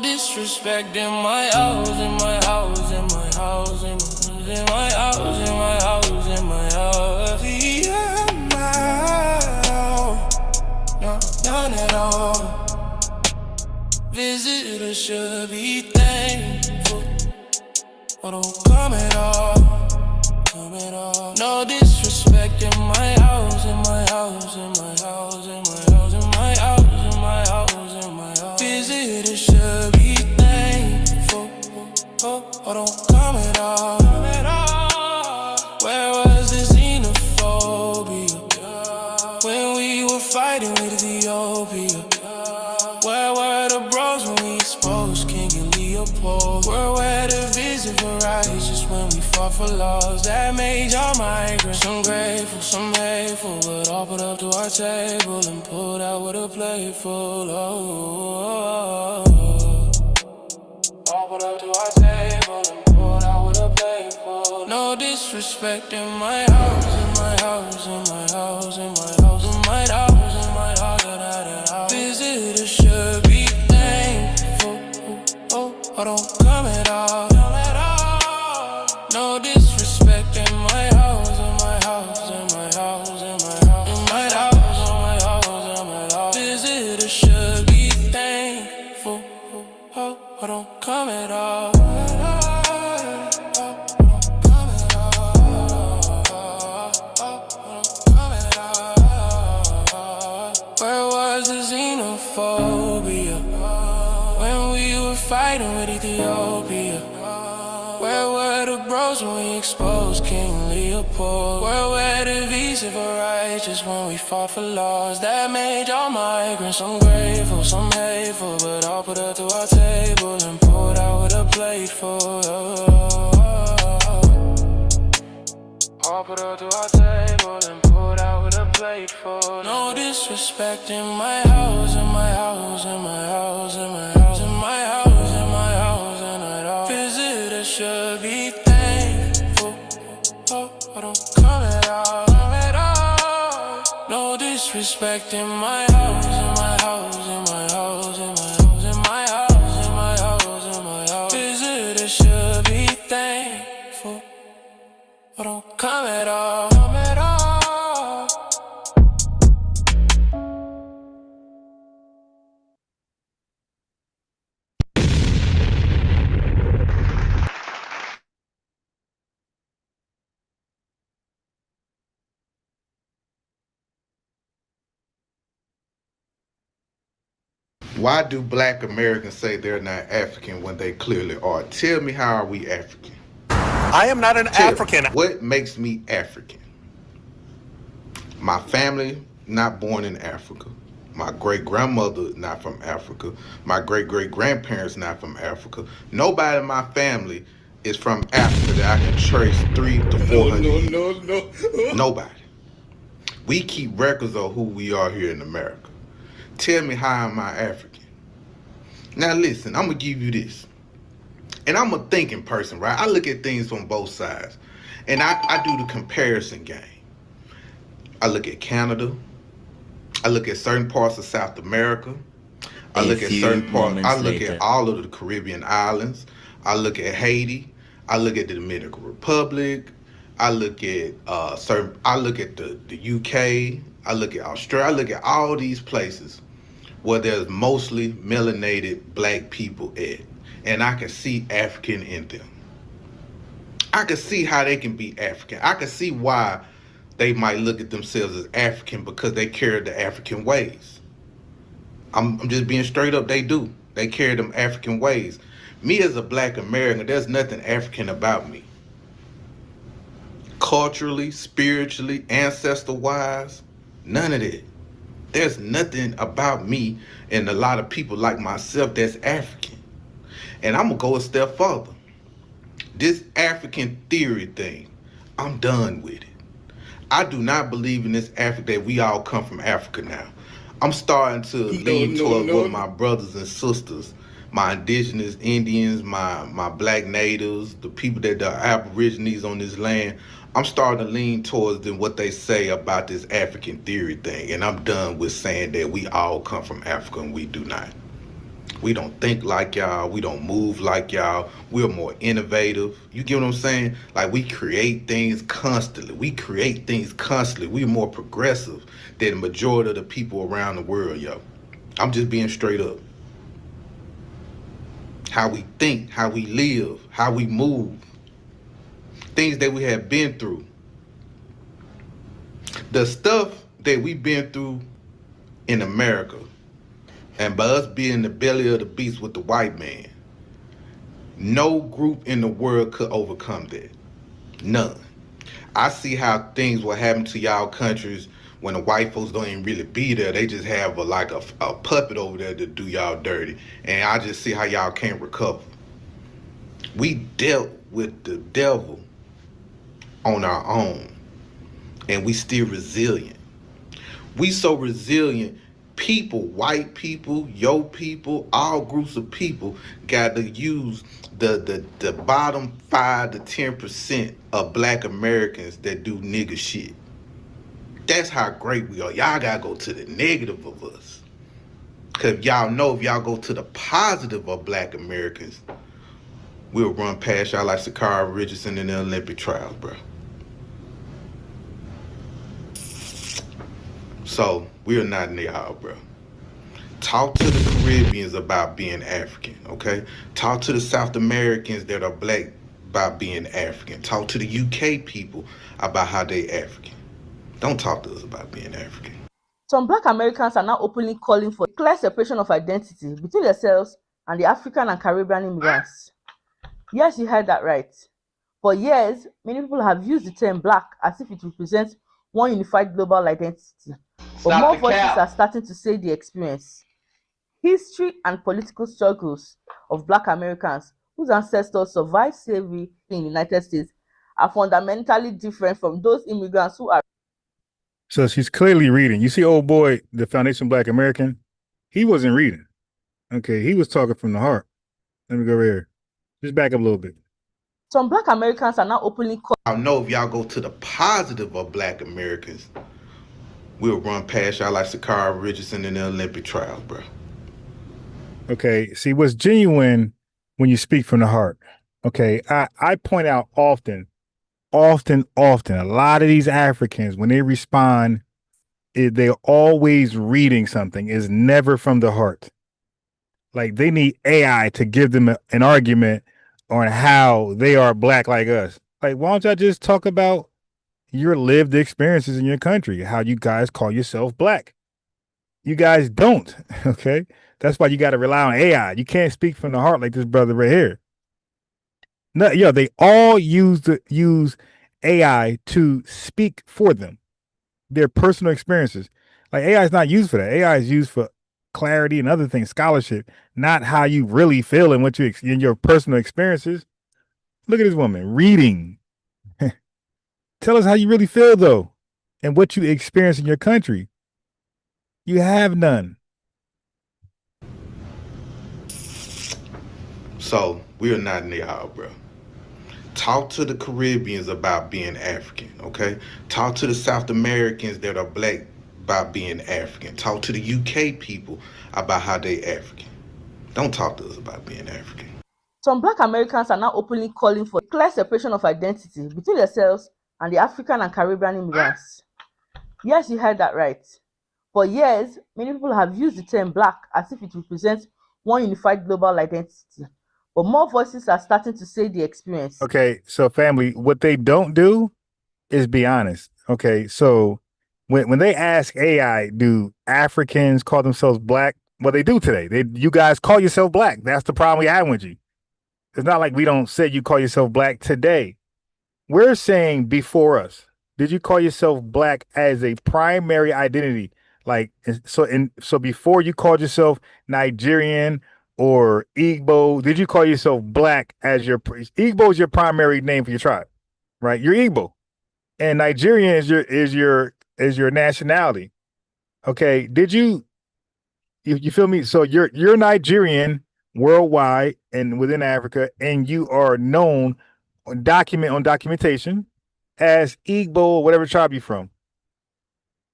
disrespect in my house, in my house, in my house, in my house, in my house, in my house. Yeah, no, none at all. Visitors should be thankful, or don't come at all. No disrespect in my house, in my house, in my house, in my house, in my house, in my house, in my house. Visitors should be thankful, or don't come at all. Where was the xenophobia when we were fighting with Ethiopia? Where were the bros when we exposed King and Leopold? Where were the visit for righteous when we fought for laws that made y'all migrants? Some grateful, some hateful, but all put up to our table and pulled out with a plate full. All put up to our table and pulled out with a plate full. No disrespect in my house, in my house, in my house, in my house, in my house, in my house. Visitors should be thankful, or don't come at all. No disrespect in my house, in my house, in my house, in my house, in my house, in my house, in my house. Visitors should be thankful, or don't come at all. Where was the xenophobia when we were fighting with Ethiopia? Where were the bros when we exposed King Leopold? Where were the visa for righteous when we fought for laws that made y'all migrants? Some grateful, some hateful, but all put up to our table and poured out with a plate full. All put up to our table and poured out with a plate full. No disrespect in my house, in my house, in my house, in my house, in my house, in my house, in my house. Visitors should be thankful, or don't come at all. No disrespect in my house, in my house, in my house, in my house, in my house, in my house, in my house. Visitors should be thankful, or don't come at all. Why do black Americans say they're not African when they clearly are? Tell me, how are we African? I am not an African. What makes me African? My family not born in Africa. My great-grandmother not from Africa. My great-great-grandparents not from Africa. Nobody in my family is from Africa that I can trace 300 to 400 years. No. Nobody. We keep records of who we are here in America. Tell me, how am I African? Now listen, I'm going to give you this. And I'm a thinking person, right? I look at things from both sides. And I do the comparison game. I look at Canada. I look at certain parts of South America. I look at certain parts. I look at all of the Caribbean islands. I look at Haiti. I look at the Dominican Republic. I look at I look at the UK. I look at Australia. I look at all these places where there's mostly melanated black people at. And I can see African in them. I can see how they can be African. I can see why they might look at themselves as African, because they carry the African ways. I'm just being straight up, they do. They carry them African ways. Me as a black American, there's nothing African about me. Culturally, spiritually, ancestor-wise, none of that. There's nothing about me and a lot of people like myself that's African. And I'm gonna go a step further. This African theory thing, I'm done with it. I do not believe in this Africa that we all come from Africa now. I'm starting to lean toward what my brothers and sisters, my indigenous Indians, my black natives, the people that are aborigines on this land, I'm starting to lean towards them, what they say about this African theory thing. And I'm done with saying that we all come from Africa and we do not. We don't think like y'all. We don't move like y'all. We're more innovative. You get what I'm saying? Like we create things constantly. We're more progressive than the majority of the people around the world, yo. I'm just being straight up. How we think, how we live, how we move, things that we have been through. The stuff that we've been through in America, and by us being the belly of the beast with the white man, no group in the world could overcome that. None. I see how things will happen to y'all countries when the white folks don't even really be there. They just have a puppet over there to do y'all dirty. And I just see how y'all can't recover. We dealt with the devil on our own, and we still resilient. We so resilient. People, white people, yo people, all groups of people got to use the bottom 5 to 10% of black Americans that do nigga shit. That's how great we are. Y'all gotta go to the negative of us. Cause y'all know if y'all go to the positive of black Americans, we'll run past y'all like Sakara Richardson in the Olympic trials, bro. So we are not in the aisle, bro. Talk to the Caribbeans about being African, okay? Talk to the South Americans that are black about being African. Talk to the UK people about how they African. Don't talk to us about being African. Some Black Americans are now openly calling for clear separation of identity between themselves and the African and Caribbean immigrants. Yes, you heard that right. For years, many people have used the term Black as if it represents one unified global identity. But more voices are starting to say the experience. History and political struggles of Black Americans whose ancestors survived slavery in the United States are fundamentally different from those immigrants who are. So she's clearly reading. You see, old boy, the Foundation Black American, he wasn't reading. Okay, he was talking from the heart. Let me go right here. Just back up a little bit. Some Black Americans are now openly calling. I know if y'all go to the positive of black Americans, we'll run past y'all like Sakara Richardson in the Olympic trials, bro. Okay, see what's genuine when you speak from the heart. Okay, I point out often, a lot of these Africans, when they respond, they're always reading something, is never from the heart. Like they need AI to give them an argument on how they are black like us. Like, why don't y'all just talk about your lived experiences in your country, how you guys call yourself black? You guys don't, okay? That's why you got to rely on AI. You can't speak from the heart like this brother right here. No, yeah, they all use AI to speak for them, their personal experiences. Like AI is not used for that. AI is used for clarity and other things, scholarship, not how you really feel and what you in your personal experiences. Look at this woman reading. Tell us how you really feel though, and what you experience in your country. You have none. So we are not in the aisle, bro. Talk to the Caribbeans about being African, okay? Talk to the South Americans that are black about being African. Talk to the UK people about how they African. Don't talk to us about being African. Some Black Americans are now openly calling for clear separation of identity between themselves and the African and Caribbean immigrants. Yes, you heard that right. For years, many people have used the term Black as if it represents one unified global identity. But more voices are starting to say the experience. Okay, so family, what they don't do is be honest. Okay, so when they ask AI, do Africans call themselves black? Well, they do today. You guys call yourself black. That's the problem we have with you. It's not like we don't say you call yourself black today. We're saying before us, did you call yourself black as a primary identity? Like, so before you called yourself Nigerian or Igbo, did you call yourself black as Igbo is your primary name for your tribe, right? You're Igbo, and Nigerian is your nationality. Okay, did you feel me? So you're Nigerian worldwide and within Africa, and you are known on documentation as Igbo or whatever tribe you're from.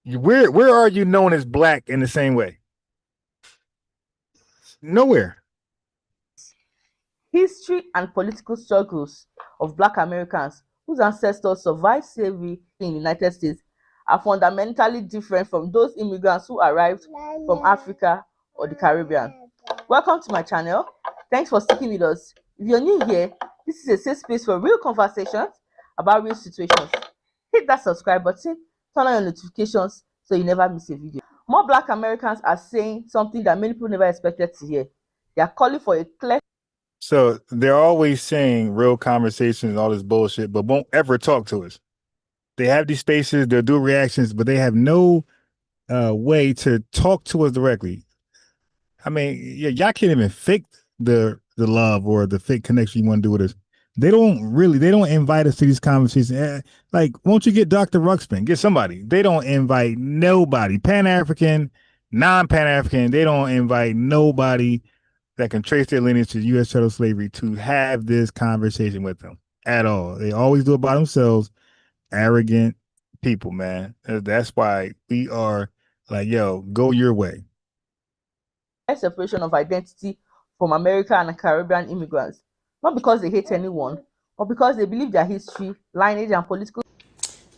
Where are you known as black in the same way? Nowhere. History and political struggles of Black Americans whose ancestors survived slavery in the United States are fundamentally different from those immigrants who arrived from Africa or the Caribbean. Welcome to my channel. Thanks for sticking with us. If you're new here, this is a safe space for real conversations about real situations. Hit that subscribe button, turn on your notifications so you never miss a video. More Black Americans are saying something that many people never expected to hear. They are calling for a clear. So they're always saying real conversations and all this bullshit, but won't ever talk to us. They have these spaces, they'll do reactions, but they have no way to talk to us directly. I mean, yeah, y'all can't even fake the love or the fake connection you want to do with us. They don't invite us to these conversations. Like, won't you get Dr. Ruxpin? Get somebody. They don't invite nobody. Pan-African, non-Pan-African, they don't invite nobody that can trace their lineage to U.S. chattel slavery to have this conversation with them at all. They always do it by themselves. Arrogant people, man. That's why we are like, yo, go your way. Separation of identity from American and Caribbean immigrants, not because they hate anyone, but because they believe their history, lineage, and political.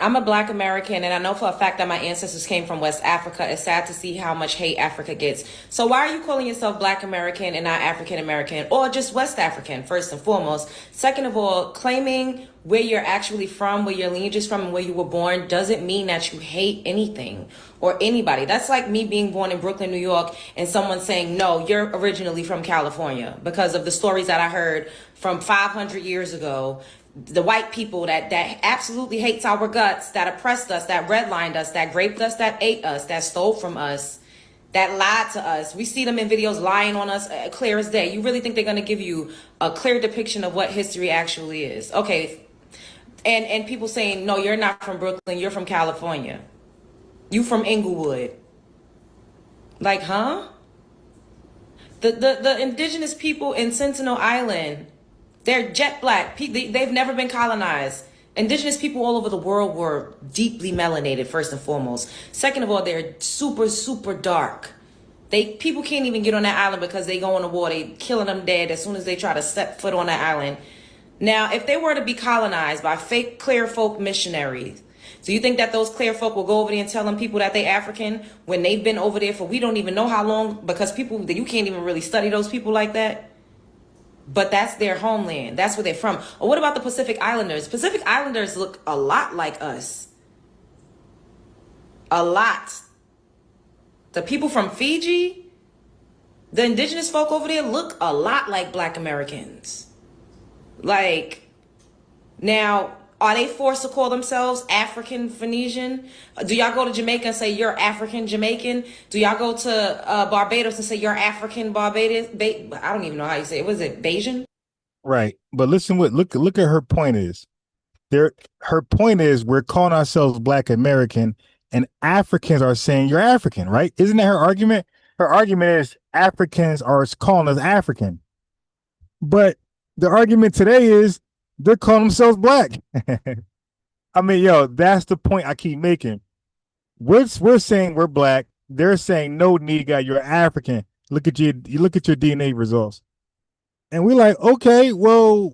I'm a Black American, and I know for a fact that my ancestors came from West Africa. It's sad to see how much hate Africa gets. So why are you calling yourself Black American and not African American, or just West African, first and foremost? Second of all, claiming where you're actually from, where your lineage is from, and where you were born doesn't mean that you hate anything or anybody. That's like me being born in Brooklyn, New York, and someone saying, no, you're originally from California, because of the stories that I heard from 500 years ago. The white people that absolutely hates our guts, that oppressed us, that redlined us, that raped us, that ate us, that stole from us, that lied to us. We see them in videos lying on us clear as day. You really think they're going to give you a clear depiction of what history actually is? Okay. And people saying, no, you're not from Brooklyn, you're from California. You from Inglewood. Like, huh? The indigenous people in Sentinel Island, they're jet black. They've never been colonized. Indigenous people all over the world were deeply melanated, first and foremost. Second of all, they're super, super dark. People can't even get on that island because they go in the war. They killing them dead as soon as they try to step foot on that island. Now, if they were to be colonized by fake clear folk missionaries, do you think that those clear folk will go over there and tell them people that they African when they've been over there for we don't even know how long? Because you can't even really study those people like that. But that's their homeland. That's where they're from. Or what about the Pacific Islanders? Pacific Islanders look a lot like us. A lot. The people from Fiji, the indigenous folk over there look a lot like Black Americans. Like, now, are they forced to call themselves African Phoenician? Do y'all go to Jamaica and say you're African Jamaican? Do y'all go to Barbados and say you're African Barbados? I don't even know how you say it. Was it Bajan? Right. But listen, look at her point is. Her point is we're calling ourselves Black American and Africans are saying you're African, right? Isn't that her argument? Her argument is Africans are calling us African. But the argument today is they're calling themselves Black. I mean, yo, that's the point I keep making. We're saying we're Black. They're saying no, nigga, you're African. Look at your DNA results. And we're like, okay, well,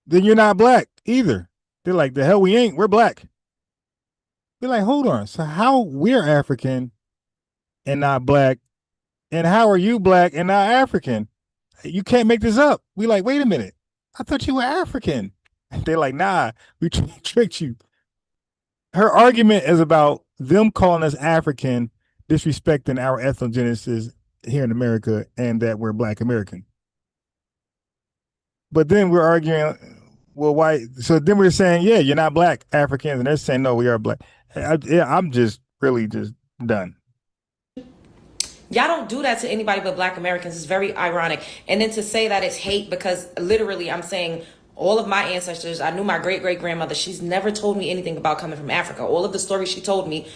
then you're not Black either. They're like, the hell we ain't. We're Black. We're like, hold on. So how we're African and not Black, and how are you Black and not African? You can't make this up. We like, wait a minute. I thought you were African. They're like, nah, we tricked you. Her argument is about them calling us African, disrespecting our ethnogenesis here in America, and that we're Black American. But then we're arguing, well, why? So then we're saying, yeah, you're not Black Africans, and they're saying, no, we are Black. I'm just really just done. Y'all don't do that to anybody but Black Americans. It's very ironic. And then to say that it's hate, because literally I'm saying all of my ancestors, I knew my great-great-grandmother, she's never told me anything about coming from Africa. All of the stories she told me,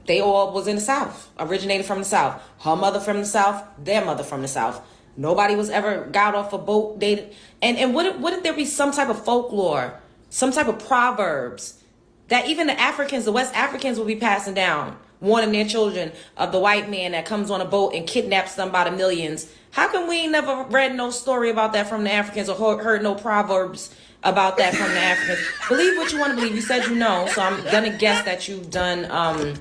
they all was in the South, originated from the South. Her mother from the South, their mother from the South. Nobody was ever got off a boat, dated. And wouldn't there be some type of folklore, some type of proverbs that even the Africans, the West Africans will be passing down, warning their children of the white man that comes on a boat and kidnaps them by the millions How come we ain't never read no story about that from the Africans or heard no proverbs about that from the Africans? Believe what you want to believe. You said you know, so I'm gonna guess that you've done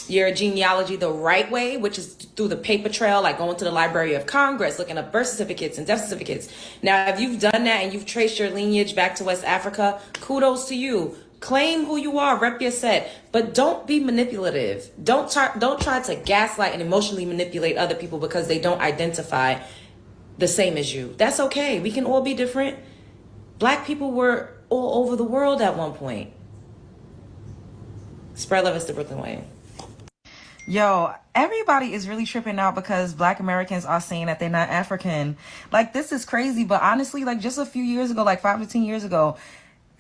your genealogy the right way, which is through the paper trail, like going to the Library of Congress, looking up birth certificates and death certificates. Now, if you've done that and you've traced your lineage back to West Africa, kudos to you. Claim who you are, rep your set, but don't be manipulative. Don't try to gaslight and emotionally manipulate other people because they don't identify the same as you. That's okay. We can all be different. Black people were all over the world at one point. Spread love is the Brooklyn way. Yo, everybody is really tripping out because Black Americans are saying that they're not African. Like, this is crazy, but honestly, like, just a few years ago, like 5 to 10 years ago,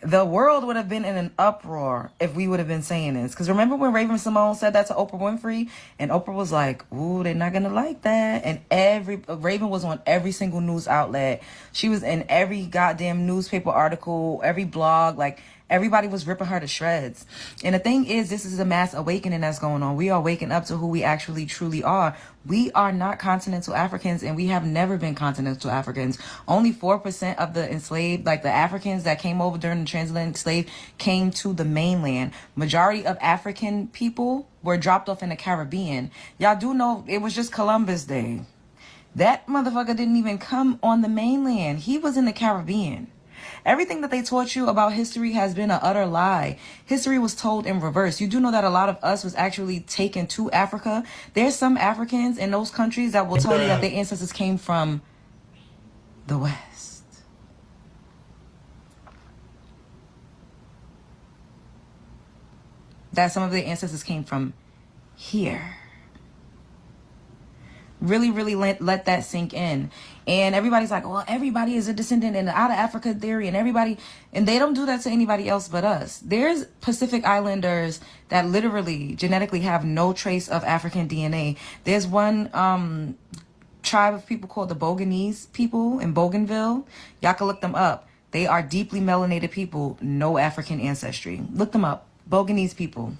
the world would have been in an uproar if we would have been saying this. Because remember when Raven Simone said that to Oprah Winfrey? And Oprah was like, ooh, they're not going to like that. And Raven was on every single news outlet. She was in every goddamn newspaper article, every blog, like, everybody was ripping her to shreds. And the thing is, this is a mass awakening that's going on. We are waking up to who we actually truly are. We are not continental Africans, and we have never been continental Africans. Only 4% of the enslaved, like the Africans that came over during the transatlantic slave, came to the mainland. Majority of African people were dropped off in the Caribbean. Y'all do know it was just Columbus Day. That motherfucker didn't even come on the mainland. He was in the Caribbean. Everything that they taught you about history has been an utter lie. History was told in reverse. You do know that a lot of us was actually taken to Africa. There's some Africans in those countries that will tell you that their ancestors came from the West. That some of their ancestors came from here. Really, really let that sink in. And everybody's like, well, everybody is a descendant in the out of Africa theory, and they don't do that to anybody else but us. There's Pacific Islanders that literally genetically have no trace of African DNA. There's one tribe of people called the Boganese people in Bougainville. Y'all can look them up. They are deeply melanated people, no African ancestry. Look them up, Boganese people.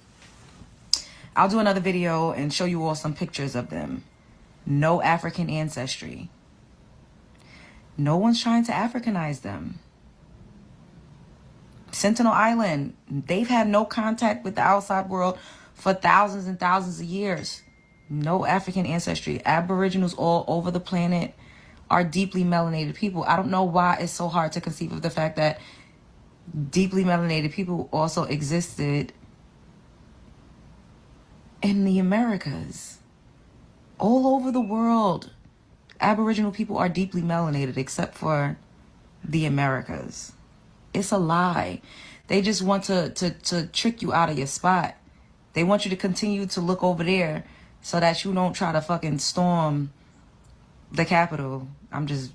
I'll do another video and show you all some pictures of them. No African ancestry. No one's trying to Africanize them. Sentinel Island, they've had no contact with the outside world for thousands and thousands of years. No African ancestry. Aboriginals all over the planet are deeply melanated people. I don't know why it's so hard to conceive of the fact that deeply melanated people also existed in the Americas. All over the world, Aboriginal people are deeply melanated except for the Americas. It's a lie. They just want to trick you out of your spot. They want you to continue to look over there so that you don't try to fucking storm the Capitol. I'm just,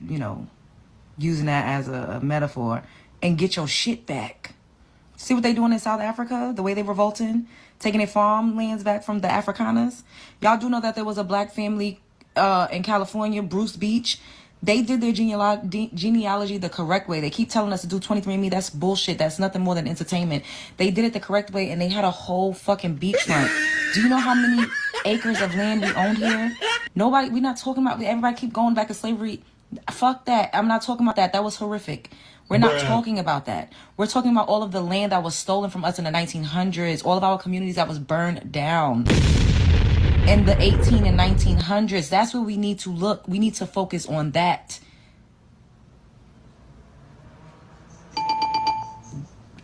using that as a metaphor. And get your shit back. See what they doing in South Africa? The way they revolting? Taking their farmlands back from the Afrikaners? Y'all do know that there was a black family in California, Bruce Beach. They did their genealogy the correct way. They keep telling us to do 23andMe. That's bullshit. That's nothing more than entertainment. They did it the correct way, and they had a whole fucking beachfront. Do you know how many acres of land we owned here? We're not talking about, everybody keep going back to slavery. Fuck that. I'm not talking about that. That was horrific. We're not talking about that. We're talking about all of the land that was stolen from us in the 1900s, all of our communities that was burned down in the 18 and 1900s. That's where we need to look. We need to focus on that.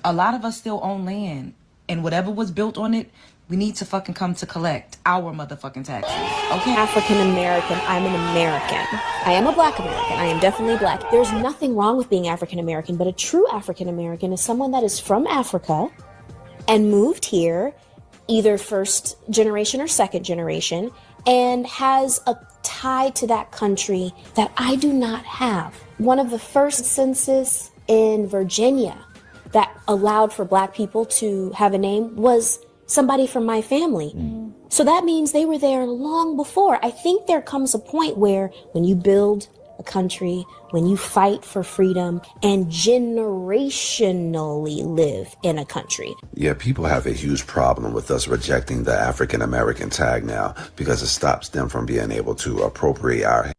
A lot of us still own land, and whatever was built on it, we need to fucking come to collect our motherfucking taxes. Okay? African American. I'm an American. I am a Black American. I am definitely Black. There's nothing wrong with being African American, but a true African American is someone that is from Africa and moved here, either first generation or second generation, and has a tie to that country that I do not have. One of the first census in Virginia that allowed for Black people to have a name was somebody from my family. So that means they were there long before. I think there comes a point where when you build a country, when you fight for freedom and generationally live in a country. Yeah, people have a huge problem with us rejecting the African American tag now because it stops them from being able to appropriate our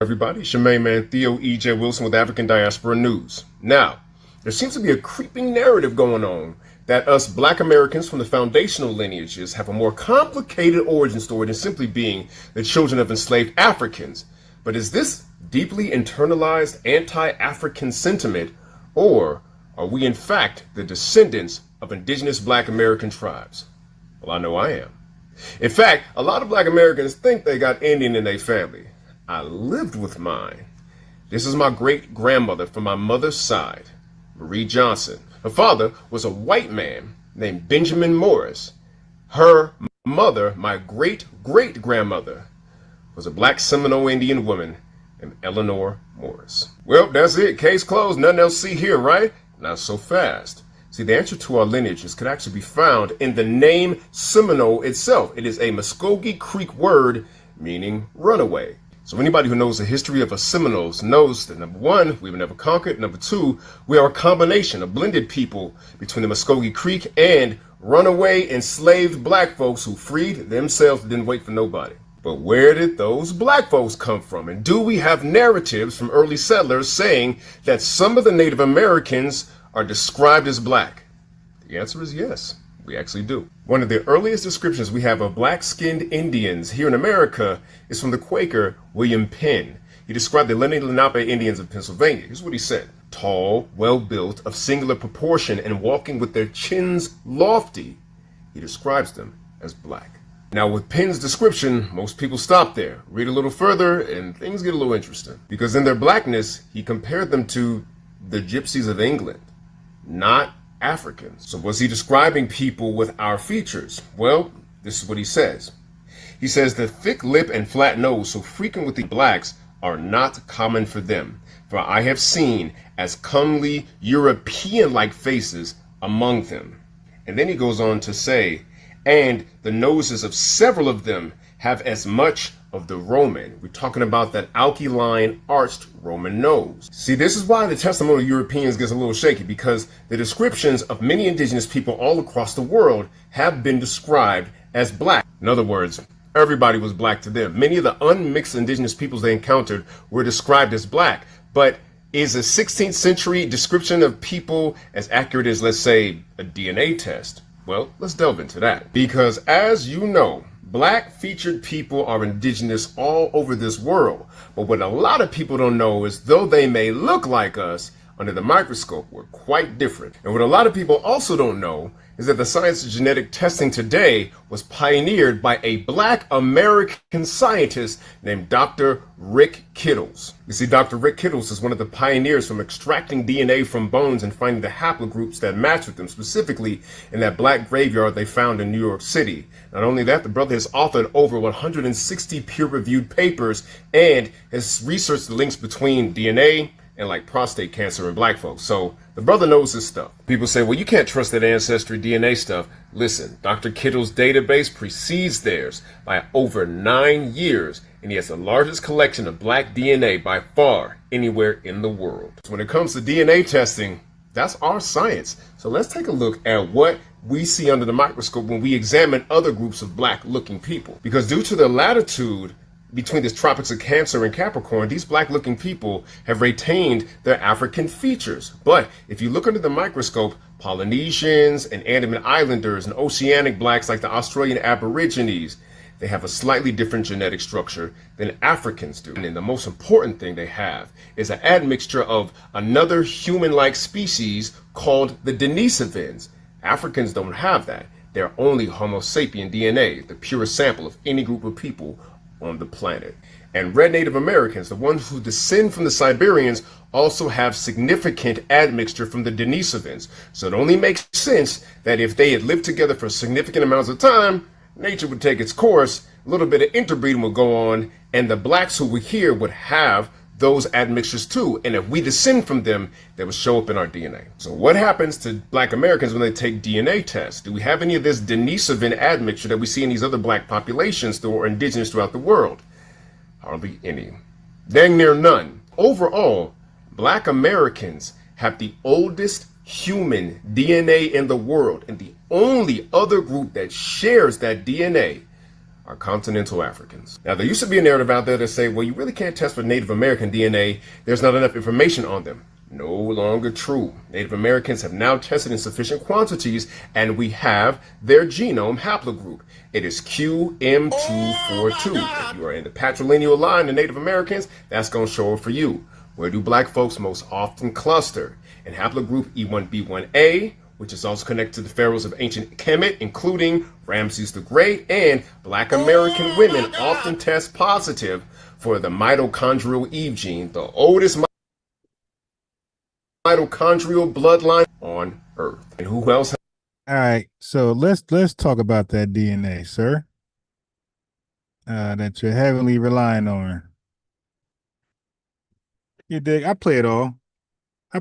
Everybody, it's your main man Theo E.J. Wilson with African Diaspora News. Now, there seems to be a creeping narrative going on that us Black Americans from the foundational lineages have a more complicated origin story than simply being the children of enslaved Africans. But is this deeply internalized anti-African sentiment, or are we in fact the descendants of indigenous Black American tribes? Well, I know I am. In fact, a lot of Black Americans think they got Indian in their family. I lived with mine. This is my great-grandmother from my mother's side, Marie Johnson. Her father was a white man named Benjamin Morris. Her mother, my great-great-grandmother, was a Black Seminole Indian woman named Eleanor Morris. Well, that's it. Case closed. Nothing else to see here, right? Not so fast. See, the answer to our lineages could actually be found in the name Seminole itself. It is a Muskogee Creek word meaning runaway. So anybody who knows the history of us Seminoles knows that number one, we were never conquered. Number two, we are a combination, a blended people between the Muskogee Creek and runaway enslaved Black folks who freed themselves and didn't wait for nobody. But where did those Black folks come from? And do we have narratives from early settlers saying that some of the Native Americans are described as Black? The answer is yes. We actually do. One of the earliest descriptions we have of black-skinned Indians here in America is from the Quaker William Penn. He described the Lenape Indians of Pennsylvania. Here's what he said. Tall, well-built, of singular proportion, and walking with their chins lofty. He describes them as Black. Now, with Penn's description, most people stop there. Read a little further, and things get a little interesting. Because in their blackness, he compared them to the gypsies of England, not Africans. So was he describing people with our features? Well, this is what he says. He says the thick lip and flat nose so frequent with the Blacks are not common for them, for I have seen as comely European-like faces among them. And then he goes on to say, and the noses of several of them have as much of the Roman. We're talking about that alkaline arched Roman nose. See, this is why the testimony of Europeans gets a little shaky, because the descriptions of many indigenous people all across the world have been described as Black. In other words, everybody was Black to them. Many of the unmixed indigenous peoples they encountered were described as Black. But is a 16th century description of people as accurate as, let's say, a DNA test? Well, let's delve into that. Because as you know, Black featured people are indigenous all over this world. But what a lot of people don't know is though they may look like us, under the microscope, we're quite different. And what a lot of people also don't know is that the science of genetic testing today was pioneered by a Black American scientist named Dr. Rick Kittles. You see, Dr. Rick Kittles is one of the pioneers from extracting DNA from bones and finding the haplogroups that match with them, specifically in that Black graveyard they found in New York City. Not only that, the brother has authored over 160 peer-reviewed papers and has researched the links between DNA and like prostate cancer in Black folks. So the brother knows his stuff. People say, well, you can't trust that ancestry DNA stuff. Listen, Dr. Kittle's database precedes theirs by over 9 years, and he has the largest collection of Black DNA by far anywhere in the world. So when it comes to DNA testing, that's our science. So let's take a look at what we see under the microscope when we examine other groups of Black-looking people. Because due to the latitude between the tropics of Cancer and Capricorn, these Black-looking people have retained their African features. But if you look under the microscope, Polynesians and Andaman Islanders and oceanic Blacks like the Australian Aborigines, they have a slightly different genetic structure than Africans do. And the most important thing they have is an admixture of another human-like species called the Denisovans. Africans don't have that. They're only Homo sapien DNA, the purest sample of any group of people on the planet. And red Native Americans, the ones who descend from the Siberians, also have significant admixture from the Denisovans. So it only makes sense that if they had lived together for significant amounts of time, nature would take its course, a little bit of interbreeding would go on, and the Blacks who were here would have those admixtures too. And if we descend from them, they would show up in our DNA. So what happens to Black Americans when they take DNA tests? Do we have any of this Denisovan admixture that we see in these other Black populations that are indigenous throughout the world? Hardly any. Dang near none. Overall, Black Americans have the oldest human DNA in the world, and the only other group that shares that DNA are continental Africans. Now, there used to be a narrative out there that say, well, you really can't test for Native American DNA. There's not enough information on them. No longer true. Native Americans have now tested in sufficient quantities, and we have their genome haplogroup. It is QM242. If you are in the patrilineal line of Native Americans, that's going to show up for you. Where do black folks most often cluster? In haplogroup E1B1A, which is also connected to the pharaohs of ancient Kemet, including Ramses the Great, and black American women often test positive for the mitochondrial Eve gene, the oldest mitochondrial bloodline on Earth. And who else? All right, so let's talk about that DNA, sir. That you're heavily relying on. You dig? I play it all. I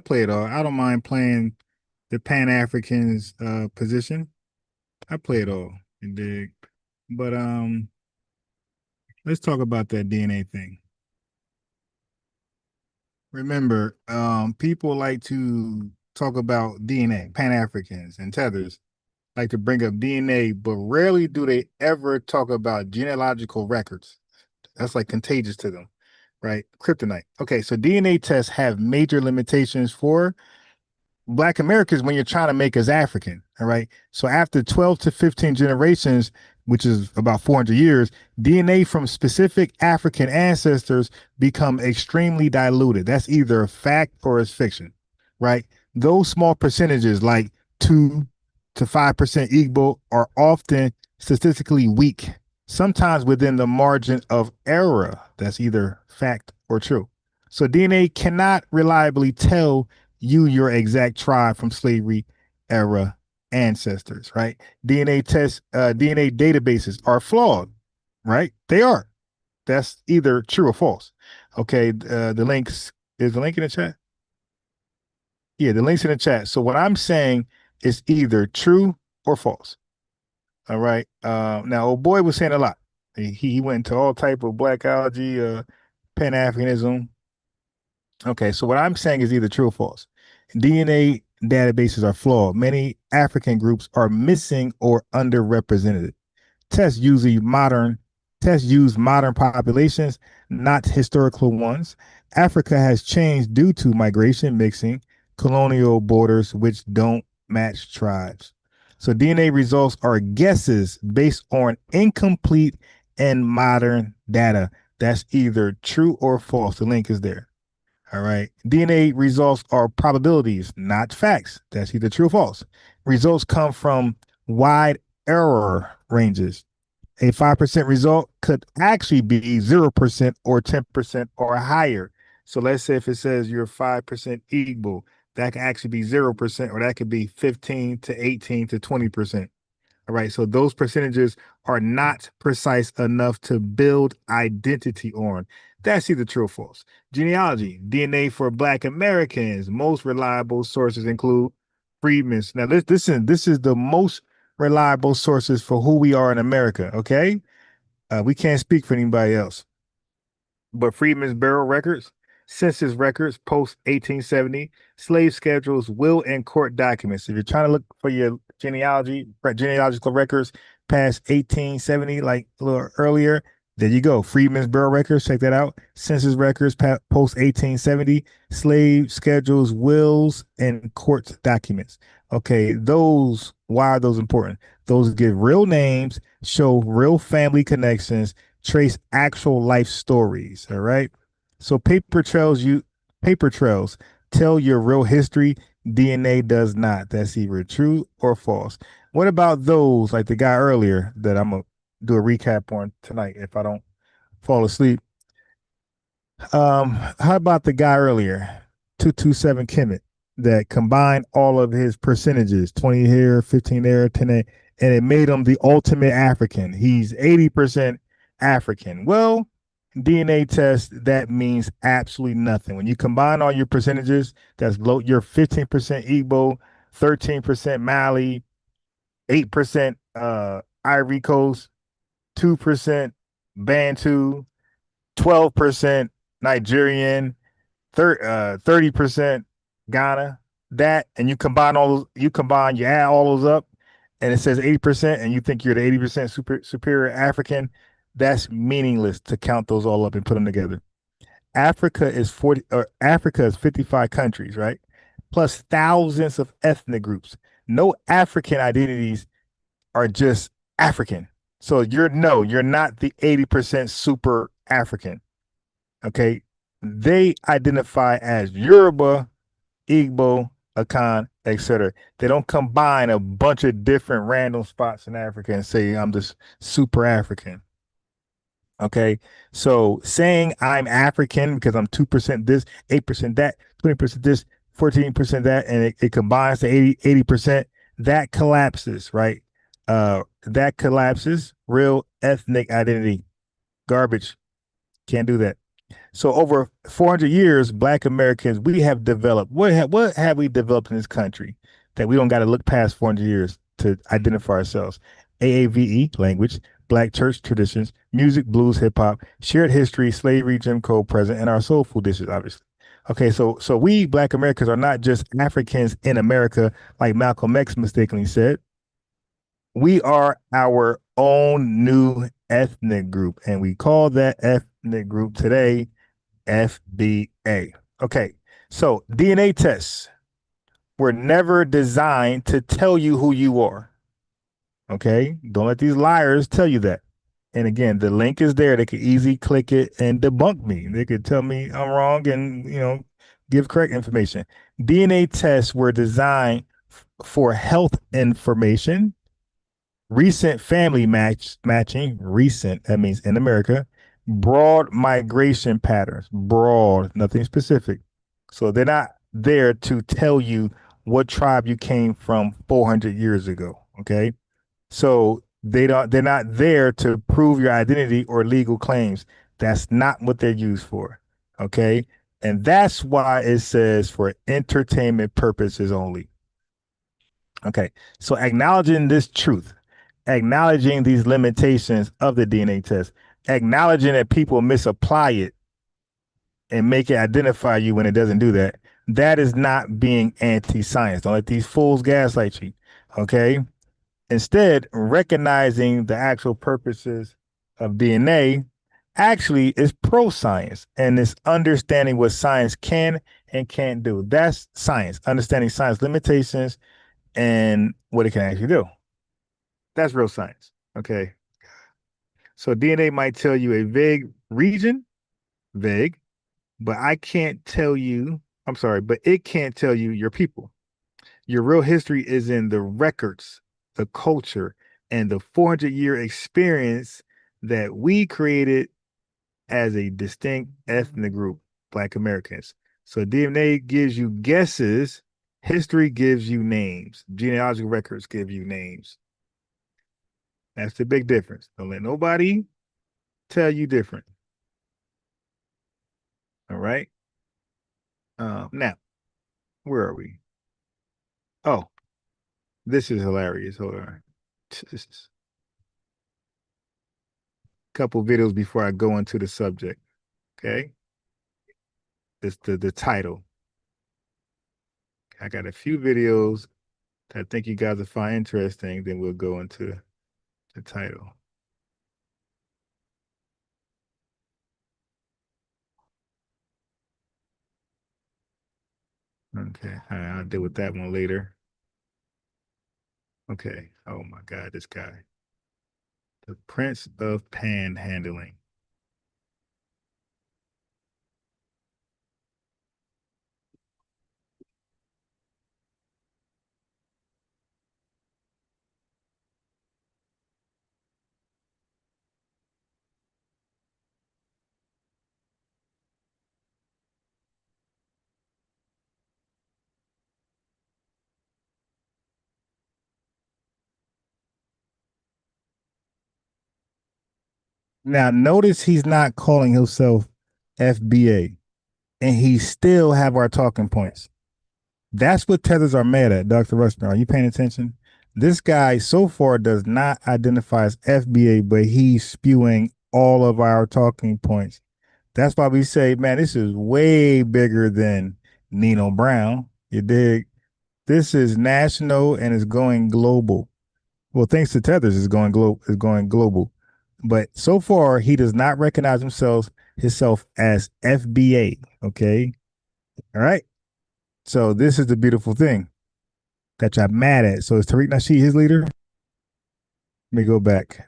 don't mind playing the Pan-Africans position. I play it all. You dig? But let's talk about that DNA thing. Remember, people like to talk about DNA, Pan-Africans and tethers like to bring up DNA, but rarely do they ever talk about genealogical records. That's like contagious to them, right? Kryptonite. Okay, so DNA tests have major limitations for Black Americans when you're trying to make us African, all right? So after 12 to 15 generations, which is about 400 years, DNA from specific African ancestors become extremely diluted. That's either a fact or it's fiction, right? Those small percentages like 2 to 5% Igbo are often statistically weak, sometimes within the margin of error. That's either fact or true. So DNA cannot reliably tell you your exact tribe from slavery era ancestors, right? DNA tests, DNA databases are flawed, right? They are. That's either true or false. Okay, the links, is the link in the chat? Yeah, the link's in the chat. So what I'm saying is either true or false. All right. Now, old boy was saying a lot. He went into all type of black algae, Pan-Africanism. Okay, so what I'm saying is either true or false. DNA databases are flawed. Many African groups are missing or underrepresented. Tests use modern populations, not historical ones. Africa has changed due to migration, mixing, colonial borders, which don't match tribes. So DNA results are guesses based on incomplete and modern data. That's either true or false. The link is there. All right. DNA results are probabilities, not facts. That's either true or false. Results come from wide error ranges. A 5% result could actually be 0% or 10% or higher. So let's say if it says you're 5% Igbo, that can actually be 0%, or that could be 15 to 18 to 20%. All right. So those percentages are not precise enough to build identity on. That's either true or false. Genealogy, DNA for Black Americans. Most reliable sources include Freedmen's. Now, this is the most reliable sources for who we are in America. Okay. We can't speak for anybody else. But Freedmen's Bureau records, census records post 1870, slave schedules, will and court documents. If you're trying to look for your genealogical records past 1870, like a little earlier, there you go. Freedmen's Bureau records, check that out. Census records post 1870, slave schedules, wills, and court documents. Okay, why are those important? Those give real names, show real family connections, trace actual life stories. All right. So paper trails tell your real history. DNA does not. That's either true or false. What about those like the guy earlier that I'm gonna do a recap on tonight if I don't fall asleep? How about the guy earlier, 227 Kemet, that combined all of his percentages, 20 here, 15 there, 10 there, and it made him the ultimate African. He's 80% African. Well, DNA test, that means absolutely nothing. When you combine all your percentages, that's low, you're 15% Igbo, 13% Mali, 8% Ivory Coast, 2% Bantu, 12% Nigerian, 30% Ghana. That, and you add all those up, and it says 80% and you think you're the 80% superior African, that's meaningless to count those all up and put them together. Africa is 55 countries, right? Plus thousands of ethnic groups. No African identities are just African. So you're not the 80% super African. Okay. They identify as Yoruba, Igbo, Akan, etc. They don't combine a bunch of different random spots in Africa and say I'm just super African. Okay. So saying I'm African because I'm 2% this, 8% that, 20% this, 14% that, and it combines to 80%, that collapses, right? That collapses real ethnic identity. Garbage. Can't do that. So over 400 years, Black Americans, we have developed, what have we developed in this country that we don't got to look past 400 years to identify ourselves? AAVE, language, Black church traditions, music, blues, hip hop, shared history, slavery, Jim Crow present, and our soul food dishes, obviously. Okay, so we Black Americans are not just Africans in America, like Malcolm X mistakenly said. We are our own new ethnic group, and we call that ethnic group today FBA. Okay, so DNA tests were never designed to tell you who you are. Okay, don't let these liars tell you that. And again, the link is there. They could easily click it and debunk me. They could tell me I'm wrong and, give correct information. DNA tests were designed for health information, recent family matching, recent, that means in America, broad migration patterns, broad, nothing specific. So they're not there to tell you what tribe you came from 400 years ago. Okay. So they're not there to prove your identity or legal claims. That's not what they're used for. Okay. And that's why it says for entertainment purposes only. Okay. So acknowledging this truth, acknowledging these limitations of the DNA test, acknowledging that people misapply it and make it identify you when it doesn't do that, that is not being anti-science. Don't let these fools gaslight you. Okay. Instead, recognizing the actual purposes of DNA actually is pro-science, and it's understanding what science can and can't do. That's science, understanding science limitations and what it can actually do. That's real science. Okay. So DNA might tell you a vague region, vague, but I can't tell you, I'm sorry, but it can't tell you your people. Your real history is in the records, the culture, and the 400-year experience that we created as a distinct ethnic group, Black Americans. So DNA gives you guesses, history gives you names, genealogical records give you names. That's the big difference. Don't let nobody tell you different. All right. Now, where are we? Oh, this is hilarious. Hold on. Couple videos before I go into the subject. Okay. This the title. I got a few videos that I think you guys will find interesting. Then we'll go into the title. Okay. All right, I'll deal with that one later. Okay. Oh my God, this guy. The Prince of Panhandling. Now, notice he's not calling himself FBA, and he still have our talking points. That's what tethers are mad at, Dr. Rushner. Are you paying attention? This guy so far does not identify as FBA, but he's spewing all of our talking points. That's why we say, man, this is way bigger than Nino Brown. You dig? This is national and it's going global. Well, thanks to Tethers, is going global. But so far, he does not recognize himself as FBA. Okay, all right. So this is the beautiful thing that y'all mad at. So is Tariq Nasheed his leader? Let me go back.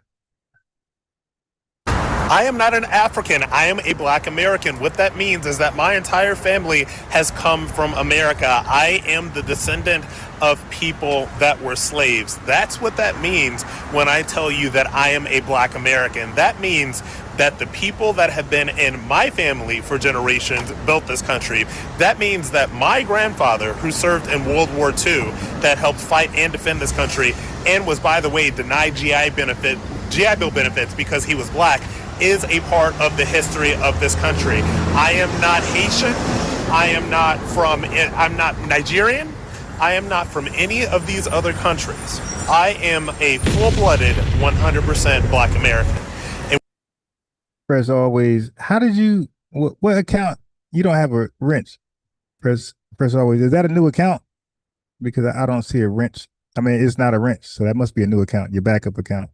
I am not an African. I am a Black American. What that means is that my entire family has come from America. I am the descendant of people that were slaves. That's what that means when I tell you that I am a Black American. That means that the people that have been in my family for generations built this country. That means that my grandfather, who served in World War II, that helped fight and defend this country, and was, by the way, denied GI Bill benefits because he was Black, is a part of the history of this country. I am not Haitian. I'm not Nigerian. I am not from any of these other countries. I am a full-blooded 100% Black American. Press always. How did you? What account? You don't have a wrench. Press always. Is that a new account? Because I don't see a wrench. I mean, it's not a wrench, so that must be a new account. Your backup account.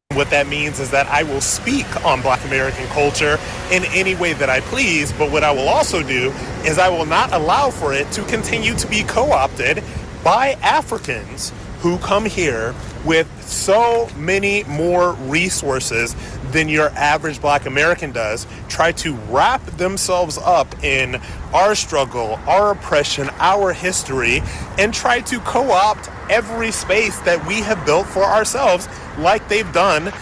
What that means is that I will speak on Black American culture in any way that I please, but what I will also do is I will not allow for it to continue to be co-opted by Africans who come here with so many more resources than your average Black American does, try to wrap themselves up in our struggle, our oppression, our history, and try to co-opt every space that we have built for ourselves, like they've done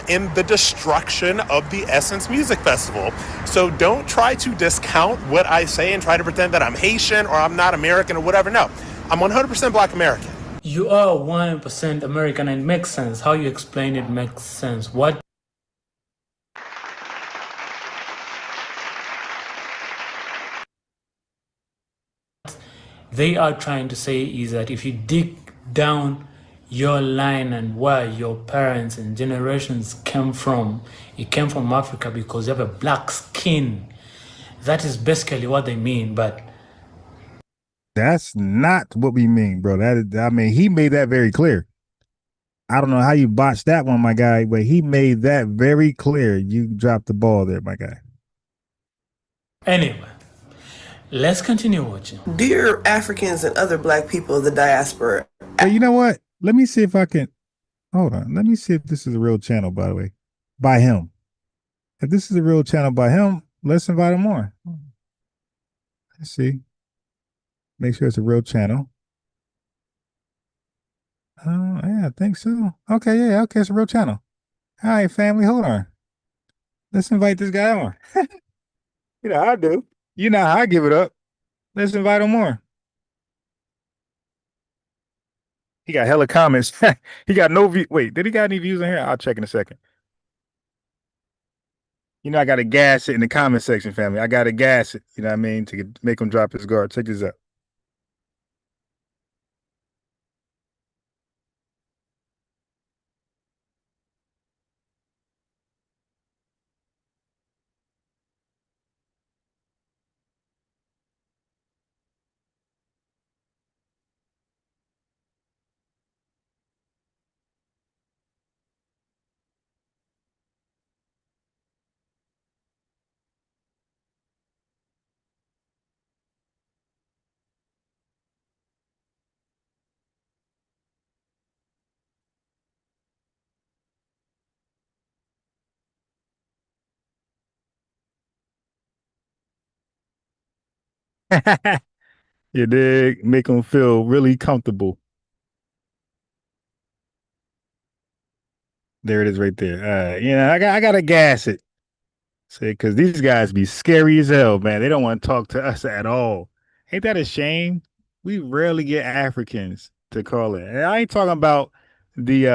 in the destruction of the Essence Music Festival. So don't try to discount what I say and try to pretend that I'm Haitian or I'm not American or whatever. No, I'm 100% Black American. You are 100% American, and it makes sense. How you explain it makes sense. What they are trying to say is that if you dig down your line and where your parents and generations came from, it came from Africa because you have a black skin. That is basically what they mean, but that's not what we mean, bro. He made that very clear. I don't know how you botched that one, my guy, but he made that very clear. You dropped the ball there, my guy. Anyway, let's continue watching. Dear Africans and other Black people of the diaspora. Hey, you know what? Let me see if I can. Hold on. Let me see if this is a real channel, by the way. By him. If this is a real channel by him, let's invite him on. Let's see. Make sure it's a real channel. Yeah, I think so. Okay, yeah, okay, it's a real channel. All right, family, hold on. Let's invite this guy on. You know how I do. You know how I give it up. Let's invite him on. He got hella comments. He got no view. Wait, did he got any views in here? I'll check in a second. You know, I got to gas it in the comment section, family. I got to gas it, you know what I mean, to make him drop his guard. Check this out. You dig? Make them feel really comfortable. There it is right there. You know, I gotta gas it. Say, because these guys be scary as hell, man. They don't want to talk to us at all. Ain't that a shame? We rarely get Africans to call in. And I ain't talking about the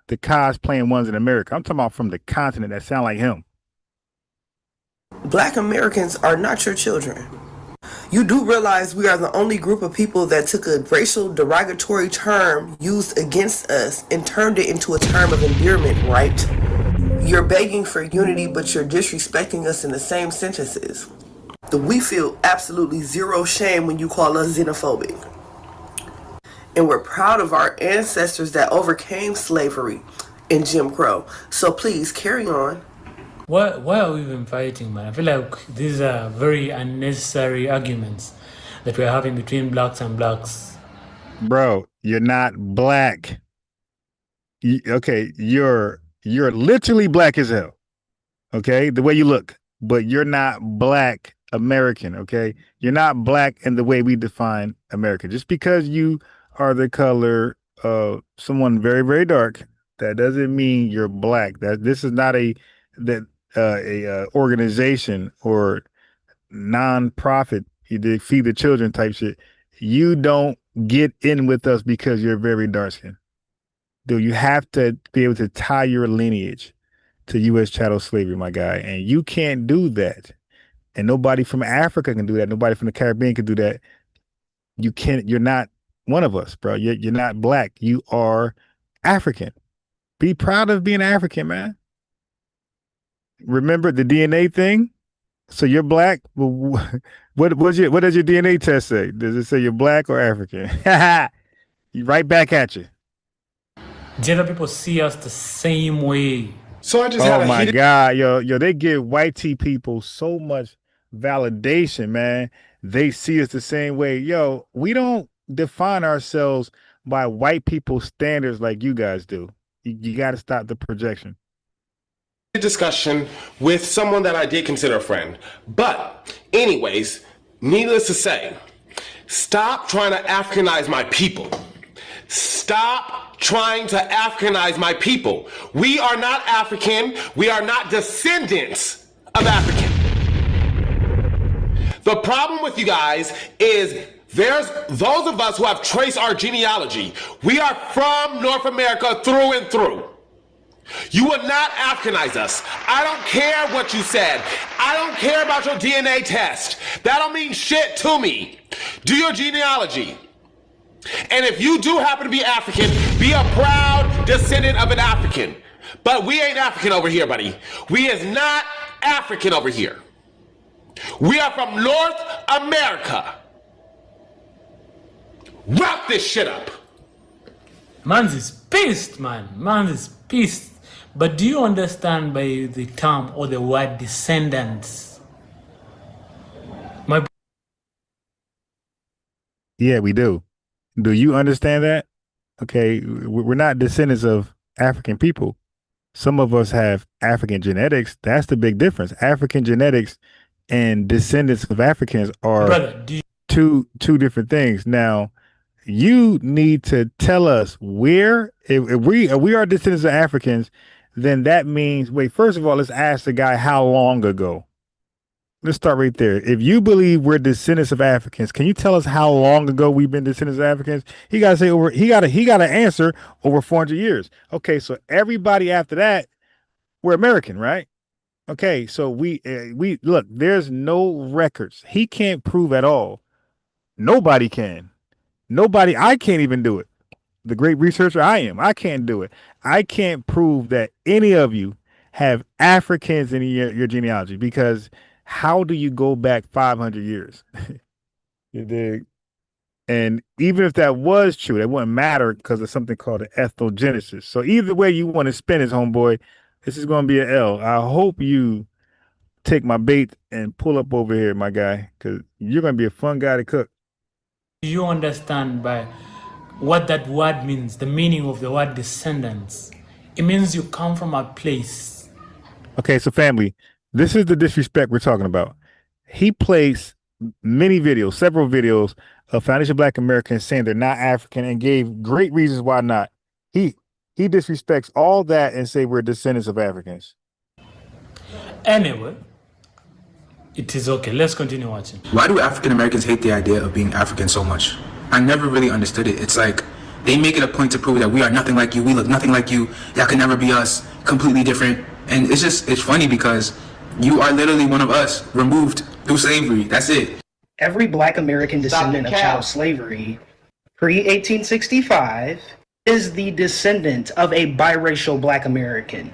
cosplaying ones in America. I'm talking about from the continent that sound like him. Black Americans are not your children. You do realize we are the only group of people that took a racial derogatory term used against us and turned it into a term of endearment, right? You're begging for unity, but you're disrespecting us in the same sentences. We feel absolutely zero shame when you call us xenophobic. And we're proud of our ancestors that overcame slavery and Jim Crow. So please carry on. Why are we even fighting, man? I feel like these are very unnecessary arguments that we're having between blacks and blacks. Bro, you're not black. Okay, you're literally black as hell. Okay, the way you look, but you're not black American. Okay, you're not black in the way we define America. Just because you are the color of someone very, very dark, that doesn't mean you're black. That this is not a organization or non-profit. You did feed the children type shit. You don't get in with us because you're very dark skinned. Dude, you have to be able to tie your lineage to U.S. chattel slavery, my guy, and you can't do that. And nobody from Africa can do that. Nobody from the Caribbean can do that. You can't. You're not one of us, bro. You're not black. You are African. Be proud of being African, man. Remember the DNA thing? So you're black. Well, what does your DNA test say? Does it say you're black or African? Right back at you. The other people see us the same way. So I just had Oh my God, yo, they give white T people so much validation, man. They see us the same way. Yo, we don't define ourselves by white people's standards like you guys do. You got to stop the projection. Discussion with someone that I did consider a friend. But anyways, needless to say, stop trying to Africanize my people. Stop trying to Africanize my people. We are not African. We are not descendants of African. The problem with you guys is there's those of us who have traced our genealogy. We are from North America through and through. You will not Africanize us. I don't care what you said. I don't care about your DNA test. That don't mean shit to me. Do your genealogy. And if you do happen to be African, be a proud descendant of an African. But we ain't African over here, buddy. We is not African over here. We are from North America. Wrap this shit up. Man's is pissed, man. Man's is pissed. But do you understand by the term or the word descendants? Yeah, we do. Do you understand that? Okay, we're not descendants of African people. Some of us have African genetics. That's the big difference. African genetics and descendants of Africans are two different things. Now, you need to tell us where, if we are descendants of Africans, then that means, wait, first of all, let's ask the guy how long ago. Let's start right there. If you believe we're descendants of Africans, can you tell us how long ago we've been descendants of Africans? He got to say over. He got to answer over 400 years. Okay, so everybody after that, we're American, right? Okay, so we look. There's no records. He can't prove at all. Nobody can. Nobody. I can't even do it. The great researcher I am, I can't do it. I can't prove that any of you have Africans in your genealogy, because how do you go back 500 years? You dig? And even if that was true, that wouldn't matter because of something called an ethnogenesis. So either way you want to spin it, homeboy, this is going to be an L. I hope you take my bait and pull up over here, my guy, because you're going to be a fun guy to cook. Do you understand by what that word means, the meaning of the word descendants? It means you come from a place. Okay, so family, this is the disrespect we're talking about. He placed several videos of foundation Black Americans saying they're not African and gave great reasons why not. He disrespects all that and say we're descendants of Africans. Anyway, it is okay. Let's continue watching. Why do African Americans hate the idea of being African so much? I never really understood it. It's like they make it a point to prove that we are nothing like you, we look nothing like you, that could never be us, completely different. And it's funny because you are literally one of us, removed through slavery. That's it. Every Black American descendant of chattel slavery pre-1865 is the descendant of a biracial Black American.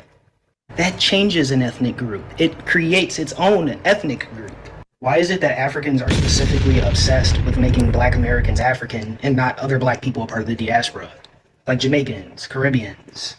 That changes an ethnic group. It creates its own ethnic group. Why is it that Africans are specifically obsessed with making Black Americans African and not other Black people a part of the diaspora? Like Jamaicans, Caribbeans.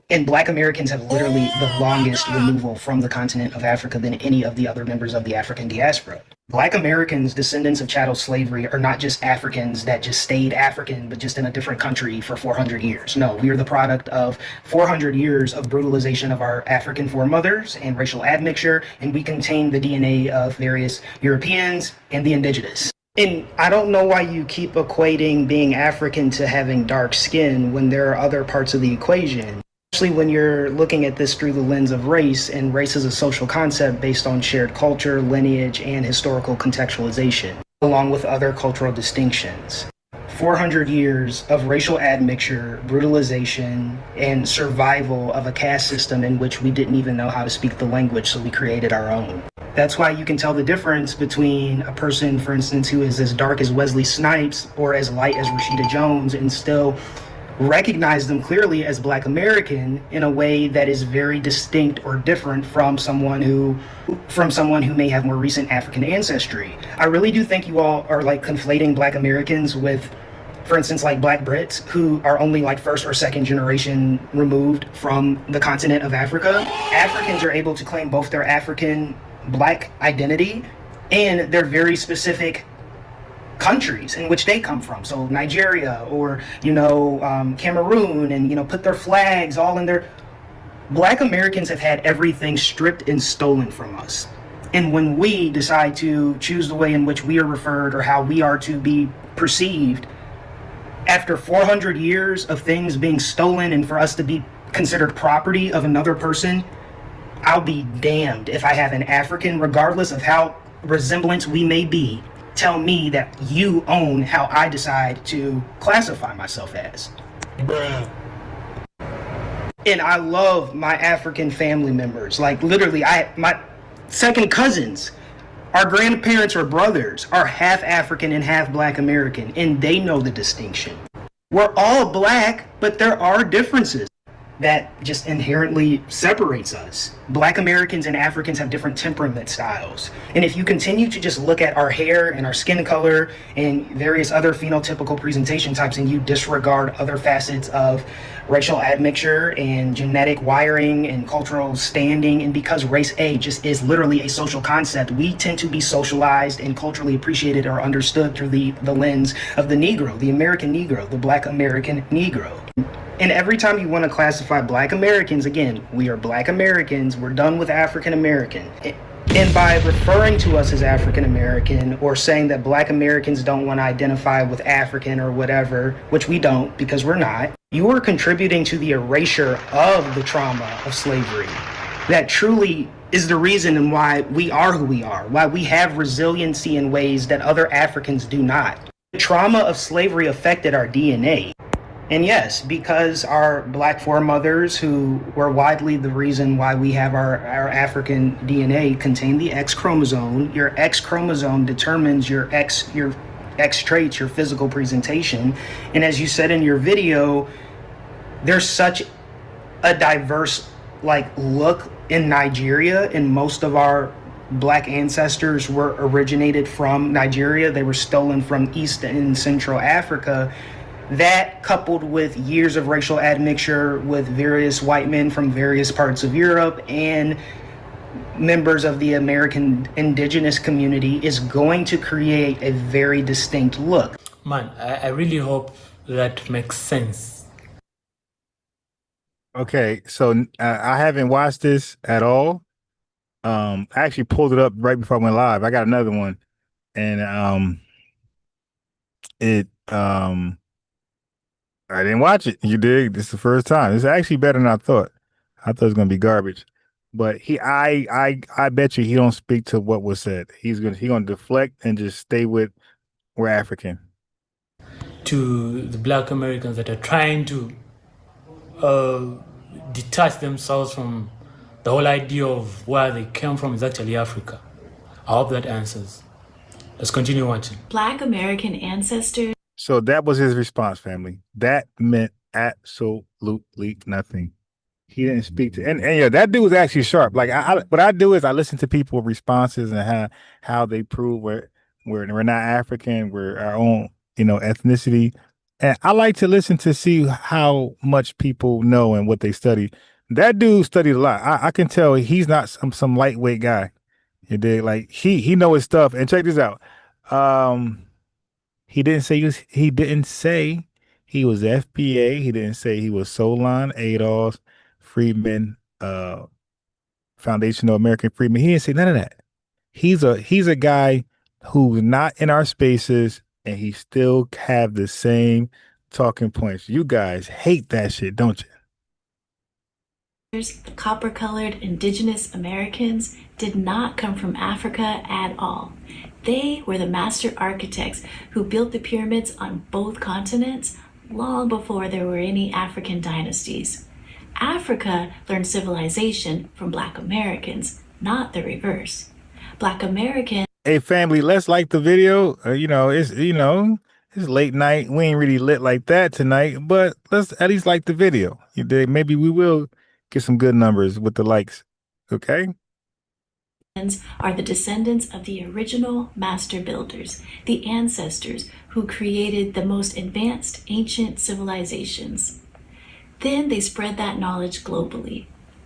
And Black Americans have literally the longest removal from the continent of Africa than any of the other members of the African diaspora. Black Americans, descendants of chattel slavery, are not just Africans that just stayed African, but just in a different country for 400 years. No, we are the product of 400 years of brutalization of our African foremothers and racial admixture, and we contain the DNA of various Europeans and the indigenous. And I don't know why you keep equating being African to having dark skin when there are other parts of the equation. Especially when you're looking at this through the lens of race, and race is a social concept based on shared culture, lineage, and historical contextualization, along with other cultural distinctions. 400 years of racial admixture, brutalization, and survival of a caste system in which we didn't even know how to speak the language, so we created our own. That's why you can tell the difference between a person, for instance, who is as dark as Wesley Snipes or as light as Rashida Jones and still recognize them clearly as Black American in a way that is very distinct or different from someone who may have more recent African ancestry. I really do think you all are like conflating Black Americans with, for instance, like Black Brits who are only like first or second generation removed from the continent of Africa. Africans are able to claim both their African Black identity and their very specific countries in which they come from. So Nigeria or, Cameroon, and, put their flags all in their... Black Americans have had everything stripped and stolen from us. And when we decide to choose the way in which we are referred or how we are to be perceived, after 400 years of things being stolen and for us to be considered property of another person, I'll be damned if I have an African, regardless of how resemblance we may be, tell me that you own how I decide to classify myself as. Bruh. And I love my African family members. Like literally, my second cousins, our grandparents or brothers are half African and half Black American, and they know the distinction. We're all Black, but there are differences that just inherently separates us. Black Americans and Africans have different temperament styles. And if you continue to just look at our hair and our skin color and various other phenotypical presentation types and you disregard other facets of racial admixture and genetic wiring and cultural standing, and because race A just is literally a social concept, we tend to be socialized and culturally appreciated or understood through the lens of the Negro, the American Negro, the Black American Negro. And every time you want to classify Black Americans, again, we are Black Americans, we're done with African American. And by referring to us as African American or saying that Black Americans don't want to identify with African or whatever, which we don't because we're not, you are contributing to the erasure of the trauma of slavery. That truly is the reason why we are who we are, why we have resiliency in ways that other Africans do not. The trauma of slavery affected our DNA. And yes, because our Black foremothers, who were widely the reason why we have our African DNA, contain the X chromosome. Your X chromosome determines your X traits, your physical presentation. And as you said in your video, there's such a diverse look in Nigeria, and most of our Black ancestors were originated from Nigeria. They were stolen from East and Central Africa. That, coupled with years of racial admixture with various white men from various parts of Europe and members of the American indigenous community, is going to create a very distinct look. Man, I really hope that makes sense. Okay, so I haven't watched this at all. I actually pulled it up right before I went live. I got another one, and I didn't watch it. You dig? This is the first time. It's actually better than I thought. I thought it was gonna be garbage. But I bet you he don't speak to what was said. He's gonna deflect and just stay with we're African. To the Black Americans that are trying to detach themselves from the whole idea of where they came from is actually Africa. I hope that answers. Let's continue watching. Black American ancestors. So that was his response, family. That meant absolutely nothing. He didn't speak to, and yeah, that dude was actually sharp. Like what I do is I listen to people's responses and how they prove we're not African, we're our own, ethnicity. And I like to listen to see how much people know and what they study. That dude studied a lot. I can tell he's not some lightweight guy. You dig? Like he know his stuff. And check this out. Um, he didn't say he was FBA. He didn't say he was Solon, Adolf, Freedman, Foundational American Freedmen. He didn't say none of that. He's a guy who's not in our spaces and he still have the same talking points. You guys hate that shit, don't you? The copper-colored indigenous Americans did not come from Africa at all. They were the master architects who built the pyramids on both continents long before there were any African dynasties. Africa learned civilization from Black Americans, not the reverse. Black Americans. Hey family, let's like the video. It's late night. We ain't really lit like that tonight, but let's at least like the video. You dig? Maybe we will get some good numbers with the likes. Okay? Are the descendants of the original master builders, the ancestors who created the most advanced ancient civilizations. Then they spread that knowledge globally.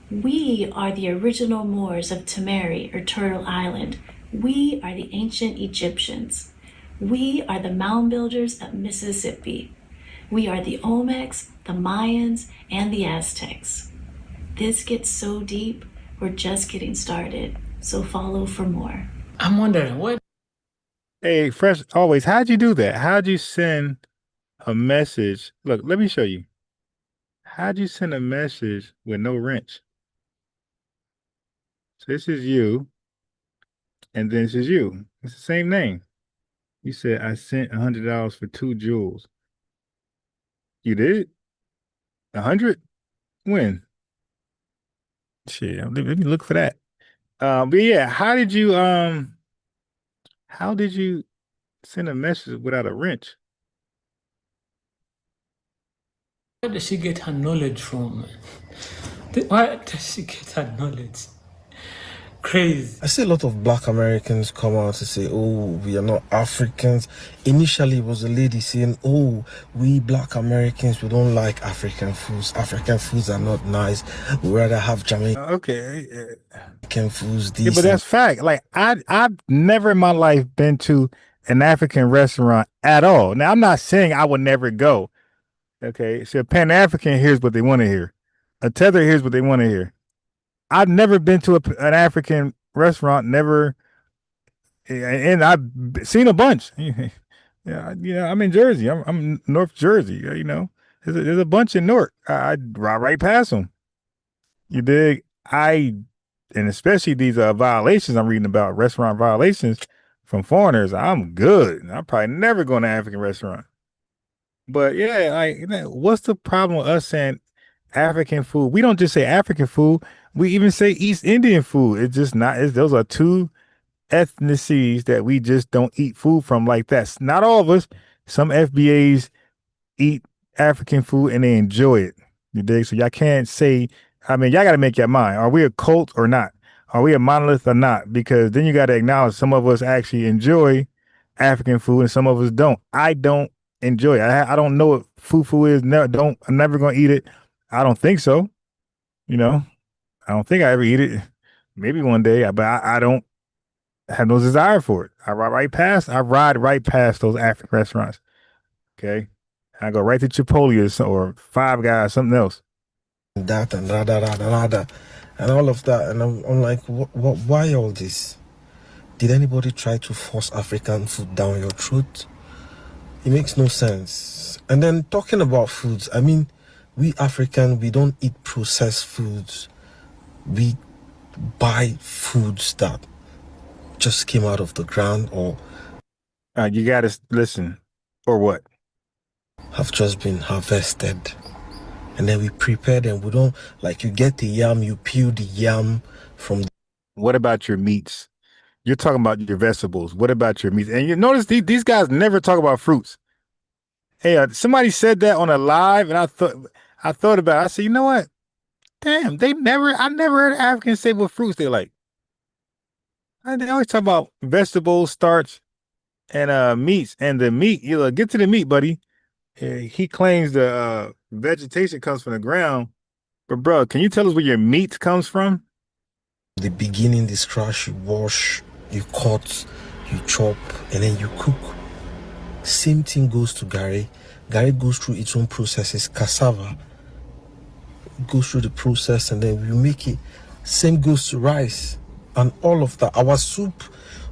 We are the original Moors of Tamari or Turtle Island. We are the ancient Egyptians. We are the mound builders of Mississippi. We are the Olmecs, the Mayans, and the Aztecs. This gets so deep, we're just getting started. So follow for more. I'm wondering what. Hey, Fresh, always, how'd you do that? How'd you send a message? Look, let me show you. How'd you send a message with no wrench? So this is you, and then this is you. It's the same name. You said, I sent $100 for 2 jewels. You did? 100? When? Shit, let me look for that. But yeah, how did you send a message without a wrench? Where does she get her knowledge from? Why does she get her knowledge? Crazy. I see a lot of Black Americans come out to say, oh, we are not Africans. Initially, it was a lady saying, oh, we Black Americans, we don't like African foods. African foods are not nice. We rather have Jamaican foods. Yeah, but that's fact. Like I've never in my life been to an African restaurant at all. Now I'm not saying I would never go. Okay, so a Pan-African hears what they want to hear. A tether hears what they want to hear. I've never been to an African restaurant, never, and I've seen a bunch. Yeah, I'm in Jersey. I'm North Jersey. There's a bunch in Newark. I ride right past them. You dig? And especially these violations I'm reading about, restaurant violations from foreigners. I'm good. I'm probably never going to an African restaurant. But yeah, what's the problem with us saying African food? We don't just say African food. We even say East Indian food. It's just not. Those are two ethnicities that we just don't eat food from like that. Not all of us. Some FBAs eat African food and they enjoy it. You dig? So y'all can't say. I mean, y'all got to make your mind. Are we a cult or not? Are we a monolith or not? Because then you got to acknowledge some of us actually enjoy African food and some of us don't. I don't enjoy it. I don't know what fufu is. I'm never gonna eat it. I don't think so. I don't think I ever eat it. Maybe one day, but I don't have no desire for it. I ride right past those African restaurants. Okay, I go right to Chipotle or Five Guys, something else. That and da and all of that, and I'm like, why all this? Did anybody try to force African food down your throat? It makes no sense. And then talking about foods, I mean, we African, we don't eat processed foods. We buy foods that just came out of the ground or you gotta listen, or what? Have just been harvested. And then we prepare them. We don't, like, you get the yam, you peel the yam from What about your meats? You're talking about your vegetables. What about your meats? And you notice these guys never talk about fruits. Hey, somebody said that on a live, and I thought about it. I said, you know what? damn, I never heard Africans say what fruits they like. They always talk about vegetables, starch, and meats. And the meat, get to the meat, buddy. He claims the vegetation comes from the ground. But bro, can you tell us where your meat comes from? The beginning, the scratch, you wash, you cut, you chop, and then you cook. Same thing goes to Gary. Gary goes through its own processes. Cassava goes through the process, and then we make it. Same goes to rice and all of that. Our soup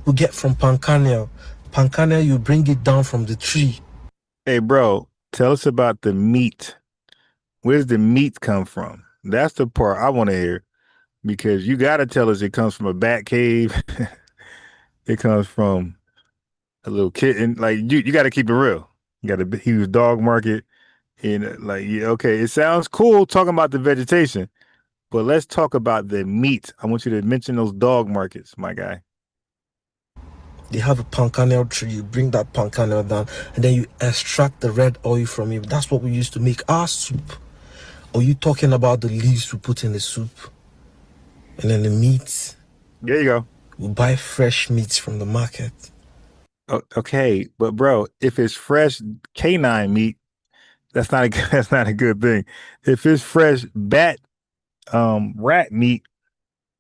we get from Pancania. Pancania, you bring it down from the tree. Hey, bro, tell us about the meat. Where's the meat come from? That's the part I want to hear, because you got to tell us it comes from a bat cave. It comes from a little kitten. Like you got to keep it real. You got to huge dog market. And okay, it sounds cool talking about the vegetation, but let's talk about the meat. I want you to mention those dog markets, my guy. They have a pancanel tree. You bring that pancanel down, and then you extract the red oil from it. That's what we used to make our soup. Or you talking about the leaves we put in the soup, and then the meat? There you go. We buy fresh meats from the market. Okay, but bro, if it's fresh canine meat, that's not a good thing. If it's fresh rat meat,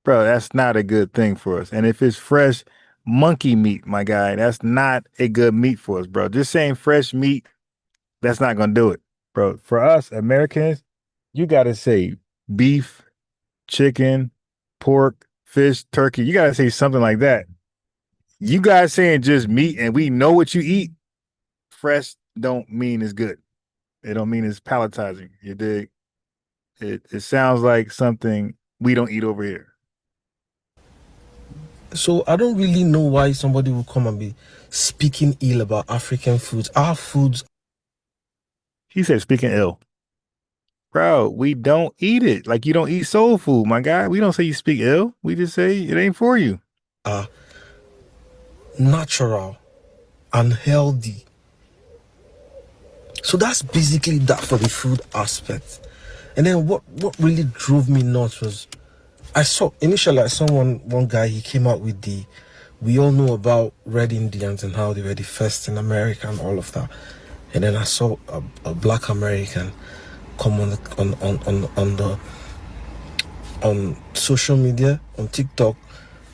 bro, that's not a good thing for us. And if it's fresh monkey meat, my guy, that's not a good meat for us, bro. Just saying fresh meat, that's not gonna do it, bro. For us Americans, you gotta say beef, chicken, pork, fish, turkey. You gotta say something like that. You guys saying just meat and we know what you eat, fresh don't mean it's good. It don't mean it's palatizing. You dig? It sounds like something we don't eat over here. So I don't really know why somebody will come and be speaking ill about African foods. Our foods. He said speaking ill. Bro, we don't eat it. Like you don't eat soul food, my guy. We don't say you speak ill. We just say it ain't for you. Natural and healthy. So that's basically that for the food aspect. And then what really drove me nuts was initially I saw one guy, he came out with we all know about Red Indians and how they were the first in America and all of that. And then I saw a black American come on social media, on TikTok,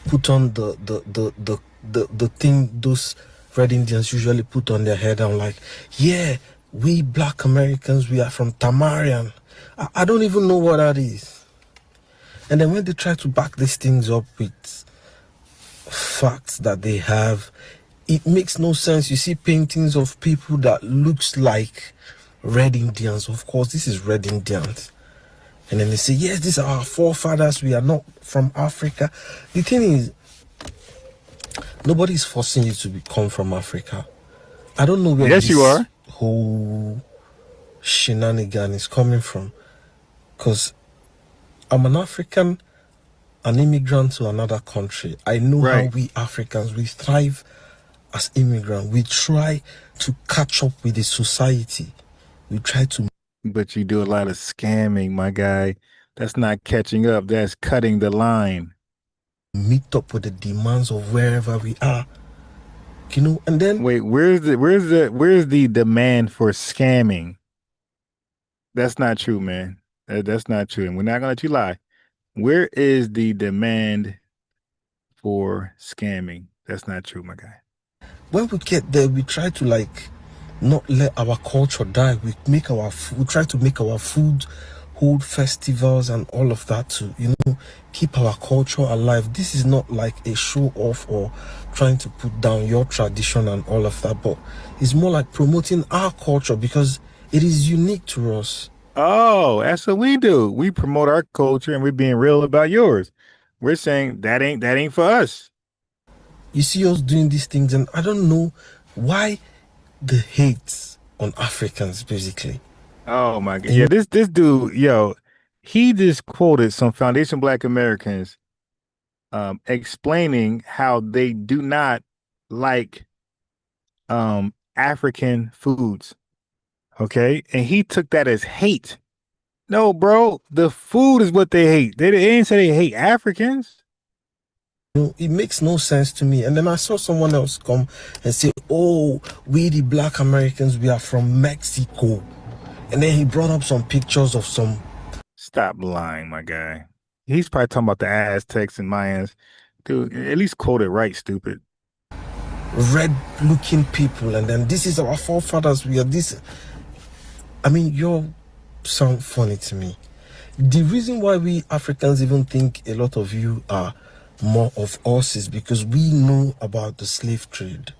put on the thing those Red Indians usually put on their head. I'm like, yeah, we black Americans, we are from Tamarian. I don't even know what that is. And then when they try to back these things up with facts that they have, it makes no sense. You see paintings of people that looks like Red Indians. Of course, this is Red Indians. And then they say, yes, these are our forefathers. We are not from Africa. The thing is, nobody's forcing you to come from Africa. I don't know where yes, you are. Whole shenanigan is coming from. Because I'm an African, an immigrant to another country. I know how we Africans, we thrive as immigrants. We try to catch up with the society. We try to. But you do a lot of scamming, my guy. That's not catching up. That's cutting the line. Meet up with the demands of wherever we are. You know, and then wait, where's the demand for scamming? That's not true, man. That's not true. And we're not gonna let you lie. Where is the demand for scamming? That's not true, my guy. When we get there, we try to not let our culture die. We try to make our food, hold festivals and all of that to, keep our culture alive. This is not like a show off or trying to put down your tradition and all of that, but it's more like promoting our culture because it is unique to us. Oh, that's what we do. We promote our culture and we're being real about yours. We're saying that ain't for us. You see us doing these things, and I don't know why the hate on Africans, basically. Oh my God. Yeah, this dude, he just quoted some Foundation Black Americans explaining how they do not like African foods. Okay. And he took that as hate. No, bro, the food is what they hate. They didn't say they hate Africans. It makes no sense to me. And then I saw someone else come and say, oh, we the black Americans, we are from Mexico. And then he brought up some pictures of some. Stop lying, my guy. He's probably talking about the Aztecs and Mayans. Dude, at least quote it right, stupid. Red looking people, and then this is our forefathers. We are this. I mean, you sound funny to me. The reason why we Africans even think a lot of you are more of us is because we know about the slave trade.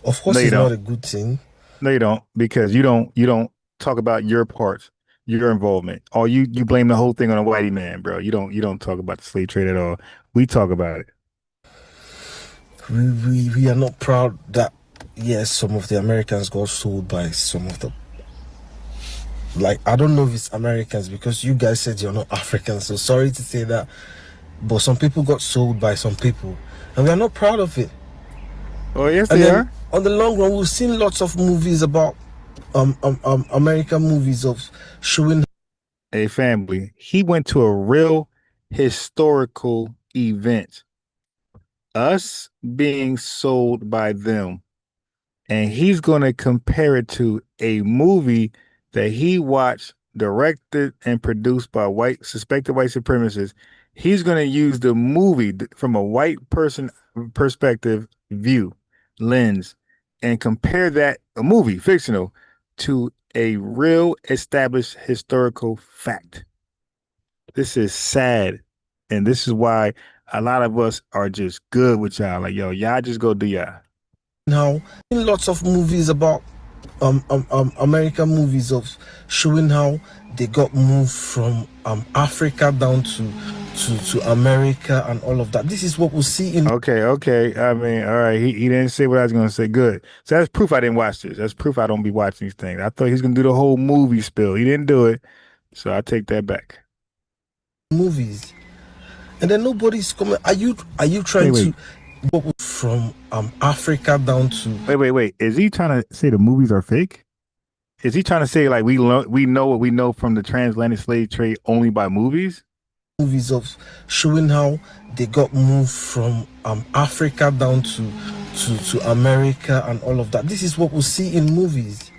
Of course, it's not a good thing. No, you don't, because you don't talk about your parts, your involvement. Or you blame the whole thing on a whitey man, bro. You don't talk about the slave trade at all. We talk about it. We are not proud that, yes, some of the Americans got sold by some of the, like, I don't know if it's Americans, because you guys said you're not African, so sorry to say that, but some people got sold by some people, and we are not proud of it. Oh, yes, they are. On the long run, we've seen lots of movies about American movies of showing. A family. He went to a real historical event. Us being sold by them, and he's going to compare it to a movie that he watched, directed and produced by suspected white supremacists. He's going to use the movie from a white person perspective lens, and compare that, a movie, fictional, to a real established historical fact. This is sad, and this is why a lot of us are just good with y'all. Like, yo, y'all just go do y'all. Now, in lots of movies about American movies of showing how they got moved from Africa down to America and all of that. This is what we see in. Okay. I mean, all right. He didn't say what I was gonna say. Good. So that's proof I didn't watch this. That's proof I don't be watching these things. I thought he was gonna do the whole movie spill. He didn't do it, so I take that back. Movies. And then nobody's coming. Are you trying to go from Africa down to? Wait. Is he trying to say the movies are fake? Is he trying to say like we know what we know from the transatlantic slave trade only by movies? Movies of showing how they got moved from Africa down to America and all of that. This is what we see in movies.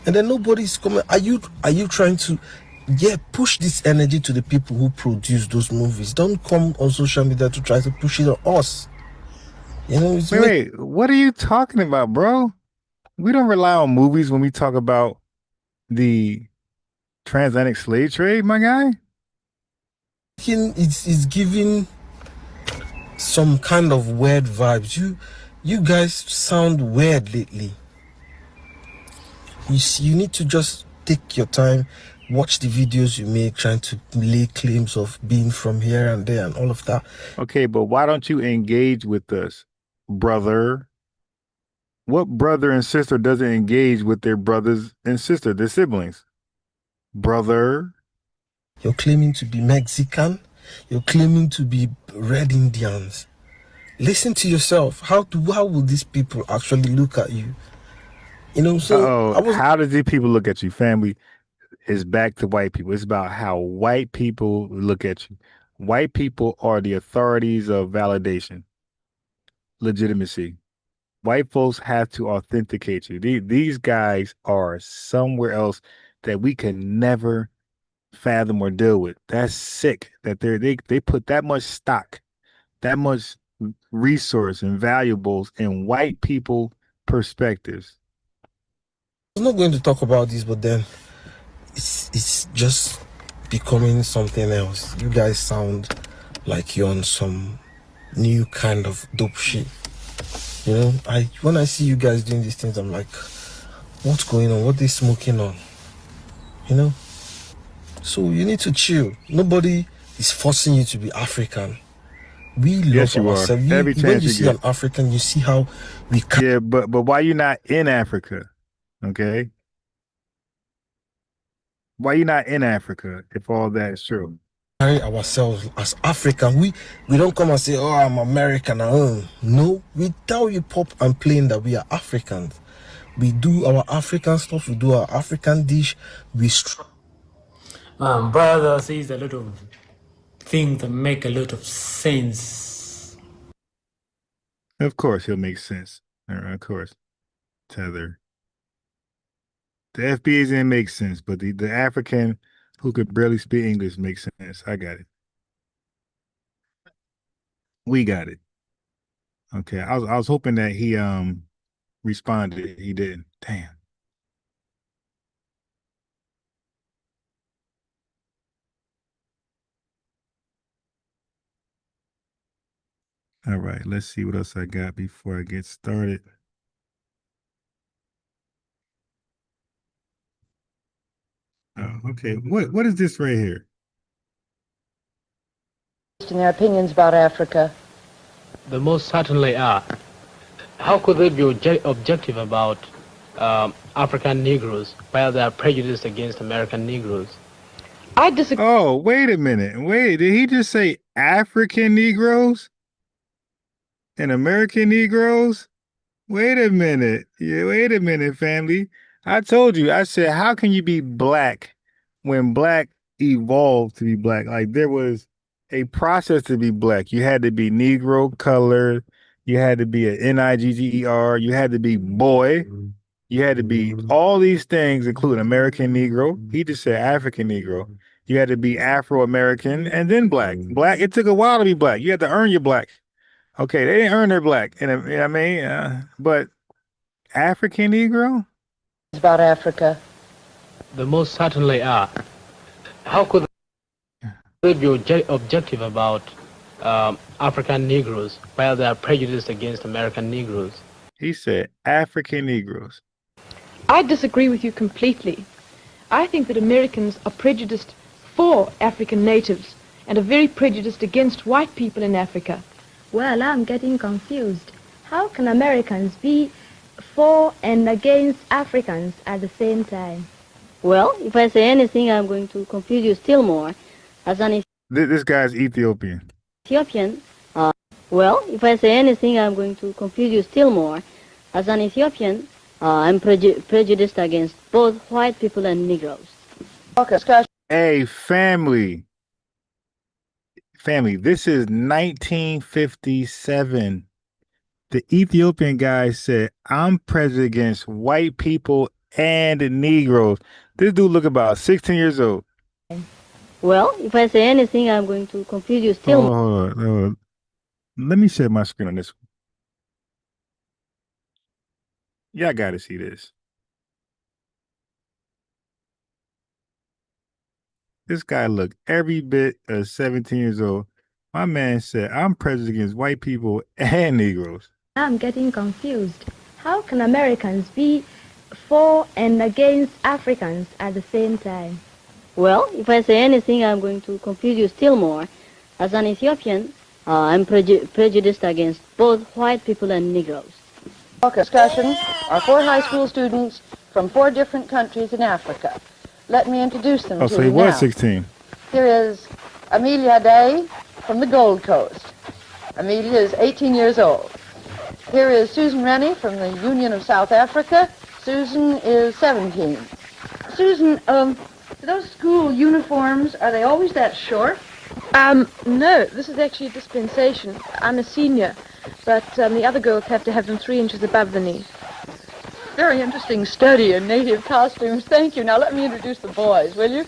And then nobody's coming. Are you trying to? Yeah, push this energy to the people who produce those movies. Don't come on social media to try to push it on us. You know, wait, what are you talking about, bro? We don't rely on movies when we talk about the transatlantic slave trade, my guy. It's giving some kind of weird vibes. You guys sound weird lately. You need to just take your time. Watch the videos you make trying to lay claims of being from here and there and all of that. Okay, but why don't you engage with us, brother? What brother and sister doesn't engage with their brothers and sisters, their siblings? Brother. You're claiming to be Mexican. You're claiming to be Red Indians. Listen to yourself. How will these people actually look at you? You know, so how do these people look at you, family? Is back to white people. It's about how white people look at you. White people are the authorities of validation, legitimacy. White folks have to authenticate you. These guys are somewhere else that we can never fathom or deal with. That's sick that they put that much stock, that much resource and valuables in white people perspectives. I'm not going to talk about this, but then it's just becoming something else. You guys sound like you're on some new kind of dope shit. You know, when I see you guys doing these things, I'm like, what's going on? What they smoking on? You know? So you need to chill. Nobody is forcing you to be African. We love ourselves. When you see an African, you see how we can. Yeah, but why you not in Africa? Okay? Why you not in Africa if all that is true? Carry ourselves as African. We don't come and say, oh, I'm American. No, we tell you pop and plain that we are Africans. We do our African stuff. We do our African dish. Brother says a lot of things that make a lot of sense. Of course, he'll make sense. Of course, Tether. The FBA didn't make sense, but the African who could barely speak English makes sense. I got it. We got it. Okay, I was hoping that he responded. He didn't. Damn. All right, let's see what else I got before I get started. Oh, okay. What is this right here? In their opinions about Africa. The most certainly are. How could they be objective about African Negroes while they are prejudiced against American Negroes? I disagree. Oh, wait a minute. Wait, did he just say African Negroes and American Negroes? Wait a minute. Yeah, wait a minute, family. I told you, I said, how can you be black when black evolved to be black? Like there was a process to be black. You had to be Negro colored. You had to be a Nigger. You had to be boy. You had to be all these things, including American Negro. He just said African Negro. You had to be Afro-American and then black. Black, it took a while to be black. You had to earn your black. Okay, they didn't earn their black. And I mean, but African Negro? About Africa. The most certainly are. How could they be objective about African Negroes while they are prejudiced against American Negroes? He said African Negroes. I disagree with you completely. I think that Americans are prejudiced for African natives and are very prejudiced against white people in Africa. Well, I'm getting confused. How can Americans be for and against Africans at the same time? Well, if I say anything, I'm going to confuse you still more. As an This guy's Ethiopian. Ethiopian, well, if I say anything, I'm going to confuse you still more. As an Ethiopian, I'm prejudiced against both white people and Negroes. Okay, Scott. Hey, family. Family, this is 1957. The Ethiopian guy said, I'm prejudiced against white people and Negroes. This dude look about 16 years old. Well, if I say anything, I'm going to confuse you still more. Hold on. Let me share my screen on this one. Y'all got to see this. This guy looked every bit of 17 years old. My man said, I'm prejudiced against white people and Negroes. I'm getting confused. How can Americans be for and against Africans at the same time? Well, if I say anything, I'm going to confuse you still more. As an Ethiopian, I'm prejudiced against both white people and Negroes. Discussion are 4 high school students from 4 different countries in Africa. Let me introduce them to you now. So he was 16. Here is Amelia Day from the Gold Coast. Amelia is 18 years old. Here is Susan Rennie from the Union of South Africa. Susan is 17. Susan, those school uniforms, are they always that short? No, this is actually a dispensation. I'm a senior, but the other girls have to have them 3 inches above the knee. Very interesting study in native costumes. Thank you. Now let me introduce the boys, will you?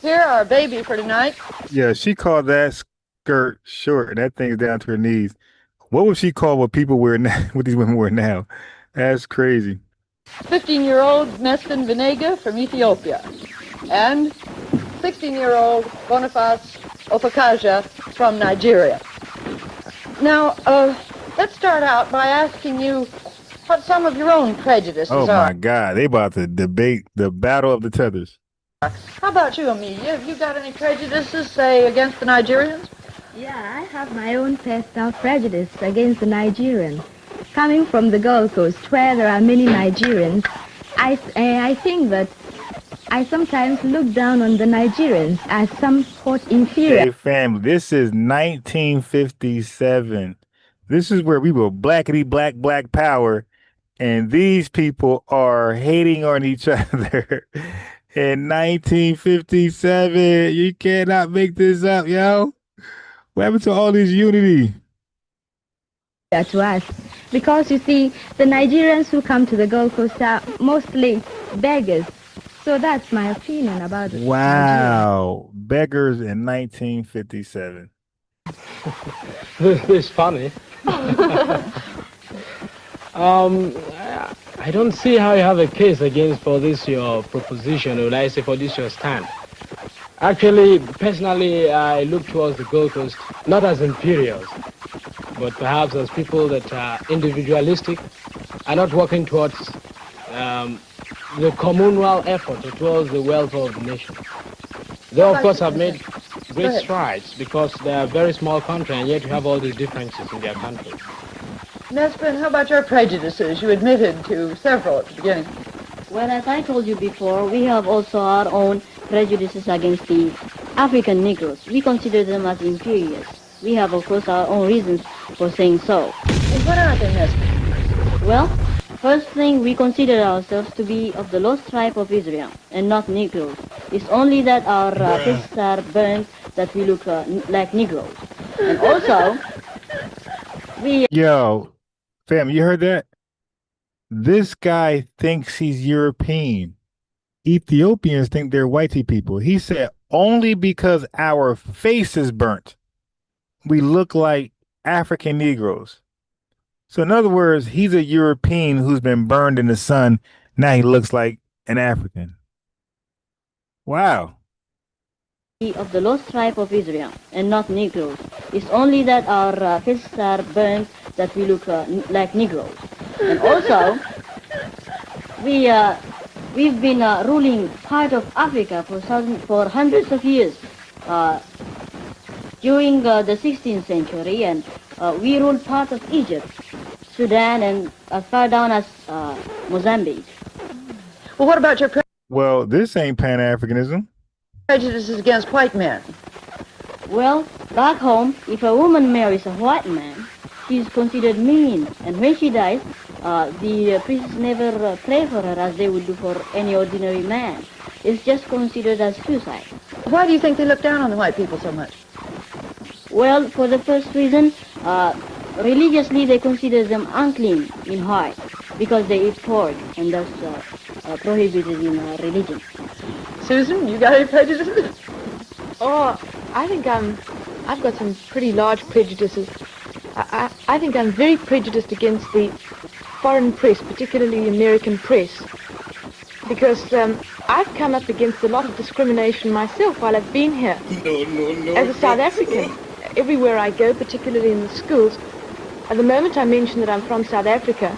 Here, our baby for tonight. Yeah, she called that skirt short. That thing's down to her knees. What would she call what people wear now, what these women wear now? That's crazy. 15-year-old Meskin Venega from Ethiopia. And 16-year-old Boniface Opakaja from Nigeria. Now, let's start out by asking you what some of your own prejudices are. Oh my God, they about to debate the battle of the tethers. How about you, Amelia? Have you got any prejudices, say, against the Nigerians? Yeah, I have my own personal prejudice against the Nigerians. Coming from the Gold Coast, where there are many Nigerians, I think that I sometimes look down on the Nigerians as somewhat inferior. Hey, family, this is 1957. This is where we were blackity black power, and these people are hating on each other. In 1957. You cannot make this up, yo. What happened to all this unity? To us. Because you see, the Nigerians who come to the Gold Coast are mostly beggars. So that's my opinion about it. Wow. Beggars in 1957. This is funny. I don't see how you have a case against for this your proposition, or I say for this your stand. Actually, personally, I look towards the Gold Coast not as imperials, but perhaps as people that are individualistic, are not working towards the communal effort or towards the welfare of the nation. They, of course, have made great strides because they are a very small country, and yet you have all these differences in their country. Nesbitt, how about your prejudices? You admitted to several at the beginning. Well, as I told you before, we have also our own prejudices against the African Negroes. We consider them as inferiors. We have, of course, our own reasons for saying so. And what are they, Nesbitt? Well, first thing, we consider ourselves to be of the lost tribe of Israel and not Negroes. It's only that our faces are burnt that we look like Negroes. And also, we... Yo, fam, you heard that? This guy thinks he's European. Ethiopians think they're whitey people. He said, only because our face is burnt, we look like African Negroes. So in other words, he's a European who's been burned in the sun. Now he looks like an African. Wow. Of the lost tribe of Israel and not Negroes. It's only that our faces are burnt that we look like Negroes. And also, we've been ruling part of Africa for hundreds of years during the 16th century, and we ruled part of Egypt, Sudan, and as far down as Mozambique. Well, what about your Well, this ain't Pan-Africanism. prejudices against white men? Well, back home, if a woman marries a white man, she's considered mean, and when she dies, the priests never pray for her as they would do for any ordinary man. It's just considered as suicide. Why do you think they look down on the white people so much? Well, for the first reason, religiously they consider them unclean in heart because they eat pork, and thus prohibited in religion. Susan, you got any prejudices? Oh, I think I've got some pretty large prejudices. I think I'm very prejudiced against the foreign press, particularly the American press, because I've come up against a lot of discrimination myself while I've been here. No. As a South African, everywhere I go, particularly in the schools, at the moment I mention that I'm from South Africa,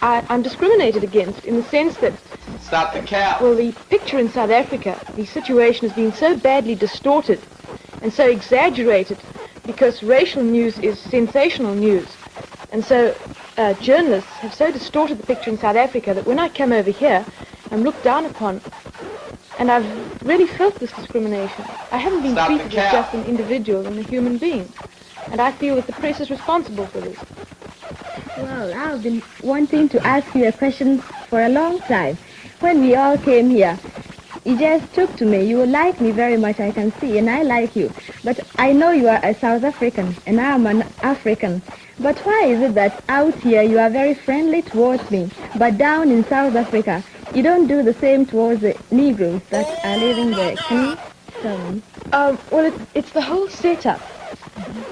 I'm discriminated against in the sense that Stop the cap. well, the picture in South Africa, the situation has been so badly distorted and so exaggerated because racial news is sensational news. And so journalists have so distorted the picture in South Africa that when I come over here, I'm looked down upon. And I've really felt this discrimination. I haven't been treated as just an individual and a human being. And I feel that the press is responsible for this. Well, I've been wanting to ask you a question for a long time. When we all came here, you just took to me. You like me very much, I can see, and I like you. But I know you are a South African, and I'm an African. But why is it that out here you are very friendly towards me, but down in South Africa, you don't do the same towards the Negroes that are living there? Can you tell me? Well, it's the whole setup.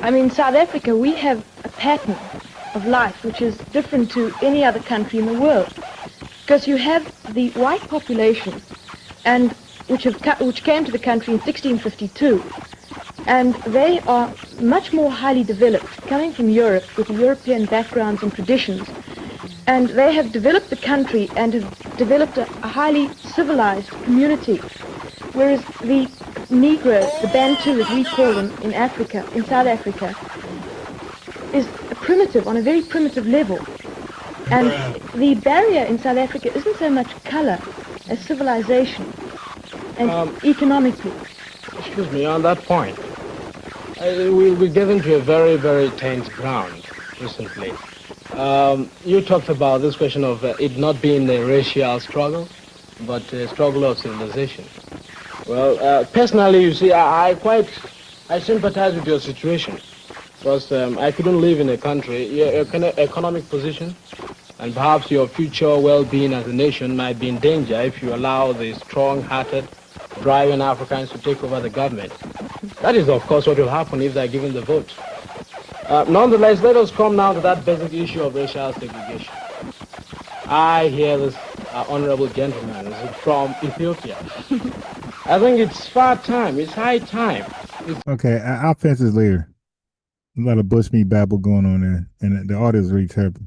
I mean, South Africa, we have a pattern of life which is different to any other country in the world. Because you have the white population, and which came to the country in 1652, and they are much more highly developed, coming from Europe with European backgrounds and traditions, and they have developed the country and have developed a highly civilized community, whereas the Negroes, the Bantu as we call them in Africa, in South Africa, is primitive, on a very primitive level. And the barrier in South Africa isn't so much color as civilization and economically. Excuse me, on that point, we get into a very, very tense ground recently. You talked about this question of it not being a racial struggle. but a struggle of civilization. Well, personally, you see, I sympathize with your situation, because I couldn't live in a country, your economic position, and perhaps your future well-being as a nation might be in danger if you allow the strong-hearted, driving Africans to take over the government. That is, of course, what will happen if they're given the vote. Nonetheless, let us come now to that basic issue of racial segregation. I hear this honorable gentleman is from Ethiopia. I think it's high time. Okay, I'll fence this later. A lot of bushmeat babble going on there, and the audio is really terrible.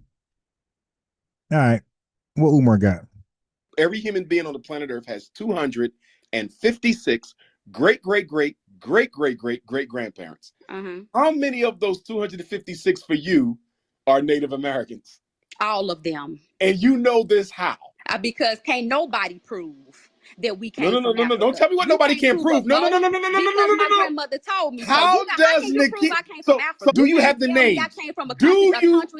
All right, what Umar got? Every human being on the planet Earth has 256 great-great-great-great-great-great-great-grandparents. How many of those 256 for you are Native Americans? All of them. And you know this how? Because can't nobody prove that we came No. Don't tell me what nobody can't prove. No. Because my grandmother told me. How does Nikki? I came from Africa. So do you have the name? I came from a country.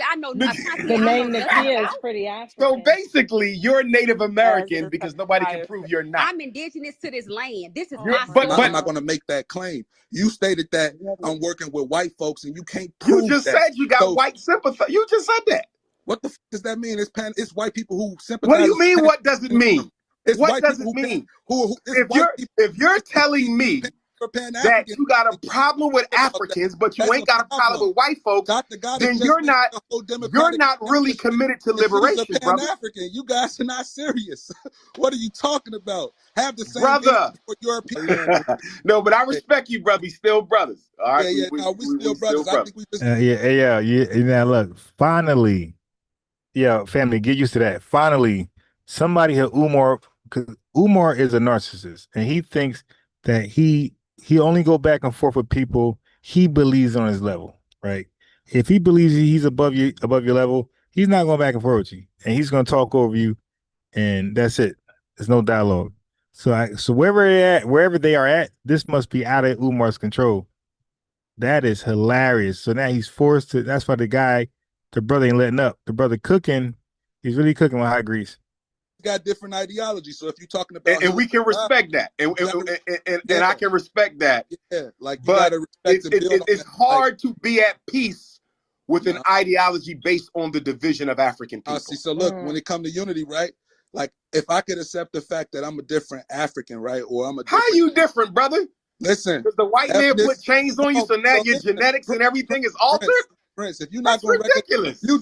I know a country. The name Nakia Nakia is pretty African. So basically, you're Native American because nobody can prove you're not. I'm indigenous to this land. This is my But I'm not going to make that claim. You stated that I'm working with white folks, and you can't prove You just that. said you got white sympathy. You just said that. What the f does that mean? It's white people who sympathize. What do you mean? What does it mean? It's What white does people it mean? If you're telling me that you got a problem with Africans, but you ain't got a problem with white folks, then you're not really committed to liberation, brother. Pan-African. You guys are not serious. What are you talking about? Have the same brother for European. No, but I respect you, brother. We still brothers. All right. Yeah. We still brothers. I think we just Now look, finally, family, get used to that. Finally, somebody had Umar, because Umar is a narcissist, and he thinks that he only go back and forth with people he believes on his level, right? If he believes he's above your level, he's not going back and forth with you, and he's going to talk over you, and that's it. There's no dialogue. So wherever they are at, this must be out of Umar's control. That is hilarious. So now he's forced to. That's why the brother ain't letting up. The brother cooking. He's really cooking with hot grease. Got different ideology. So if you're talking about, and we can respect that, and I can respect that. Yeah, like you but gotta respect it's hard to be at peace with an ideology based on the division of African people. See, so look, when it comes to unity, right? Like if I could accept the fact that I'm a different African, right, or I'm a different, how you different, brother? Listen, because the white man put chains on you, so now your genetics and everything is altered. Prince, if you're not going to ridiculous, you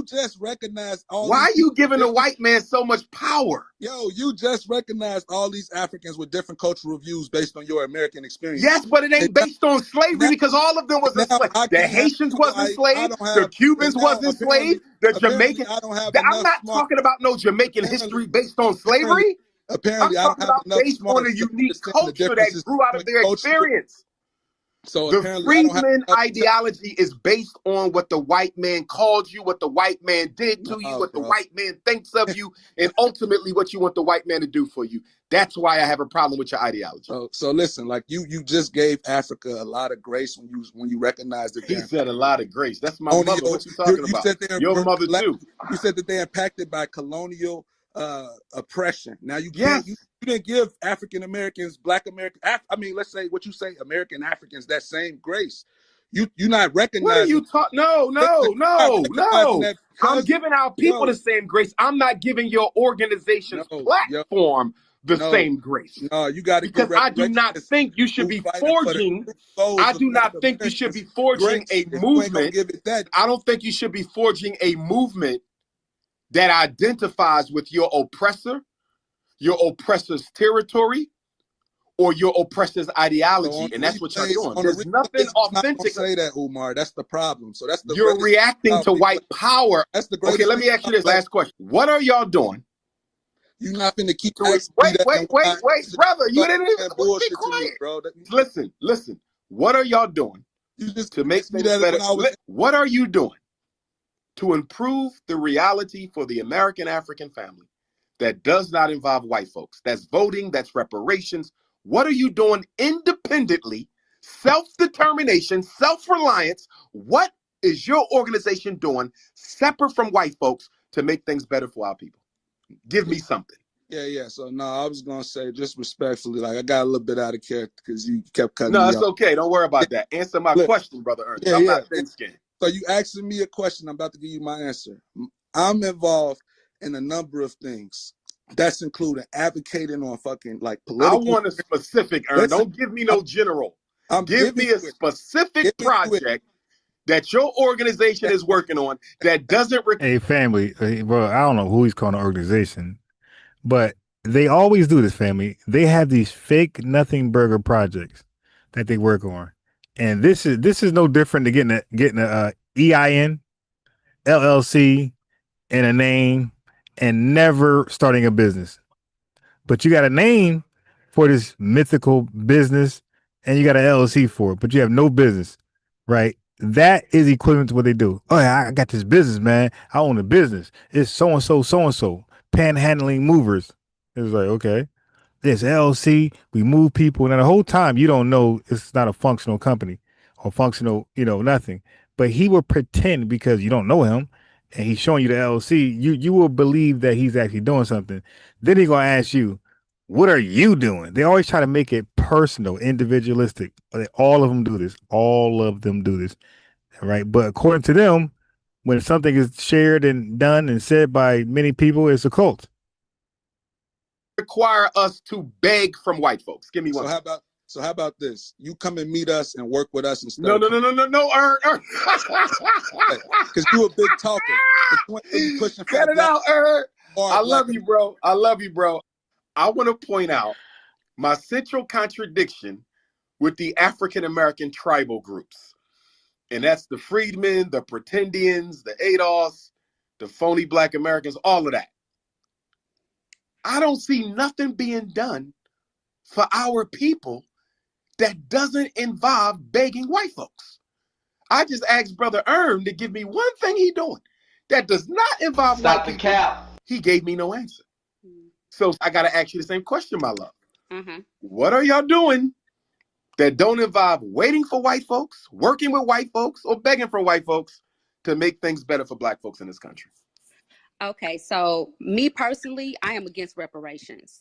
just recognize all. Why are you giving the white man so much power? Yo, you just recognize all these Africans with different cultural views based on your American experience. Yes, but it ain't based on slavery because all of them was enslaved. The Haitians wasn't enslaved. The Cubans wasn't enslaved. The Jamaicans. I'm not talking about no Jamaican history based on slavery. Apparently, I'm talking about based on a unique culture that grew out of their experience. So the freedman ideology is based on what the white man called you, what the white man did to you, what the white man thinks of you, and ultimately what you want the white man to do for you. That's why I have a problem with your ideology. So listen, like you just gave Africa a lot of grace when you recognized that. He said a lot of grace. That's my mother. What you talking about? Your mother too. You said that they're impacted by colonial oppression. Now you can't. You didn't give African Americans, Black Americans, let's say what you say, American Africans, that same grace. You're not recognizing. What are you talking? No. I'm giving our people the same grace. I'm not giving your organization's platform the same grace. No, you got to, because I do not think you should be forging. I do not think you should be forging a movement. I don't think you should be forging a movement that identifies with your oppressor, your oppressor's territory, or your oppressor's ideology, and that's what you're doing. There's nothing authentic. Say that, Umar. That's the problem. So that's the. You're reacting to white power. That's the. Okay, let me ask you this last question. What are y'all doing? You're not going to keep. Wait, brother. You didn't even be quiet, bro. Listen. What are y'all doing to make things better? What are you doing to improve the reality for the American African family that does not involve white folks? That's voting, that's reparations. What are you doing independently, self-determination, self-reliance? What is your organization doing separate from white folks to make things better for our people? Give me something. Yeah. So no, I was gonna say just respectfully, like I got a little bit out of character because you kept cutting No, me it's off. okay. Don't worry about that. Answer my question, Brother Ernest. I'm not thin-skinned. So you asking me a question, I'm about to give you my answer. I'm involved in a number of things. That's including advocating on fucking like political. I want a specific, Ern. Don't give me no general. Give me a specific project that your organization is working on that doesn't require. Hey, family, bro, I don't know who he's calling an organization, but they always do this, family. They have these fake nothing burger projects that they work on. And this is no different than getting a EIN, LLC, and a name and never starting a business. But you got a name for this mythical business and you got an LLC for it, but you have no business, right? That is equivalent to what they do. Oh, yeah, I got this business, man. I own a business. It's so and so, panhandling movers. It's like, okay, this LLC, we move people. And the whole time you don't know it's not a functional company or functional, nothing. But he will pretend because you don't know him and he's showing you the LLC, you will believe that he's actually doing something. Then he's gonna ask you, what are you doing? They always try to make it personal, individualistic. All of them do this. All of them do this. Right. But according to them, when something is shared and done and said by many people, it's a cult. Require us to beg from white folks. Give me one. So how about this? You come and meet us and work with us and stuff. No, Ern. Because you a big talker. Cut it out, Ern. I love you, bro. I want to point out my central contradiction with the African American tribal groups. And that's the freedmen, the pretendians, the ADOS, the phony Black Americans, all of that. I don't see nothing being done for our people that doesn't involve begging white folks. I just asked Brother Ern to give me one thing he doing that does not involve white people. Cap. He gave me no answer. So I got to ask you the same question, my love. What are y'all doing that don't involve waiting for white folks, working with white folks, or begging for white folks to make things better for Black folks in this country? Okay, so me personally, I am against reparations.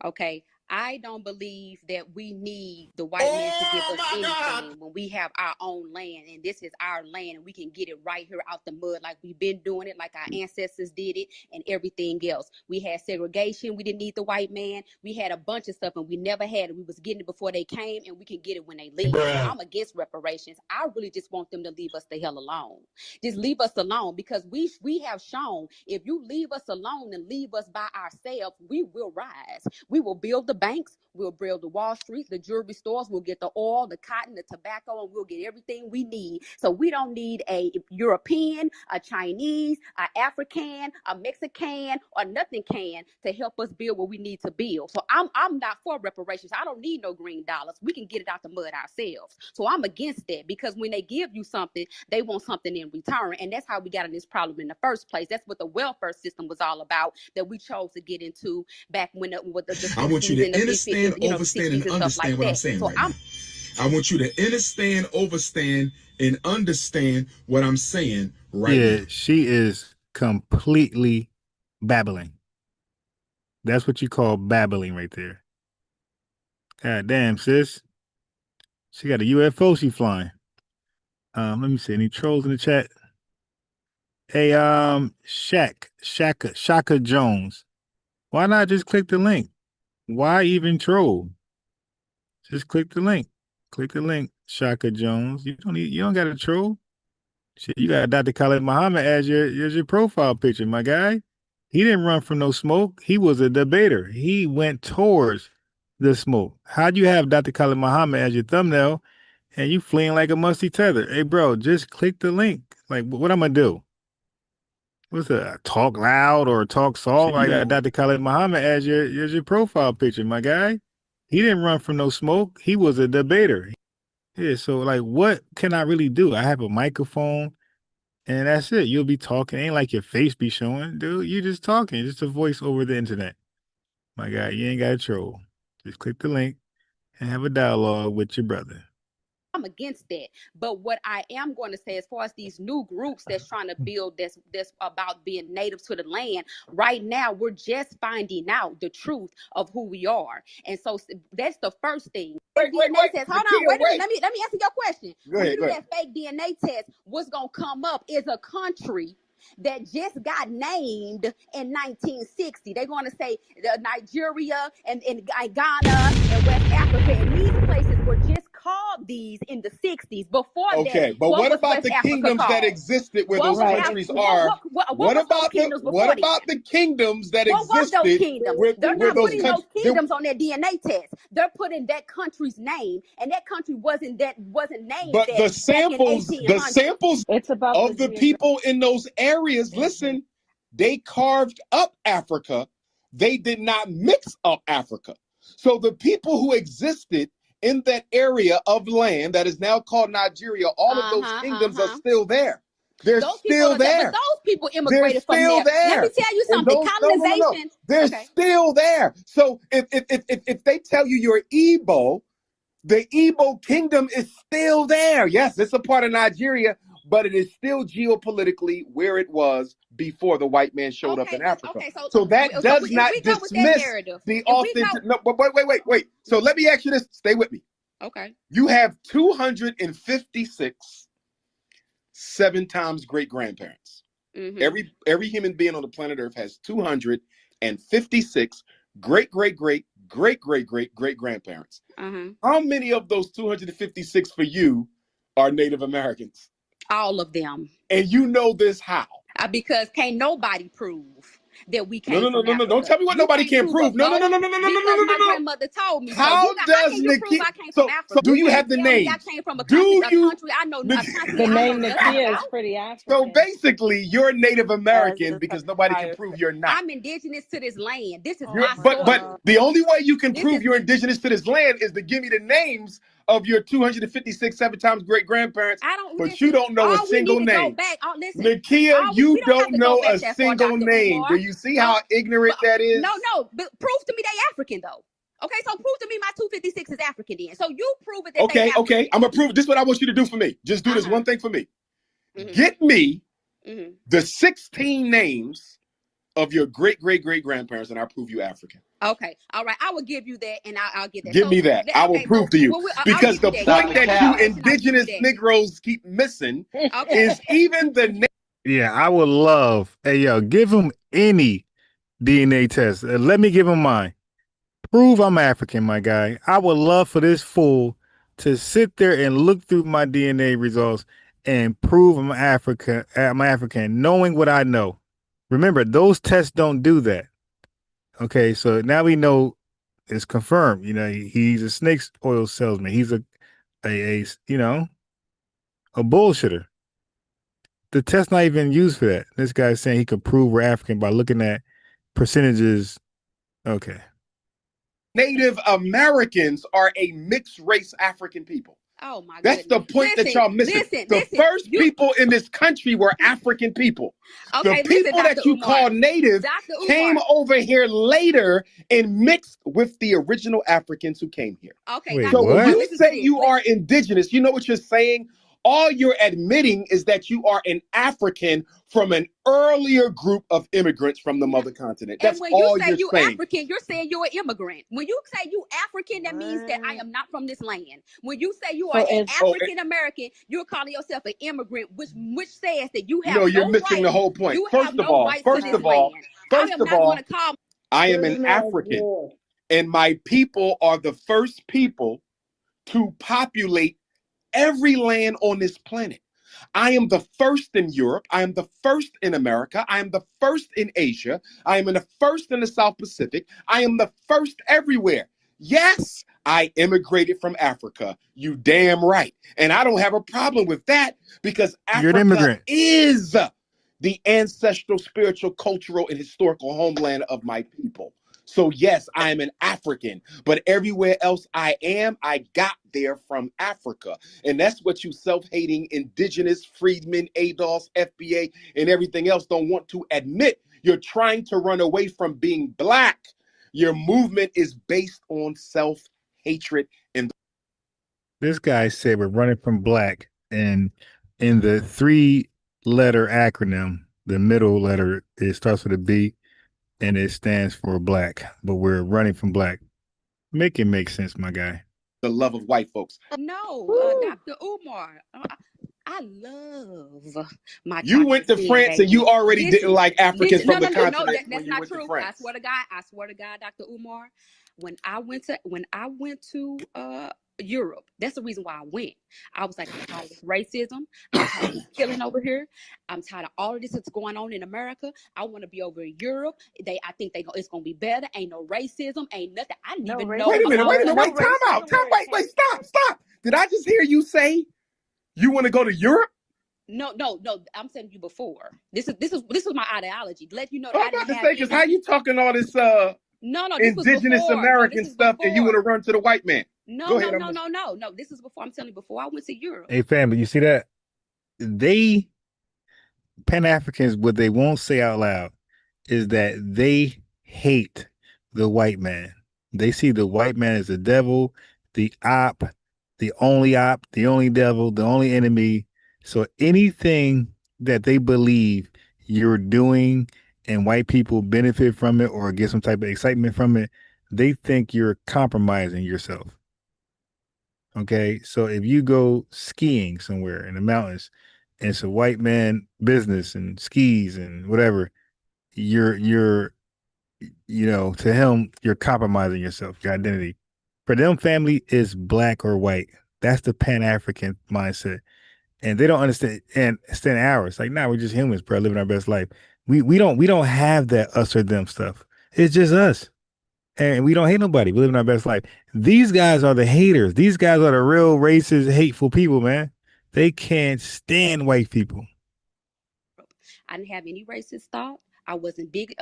Okay, I don't believe that we need the white man to give us anything when we have our own land, and this is our land, and we can get it right here out the mud like we've been doing it, like our ancestors did it, and everything else. We had segregation. We didn't need the white man. We had a bunch of stuff, and we never had it. We was getting it before they came, and we can get it when they leave. So I'm against reparations. I really just want them to leave us the hell alone. Just leave us alone, because we have shown if you leave us alone and leave us by ourselves, we will rise. We will build the banks, we'll build the Wall Street, the jewelry stores, we'll get the oil, the cotton, the tobacco, and we'll get everything we need. So we don't need a European, a Chinese, an African, a Mexican, or nothing can to help us build what we need to build. So I'm not for reparations. I don't need no green dollars. We can get it out the mud ourselves. So I'm against that, because when they give you something, they want something in return. And that's how we got in this problem in the first place. That's what the welfare system was all about, that we chose to get into back when the I want you to understand, overstand, and understand what I'm saying right now. I want you to understand, overstand, and understand what I'm saying right now. Yeah, she is completely babbling. That's what you call babbling right there. God damn, sis. She got a UFO she flying. Let me see. Any trolls in the chat? Hey, Shaka Jones. Why not just click the link? Why even troll? Just click the link. Click the link, Shaka Jones. You don't got to troll. Shit, you got Dr. Khalid Muhammad as your profile picture, my guy. He didn't run from no smoke. He was a debater. He went towards the smoke. How'd you have Dr. Khalid Muhammad as your thumbnail and you fleeing like a musty tether? Hey, bro, just click the link. Like, what I'm going to do? What's that? Talk loud or talk soft? Like that, Dr. Khalid Muhammad as your profile picture, my guy. He didn't run from no smoke. He was a debater. Yeah, so like, what can I really do? I have a microphone, and that's it. You'll be talking. Ain't like your face be showing, dude. You just talking, just a voice over the internet. My guy, you ain't got to troll. Just click the link and have a dialogue with your brother. I'm against that. But what I am going to say, as far as these new groups that's trying to build this about being native to the land, right now we're just finding out the truth of who we are. And so that's the first thing. DNA test. Hold on, wait a minute. Let me answer your question. When you do that fake DNA test, what's gonna come up is a country that just got named in 1960. They're going to say Nigeria and Ghana and West Africa, and these places were just called these in the 60s. Before that, but what about West the Africa kingdoms called? that existed where those countries are? What about the kingdoms that existed? Those kingdoms? They're not those putting those kingdoms on their DNA test. They're putting that country's name, and that country wasn't named. But that the samples it's about of the people in those areas, listen, they carved up Africa. They did not mix up Africa. So the people who existed in that area of land that is now called Nigeria, all of those kingdoms are still there. They're still there. But those people immigrated from there. Let me tell you something. Colonization. They're still there. So if they tell you you're Igbo, the Igbo kingdom is still there. Yes, it's a part of Nigeria, but it is still geopolitically where it was before the white man showed up in Africa. So that does not dismiss the authentic. No, but wait. So let me ask you this. Stay with me. Okay. You have 256 seven times great grandparents. Mm-hmm. Every human being on the planet Earth has 256 great grandparents. How many of those 256 for you are Native Americans? All of them. And you know this how? Because can't nobody prove that we came from No. Don't tell me what nobody can prove. No. Because my grandmother told me. How does Nakia? So do you have the names? I came from a country. I know the name Nakia is pretty African. So basically, you're Native American because nobody can prove you're not. I'm indigenous to this land. This is my but the only way you can prove you're indigenous to this land is to give me the names of your 256 seven times great grandparents. But you don't know a single name. Nakia, you don't know a single name. Do you see how ignorant that is? No, but prove to me they African though. Okay, so prove to me my 256 is African then. So you prove it that okay, I'm gonna prove this is what I want you to do for me. Just do this one thing for me. Get me the 16 names of your great grandparents, and I'll prove you African. Okay, all right, I will give you that, and I'll get that. Give me that. I will prove to you. Because the point that you indigenous Negroes keep missing is even the name. Yeah, I would love. Hey, yo, give them any DNA test. Let me give them mine. Prove I'm African, my guy. I would love for this fool to sit there and look through my DNA results and prove I'm African, knowing what I know. Remember, those tests don't do that. Okay, so now we know it's confirmed. You know, he's a snake oil salesman. He's a bullshitter. The test's not even used for that. This guy's saying he could prove we're African by looking at percentages. Okay. Native Americans are a mixed race African people. Oh my God. That's the point that y'all missing. The first people in this country were African people. Okay, the people that you call native came over here later and mixed with the original Africans who came here. Okay, wait, so what? when you say you are indigenous, you know what you're saying? All you're admitting is that you are an African from an earlier group of immigrants from the mother continent. That's and when all you say you're saying. African, you're saying you're an immigrant. When you say you African, that means that I am not from this land. When you say you are an African American, you're calling yourself an immigrant, which says that you have you're missing the whole point. First of all, I am an African, and my people are the first people to populate every land on this planet. I am the first in Europe. I am the first in America. I am the first in Asia. I am the first in the South Pacific. I am the first everywhere. Yes, I immigrated from Africa. You damn right. And I don't have a problem with that because Africa is the ancestral, spiritual, cultural, and historical homeland of my people. So yes, I am an African, but everywhere else I got there from Africa. And that's what you self-hating indigenous freedmen, ADOS, FBA, and everything else don't want to admit. You're trying to run away from being black. Your movement is based on self-hatred. And This guy said we're running from black, and in the 3-letter acronym, the middle letter, it starts with a B, and it stands for black. But we're running from black. Make it make sense, my guy. The love of white folks. No, Dr. Umar. I love my. You went to France and you already didn't like Africans from the continent. No, that's not true. I swear to God, Dr. Umar. When I went to Europe, that's the reason why I went. I was like, I'm tired of racism. I'm tired of killing over here. I'm tired of all of this that's going on in America. I want to be over in Europe. I think it's gonna be better. Ain't no racism. Ain't nothing. I didn't even know. Wait a minute. Wait, stop. Did I just hear you say you want to go to Europe? No. I'm telling you before. This was my ideology. To let you know that I was about to say, because how you talking all this indigenous American stuff and you want to run to the white man? No. This is before. I'm telling you before I went to Europe. Hey, family, you see that? They Pan-Africans, what they won't say out loud is that they hate the white man. They see the white man as the devil, the only devil, the only enemy. So anything that they believe you're doing and white people benefit from it or get some type of excitement from it, they think you're compromising yourself. Okay, so if you go skiing somewhere in the mountains and it's a white man business and skis and whatever, you're to him, you're compromising yourself, your identity. For them, family is black or white. That's the Pan-African mindset. And they don't understand ours. Like, nah, we're just humans, bro, living our best life. We don't have that us or them stuff. It's just us. And we don't hate nobody. We live in our best life. These guys are the haters. These guys are the real racist, hateful people, man. They can't stand white people. I didn't have any racist thought. I wasn't big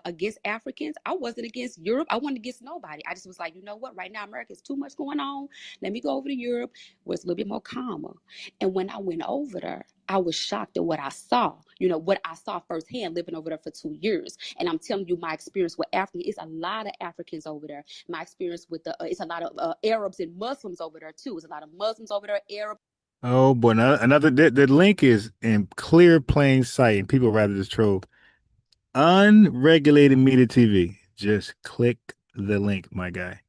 against Africans. I wasn't against Europe. I wasn't against nobody. I just was like, you know what? Right now, America's too much going on. Let me go over to Europe where it's a little bit more calmer. And when I went over there, I was shocked at what I saw. What I saw firsthand living over there for 2 years. And I'm telling you, my experience with Africa, it's a lot of Africans over there. My experience with it's a lot of Arabs and Muslims over there too. It's a lot of Muslims over there, Arabs. Oh, boy. The link is in clear, plain sight, and people rather just troll. Unregulated media TV. Just click the link, my guy.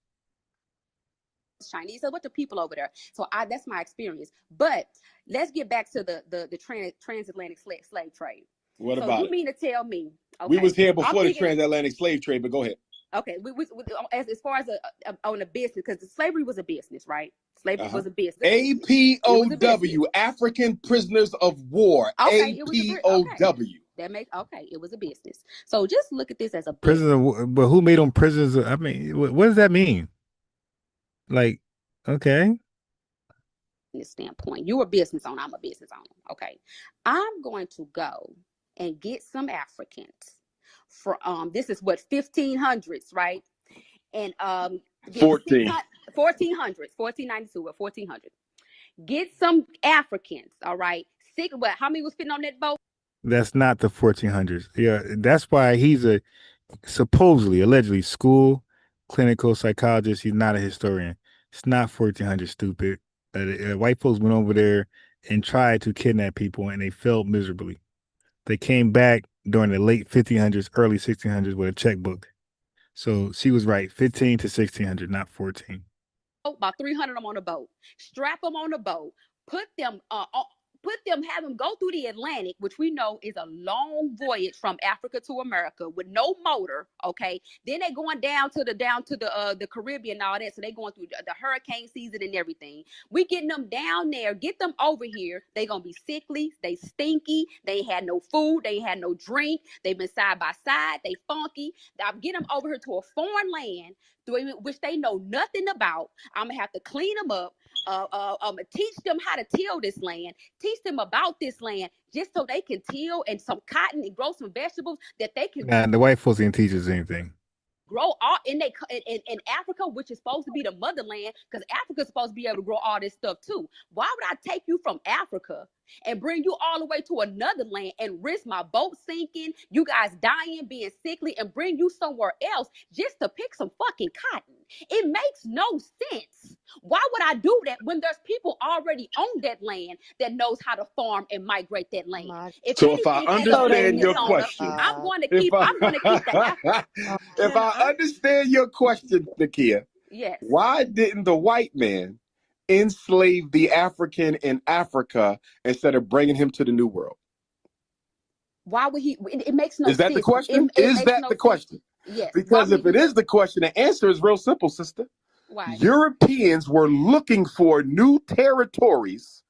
Chinese, a bunch of people over there. So that's my experience. But let's get back to the transatlantic slave trade. What about it? You mean to tell me? Okay, we was here before the transatlantic slave trade, but go ahead. Okay, as far as on a business, because slavery was a business, right? Slavery was a business. APOW, African Prisoners of War. Okay, APOW. It was a business. So just look at this as a business. But who made them prisoners? I mean, what does that mean? Like, okay. This standpoint, you're a business owner. I'm a business owner. Okay, I'm going to go and get some Africans for this is what 1500s, right? And 1400s, 1492 or 1400. Get some Africans, all right? How many was fitting on that boat? That's not the 1400s. Yeah, that's why he's a supposedly, allegedly school clinical psychologist. He's not a historian. It's not 1400, stupid. White folks went over there and tried to kidnap people, and they failed miserably. They came back during the late 1500s, early 1600s with a checkbook. So she was right, 15 to 1600, not 14. About 300 of them on a boat. Strap them on a boat. Have them go through the Atlantic, which we know is a long voyage from Africa to America with no motor. Okay, then they going down to the Caribbean and all that. So they going through the hurricane season and everything. We getting them down there, get them over here. They gonna be sickly, they stinky, they ain't had no food, they ain't had no drink. They've been side by side, they funky. I'm getting them over here to a foreign land, which they know nothing about. I'm gonna have to clean them up. Teach them how to till this land, teach them about this land, just so they can till and some cotton and grow some vegetables that they can. Nah, the white folks didn't teach us anything. Grow all in Africa, which is supposed to be the motherland, because Africa's supposed to be able to grow all this stuff too. Why would I take you from Africa and bring you all the way to another land and risk my boat sinking, you guys dying, being sickly, and bring you somewhere else just to pick some fucking cotton? It makes no sense. Why would I do that when there's people already on that land that knows how to farm and migrate that land? If So if I anything has a understand your business owner, question, I'm going to if keep the African. if I understand your question, Nakia, Yes. why didn't the white man enslave the African in Africa instead of bringing him to the New World? Why would he? It makes no sense. Is that the question? Is that the question? Yes. Because if it is the question, the answer is real simple, sister. Why? Europeans were looking for new territories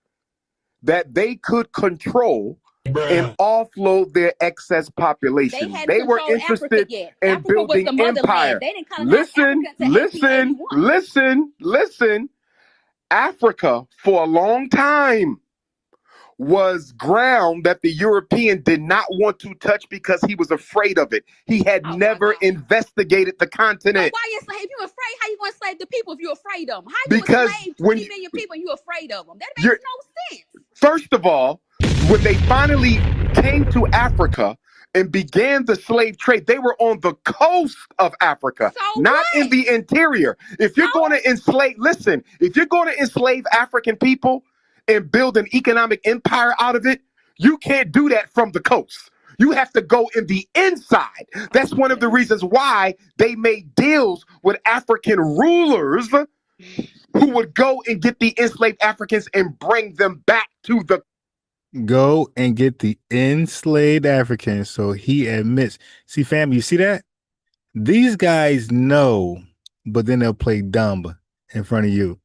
that they could control and offload their excess population. They were interested in building empire. They didn't colonize Africa until 1881. Listen. Africa, for a long time, was ground that the European did not want to touch because he was afraid of it. He had never investigated the continent. Why you slave? If you're afraid, how you going to slave the people if you're afraid of them? How Because you slave 20 million people and you're afraid of them? That makes no sense. First of all, when they finally came to Africa and began the slave trade, they were on the coast of Africa, not in the interior. If you're going to enslave, listen, if you're going to enslave African people and build an economic empire out of it, you can't do that from the coast. You have to go in the inside. That's one of the reasons why they made deals with African rulers who would go and get the enslaved Africans and bring them back to the Go and get the enslaved Africans. So he admits. See, family, you see that? These guys know, but then they'll play dumb in front of you.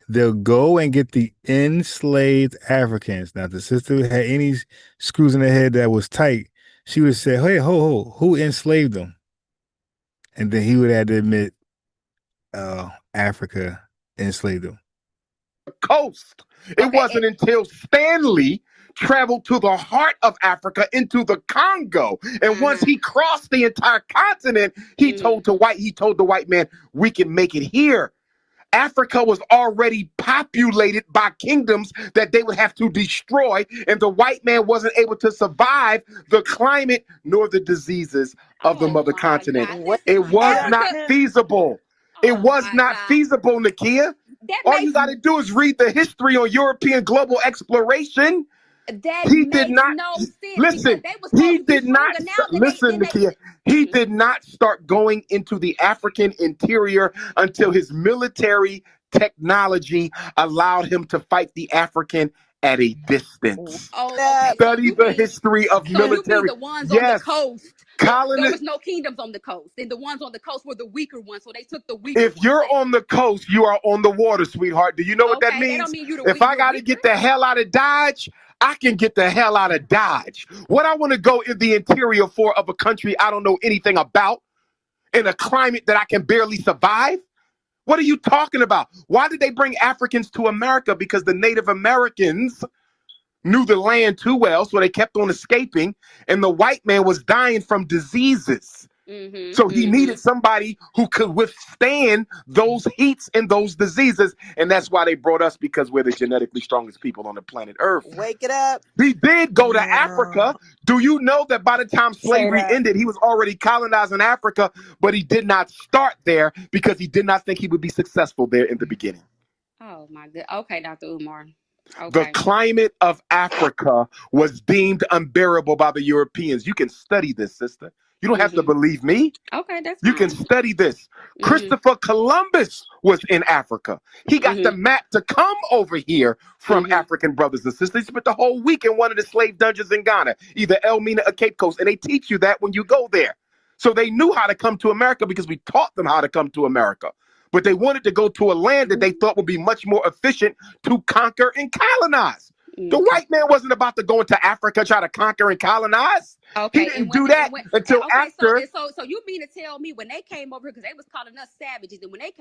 They'll go and get the enslaved Africans. Now, if the sister had any screws in her head that was tight, she would have said, hey, who enslaved them? And then he would have to admit, Africa enslaved them. Coast. It wasn't until Stanley traveled to the heart of Africa into the Congo. And once he crossed the entire continent, he told the white man, we can make it here. Africa was already populated by kingdoms that they would have to destroy, and the white man wasn't able to survive the climate nor the diseases of the mother continent. It was not feasible. It was not feasible, Nakia. All you got to do is read the history on European global exploration. He did not listen. He did not listen, Nakia. He did not start going into the African interior until his military technology allowed him to fight the African at a distance. Study the history of military. The ones on the coast. There was no kingdoms on the coast, and the ones on the coast were the weaker ones, so they took the weaker ones. If you're on the coast, you are on the water, sweetheart. Do you know what that means? That don't mean if I got to get the hell out of Dodge, I can get the hell out of Dodge. What I want to go in the interior for of a country I don't know anything about, in a climate that I can barely survive? What are you talking about? Why did they bring Africans to America? Because the Native Americans knew the land too well, so they kept on escaping, and the white man was dying from diseases. So he needed somebody who could withstand those heats and those diseases, and that's why they brought us, because we're the genetically strongest people on the planet Earth. Wake it up. He did go to Africa. Do you know that by the time slavery ended, he was already colonizing Africa, but he did not start there because he did not think he would be successful there in the beginning. Oh my God. Okay, Dr. Umar. The climate of Africa was deemed unbearable by the Europeans. You can study this, sister. You don't have to believe me. Okay, that's You can study this. Christopher Columbus was in Africa. He got the map to come over here from African brothers and sisters. He spent the whole week in one of the slave dungeons in Ghana, either Elmina or Cape Coast, and they teach you that when you go there. So they knew how to come to America because we taught them how to come to America. But they wanted to go to a land that they thought would be much more efficient to conquer and colonize. The white man wasn't about to go into Africa, try to conquer and colonize. He didn't do that until after. So you mean to tell me when they came over here, because they was calling us savages, and when they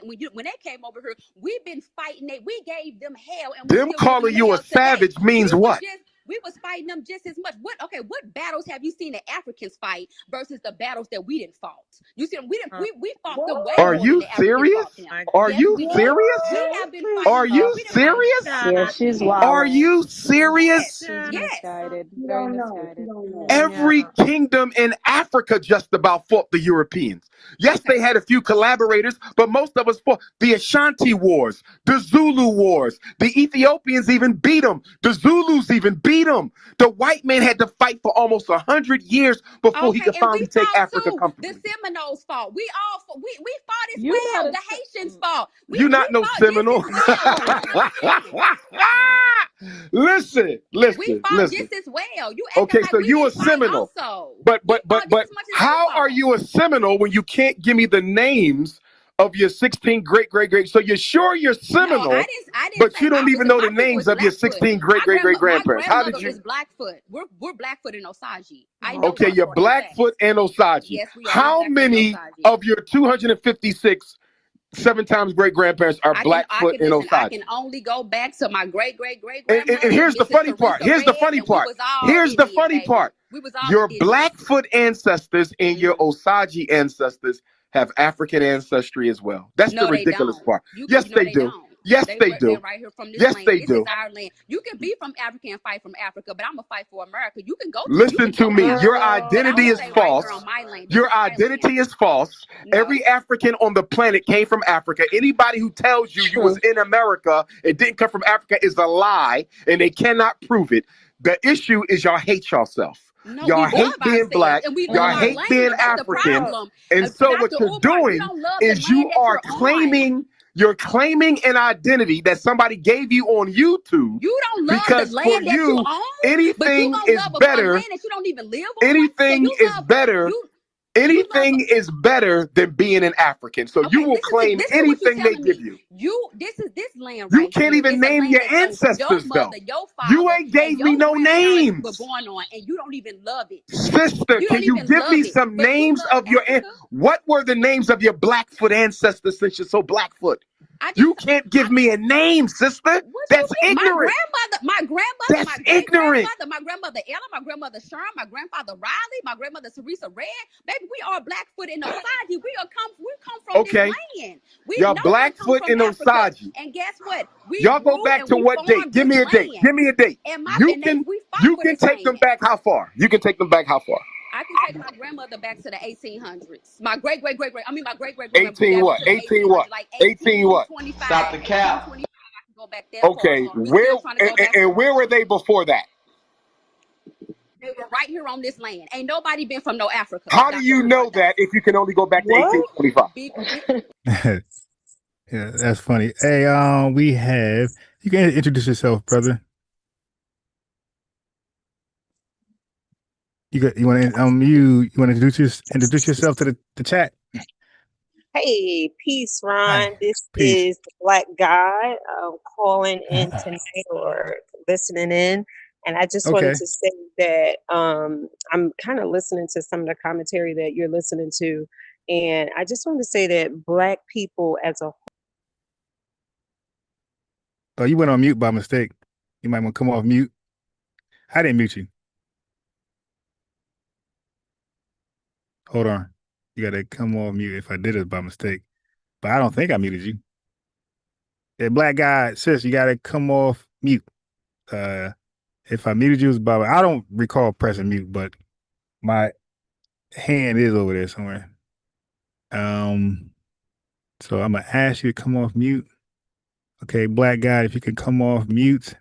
came over here, we've been fighting. We gave them hell, and them calling you a savage means what? We was fighting them just as much. What battles have you seen the Africans fight versus the battles that we didn't fought? You see, we fought them way Are more than you the Africans serious? fought them. Are Yes, you we did. serious? We have been fighting. Are you We done fought serious? Yeah, she's Are wilding. you serious? Yes. Misguided. Very misguided. Every kingdom in Africa just about fought the Europeans. Yes, they had a few collaborators, but most of us fought the Ashanti Wars, the Zulu Wars. The Ethiopians even beat them. The Zulus even beat them. The white man had to fight for almost 100 years before he could finally take Africa comfortably. The Seminoles fought. We fought as You well. gotta The Haitians fought. You're not no Seminole. Listen. We fought just as well. You acting Okay, like so we you a didn't fight Seminole. also. But how are you a Seminole when you can't give me the names of your 16 great? So you're sure you're Seminole, no, I didn't but say you don't even know the names of your 16 great grandparents. How did you? My grandmother is Blackfoot. We're Blackfoot in Osage. I know Okay, that you're for a fact. Blackfoot and Osage. Yes, we are. How many of your 256 7 times great grandparents are Blackfoot and Osage? I can only go back to my great And here's the funny part. Here's the funny part. Your Blackfoot ancestors and your Osage ancestors have African ancestry as well. That's the ridiculous part. Yes, they do. Yes, they do. They're right here from this yes, land. they This do. is our land. You can be from Africa and fight from Africa, but I'm gonna fight for America. You can go. Listen to me. Your identity is false. Your identity is false. Every African on the planet came from Africa. Anybody who tells you you was in America and didn't come from Africa is a lie, and they cannot prove it. The issue is y'all hate yourself. No, y'all hate being black. Y'all hate being African. And so what you're doing is you're claiming an identity that somebody gave you on YouTube. You don't love because the land that you own, anything but you is better. Land that you don't even live on. Anything is better. Anything is better than being an African. So you will claim anything they give you. This land right You can't even name your ancestors though. You ain't gave me no names. Were born on, and you don't even love it. Sister, can you give me some names of your what were the names of your Blackfoot ancestors since you're so Blackfoot? You can't give me a name, sister. That's ignorant. My grandmother, that's my ignorant. My grandmother Ella, my grandmother Sherm, my grandfather Riley, my grandmother Teresa Red. Baby, we are Blackfoot in Osage. We come from this land. Y'all Blackfoot in Osage. And guess what? Y'all go back to what date? Give me a date. Give me a date. You can take them back how far? You can take them back how far? I can take my grandmother back to the 1800s. My great great 18 what? 18 what? Like 18 what? 25. Stop the cap. I can go back there. Okay, where were they before that? They were right here on this land. Ain't nobody been from no Africa. How do you know that if you can only go back to 1825? Yeah, that's funny. Hey, we have, you can introduce yourself, brother. You want to you want to introduce yourself to the chat? Hey, peace, Ron. This is the Black Guy calling in tonight or listening in, and I just wanted to say that I'm kind of listening to some of the commentary that you're listening to, and I just wanted to say that Black people as a whole. Oh, you went on mute by mistake. You might want to come off mute. I didn't mute you. Hold on. You got to come off mute if I did it by mistake. But I don't think I muted you. Hey, Black Guy, sis, you got to come off mute. If I muted you, it was by, I don't recall pressing mute, but my hand is over there somewhere. So I'm going to ask you to come off mute. Okay, Black Guy, if you can come off mute.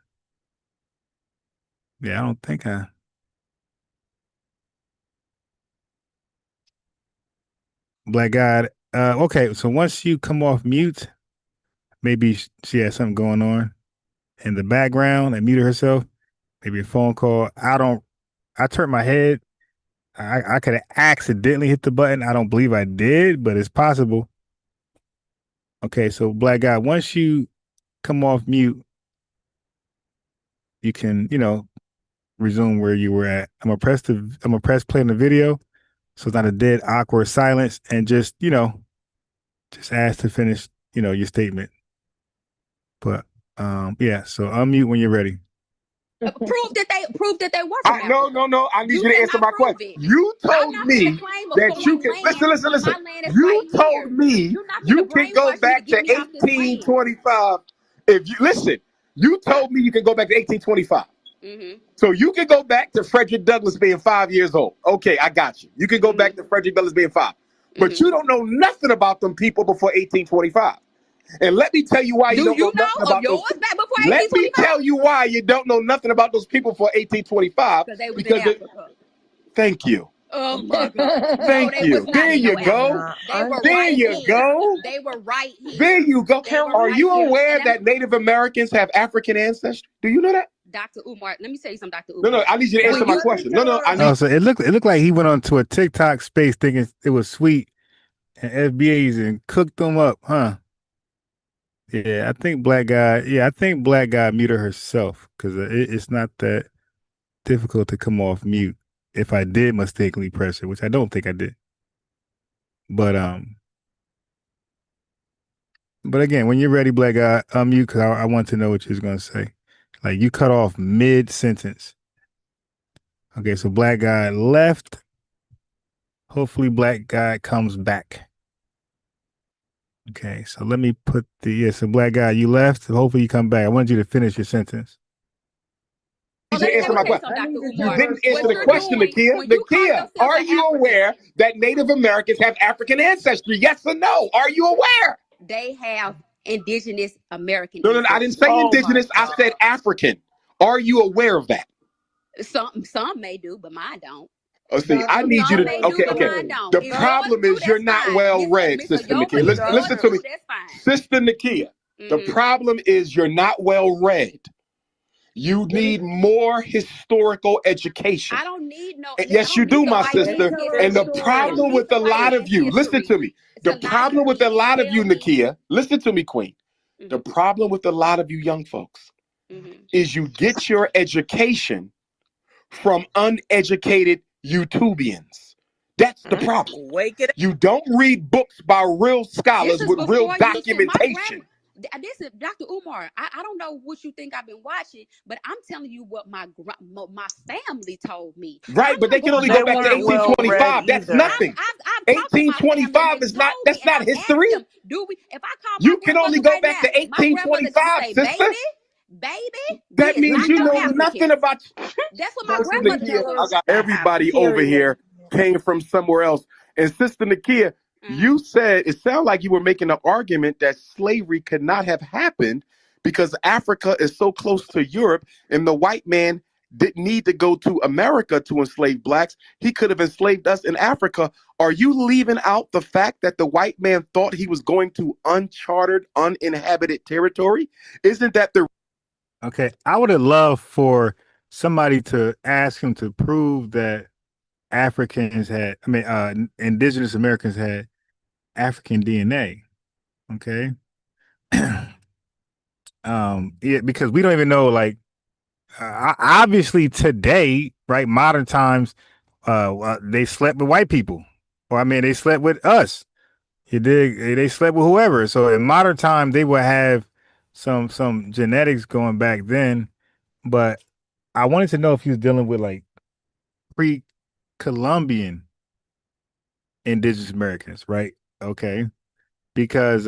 Yeah, I don't think Black Guy. Okay, so once you come off mute, maybe she has something going on in the background and muted herself. Maybe a phone call. I turned my head. I could have accidentally hit the button. I don't believe I did, but it's possible. Okay, so Black Guy, once you come off mute, you can, resume where you were at. I'm gonna press play on the video. So it's not a dead, awkward silence, and just ask to finish, your statement. But yeah, so unmute when you're ready. Prove that they were from Africa. No. I need you to answer cannot my prove question. it. You I'm told not me finna claim a that you foreign can land listen. when my land is You right told here. me You're not you finna can go brainwash me to back to get me off this land. 1825. If you listen, you told me you can go back to 1825. So you can go back to Frederick Douglass being 5 years old. Okay, I got you. You can go back to Frederick Douglass being 5. But you don't know nothing about them people before 1825. And let me tell you why you Do don't know you know nothing of about those yours people. back before Let me 1825? tell you why you don't know nothing about those people for 1825. Because they was in Because Africa. thank you. Oh my God. No, Thank they was you. not There in no you go. Africa. They were There right you here. go. They were right here. There you go. They were Are right you here. aware And that Native Americans have African ancestry? Do you know that? Dr. Umar, let me tell you something, Dr. No, Umar. I need you to answer my question. No, I need. Oh, so it looked like he went onto a TikTok space thinking it was sweet and FBA's and cooked them up, huh? Yeah, I think black guy. Yeah, I think black guy muted herself because it's not that difficult to come off mute. If I did mistakenly press it, which I don't think I did, but again, when you're ready, black guy, unmute because I want to know what you're gonna say. Like you cut off mid sentence. Okay, so black guy left. Hopefully, black guy comes back. Okay, so let me put so black guy, you left. So hopefully, you come back. I wanted you to finish your sentence. You didn't answer my question. You didn't answer the question, Nakia. When you call Nakia, yourself are an you African, aware that Native Americans have African ancestry? Yes or no? Are you aware? they have indigenous American No, I didn't ancestry. say indigenous. I said African. Are you aware of that? Some may do, but mine don't. Oh, see, I need you Some to. may do, Okay. but mine don't. The If problem yours do, is you're that's not fine. well read, Mr. Sister Yours Nakia. Listen to me, do, that's fine. Sister Nakia. The problem is you're not well read. You need more historical education. I don't need no. Yes, you do, my sister. And the problem with a lot of you, listen to me. The problem with a lot of you, Nakia, listen to me, Queen. The problem with a lot of you young folks is you get your education from uneducated YouTubians. That's the problem. You don't read books by real scholars with real documentation. This is Dr. Umar. I don't know what you think I've been watching, but I'm telling you what my family told me. Right, but they can only go back to 1825. That's nothing. I've talked to my family. 1825 is not. That's not history. Them, do we? If I call my You can only grandmother go right back now, to my grandmother gonna 1825, say, sister. baby, That we is means not you no know Africans. nothing about. That's what my grandmother told me. Everybody over here came from somewhere else. And Sister Nakia, you said it sounded like you were making an argument that slavery could not have happened because Africa is so close to Europe and the white man didn't need to go to America to enslave blacks. He could have enslaved us in Africa. Are you leaving out the fact that the white man thought he was going to uncharted, uninhabited territory? Isn't that the... Okay, I would have loved for somebody to ask him to prove that indigenous Americans had African DNA. Okay. Yeah, because we don't even know, like, obviously today, right? Modern times, they slept with white people, or they slept with us. You dig? They slept with whoever. So in modern time, they would have some genetics going back then. But I wanted to know if he was dealing with like pre-Columbian indigenous Americans, right? Okay, because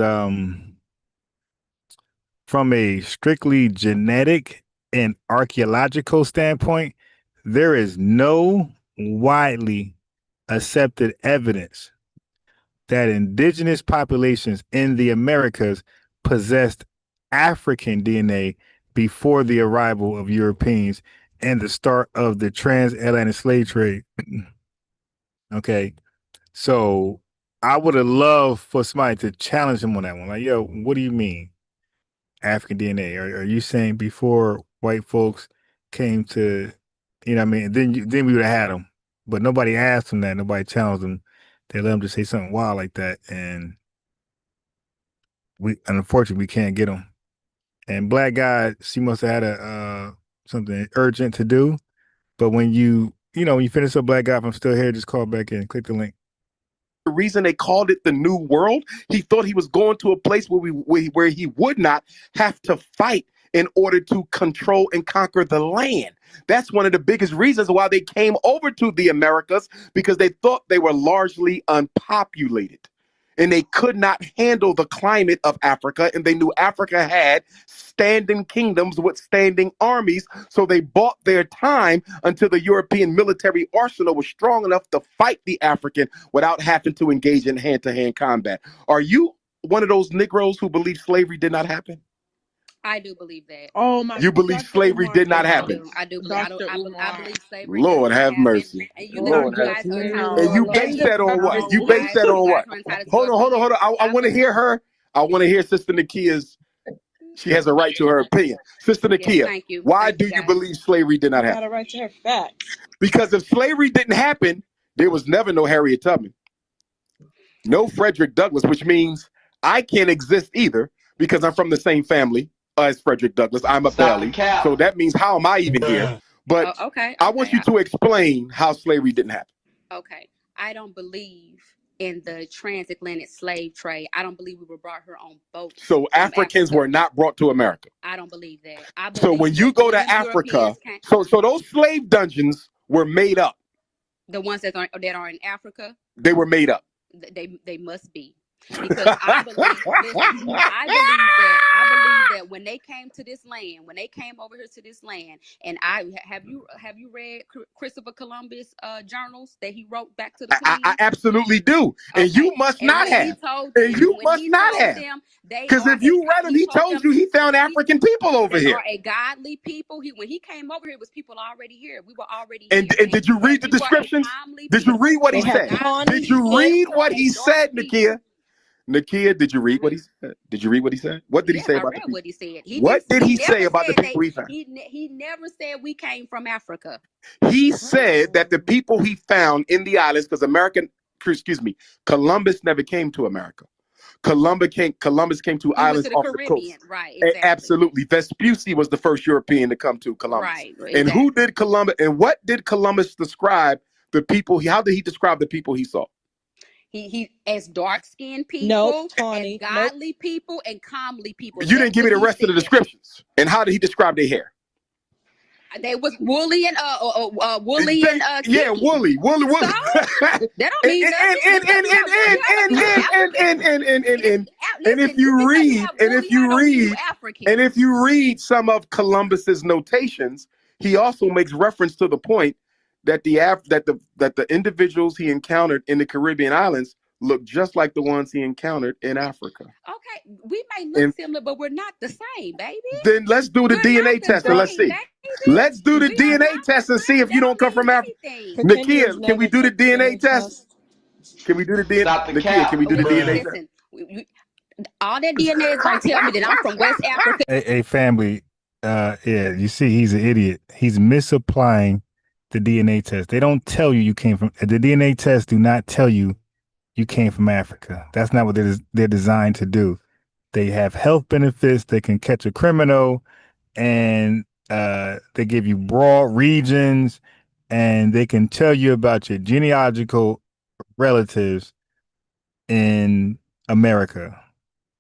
from a strictly genetic and archaeological standpoint, there is no widely accepted evidence that indigenous populations in the Americas possessed African DNA before the arrival of Europeans and the start of the transatlantic slave trade. Okay. So I would have loved for somebody to challenge him on that one. Like, yo, what do you mean African DNA? Are you saying before white folks came to, then we would have had them, but nobody asked him that. Nobody challenged him. They let him just say something wild like that, and unfortunately we can't get him. And black guy, she must have had something urgent to do. But when you finish up black guy, if I'm still here, just call back in, click the link. The reason they called it the New World, he thought he was going to a place where he would not have to fight in order to control and conquer the land. That's one of the biggest reasons why they came over to the Americas, because they thought they were largely unpopulated. And they could not handle the climate of Africa, and they knew Africa had standing kingdoms with standing armies, so they bought their time until the European military arsenal was strong enough to fight the African without having to engage in hand-to-hand combat. Are you one of those Negroes who believe slavery did not happen? I do believe that. Oh my! You believe slavery did not happen? I do believe. I believe slavery. Lord have mercy. And you guys are entitled. And you base that on what? You base that on what? Hold on. I want to hear her. I want to hear Sister Nakia's. She has a right to her opinion. Sister Nakia, thank you. Why do you believe slavery did not happen? Got a right to her facts. Because if slavery didn't happen, there was never no Harriet Tubman, no Frederick Douglass, which means I can't exist either because I'm from the same family as Frederick Douglass. I'm a Bailey. So that means how am I even here? But I want you to explain how slavery didn't happen. Okay. I don't believe in the transatlantic slave trade. I don't believe we were brought here on boats. So Africans were not brought to America. I don't believe that. So when you go to Africa, so those slave dungeons were made up. The ones that are in Africa? They were made up. They must be. Because I believe that when they came to this land, when they came over here to this land, and have you read Christopher Columbus journals that he wrote back to the Queen? I absolutely do, and you must not have. And you must not have. Because if you read him, he told you he found African people over here. They are a godly people. When he came over here, it was people already here. We were already here. And did you read the descriptions? Did you read what he said? Did you read what he said, Nakia? Nakia, did you read what he said? Did you read what he said? What did he say about the people? What he said. What did he say about the people he found? He never said we came from Africa. He said that the people he found in the islands, because Columbus never came to America. Columbus came to islands off the coast. Right, exactly. Absolutely. Vespucci was the first European to come to Columbus. Right, exactly. And who did Columbus, and what did Columbus describe the people, how did he describe the people he saw? He as dark-skinned people, as godly people, and calmly people. You didn't give me the rest of the descriptions. And how did he describe their hair? They was woolly and woolly. Yeah, woolly. So, that don't mean nothing. And if you read some of Columbus's notations, he also makes reference to the point that the individuals he encountered in the Caribbean islands look just like the ones he encountered in Africa. Okay, we may look similar, but we're not the same, baby. Then let's do the DNA test and let's see. Baby. Let's do the DNA test and see if you don't come from Africa. Nakia, can we do the DNA test? Can we do the DNA? Nakia, can we do the DNA test? All that DNA is going to tell me that I'm from West Africa. Hey, family, yeah, you see, he's an idiot. He's misapplying the DNA test. They don't tell you came from, the DNA test do not tell you came from Africa. That's not what they're designed to do. They have health benefits. They can catch a criminal, and they give you broad regions, and they can tell you about your genealogical relatives in America.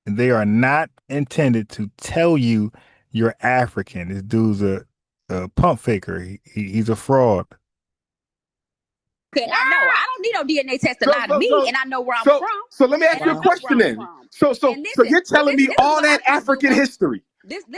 And they are not intended to tell you you're African. This dude's a pump faker. He's a fraud. I know. I don't need no DNA test to lie to me, and I know where I'm from. So let me ask you a question then. So you're telling me all that African history,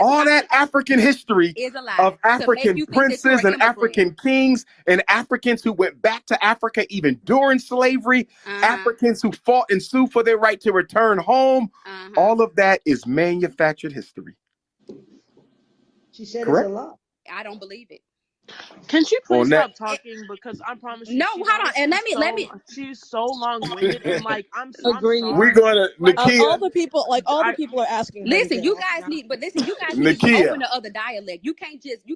all that African history of African princes and African kings and Africans who went back to Africa even during slavery, Africans who fought and sued for their right to return home, all of that is manufactured history. She said it's a lot. I don't believe it. Can she please stop talking? Because I promise you. No, hold on. And let me. She's so long-winded, and like I'm so agreed. We're gonna Nakia. All the people are asking. Listen, you guys need to open the other dialect. You can't just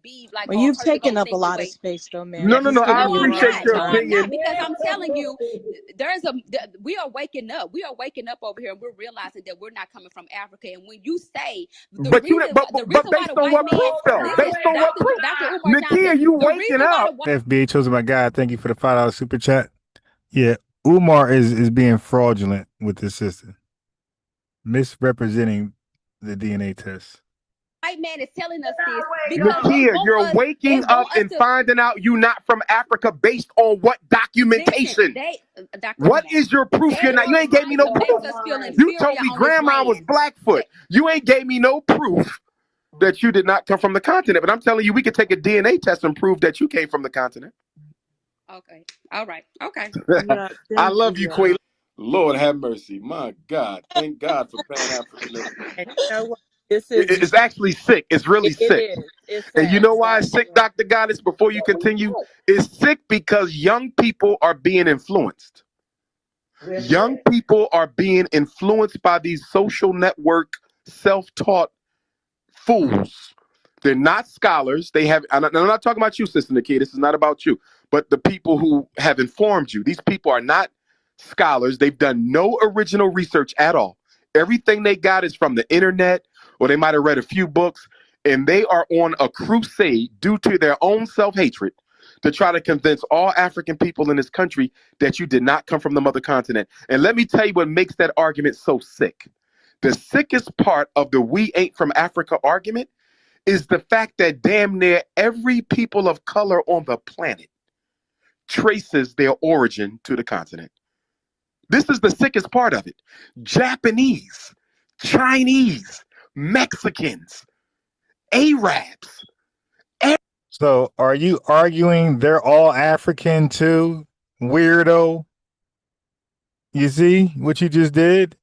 be like. Well, you've taken up a lot of space, though, man. No. I appreciate your opinion. Because I'm telling you, we are waking up. We are waking up over here, and we're realizing that we're not coming from Africa. And when you say, but based on what proof, though? Based on what proof? Nakia, you waking up. FBA Chosen by God, thank you for the $5 super chat. Yeah, Umar is being fraudulent with this system, misrepresenting the DNA test. white man is telling us this because Nakia, you're waking up and finding out you not from Africa based on what documentation? Dr. What Devon, is your proof? You ain't gave me no proof. makes us feel You inferior told me on this grandma was land. Blackfoot. You ain't gave me no proof that you did not come from the continent. But I'm telling you, we could take a DNA test and prove that you came from the continent. Okay. All right. Okay. Yeah, I thank love you, you. Queen. Lord have mercy. My God. Thank God for Pan-Africanism. And you know what? This is It's actually sick. It's really it sick. is. It's And you sad. know why it's sick, Dr. Goddess, before you continue? It's sick because young people are being influenced. Young people are being influenced by these social network self-taught fools. They're not scholars. I'm not talking about you, Sister Nikki. This is not about you. But the people who have informed you. These people are not scholars. They've done no original research at all. Everything they got is from the internet, or they might have read a few books, and they are on a crusade due to their own self-hatred to try to convince all African people in this country that you did not come from the mother continent. And let me tell you what makes that argument so sick. The sickest part of the "we ain't from Africa" argument is the fact that damn near every people of color on the planet traces their origin to the continent. This is the sickest part of it. Japanese, Chinese, Mexicans, Arabs. So are you arguing they're all African too? Weirdo. You see what you just did?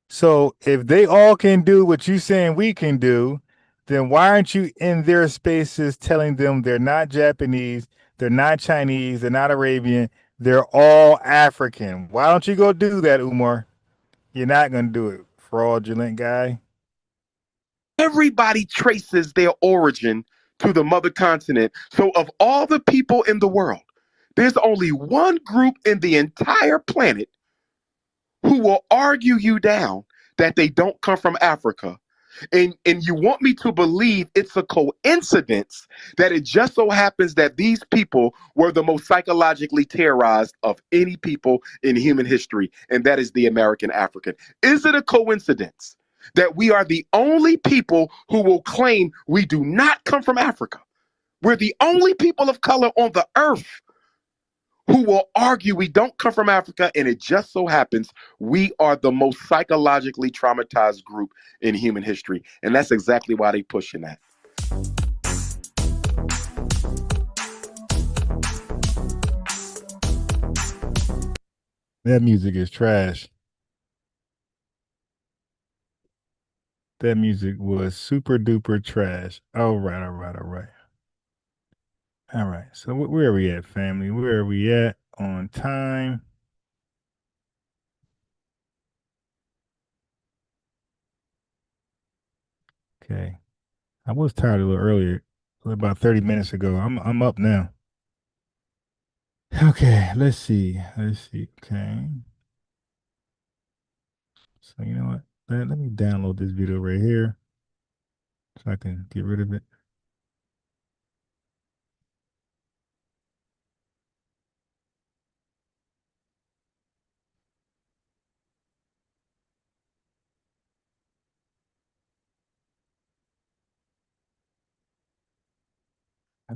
So if they all can do what you saying we can do, then why aren't you in their spaces telling them they're not Japanese, they're not Chinese, they're not Arabian, they're all African? Why don't you go do that, Umar? You're not going to do it, fraudulent guy. Everybody traces their origin to the mother continent. So of all the people in the world, there's only one group in the entire planet who will argue you down that they don't come from Africa. And you want me to believe it's a coincidence that it just so happens that these people were the most psychologically terrorized of any people in human history, and that is the American African. Is it a coincidence that we are the only people who will claim we do not come from Africa? We're the only people of color on the earth who will argue we don't come from Africa, and it just so happens we are the most psychologically traumatized group in human history. And that's exactly why they're pushing that. That music is trash. That music was super duper trash. All right. All right. So where are we at, family? Where are we at on time? Okay. I was tired a little earlier, about 30 minutes ago. I'm up now. Okay, let's see. Okay. So you know what? Let me download this video right here so I can get rid of it.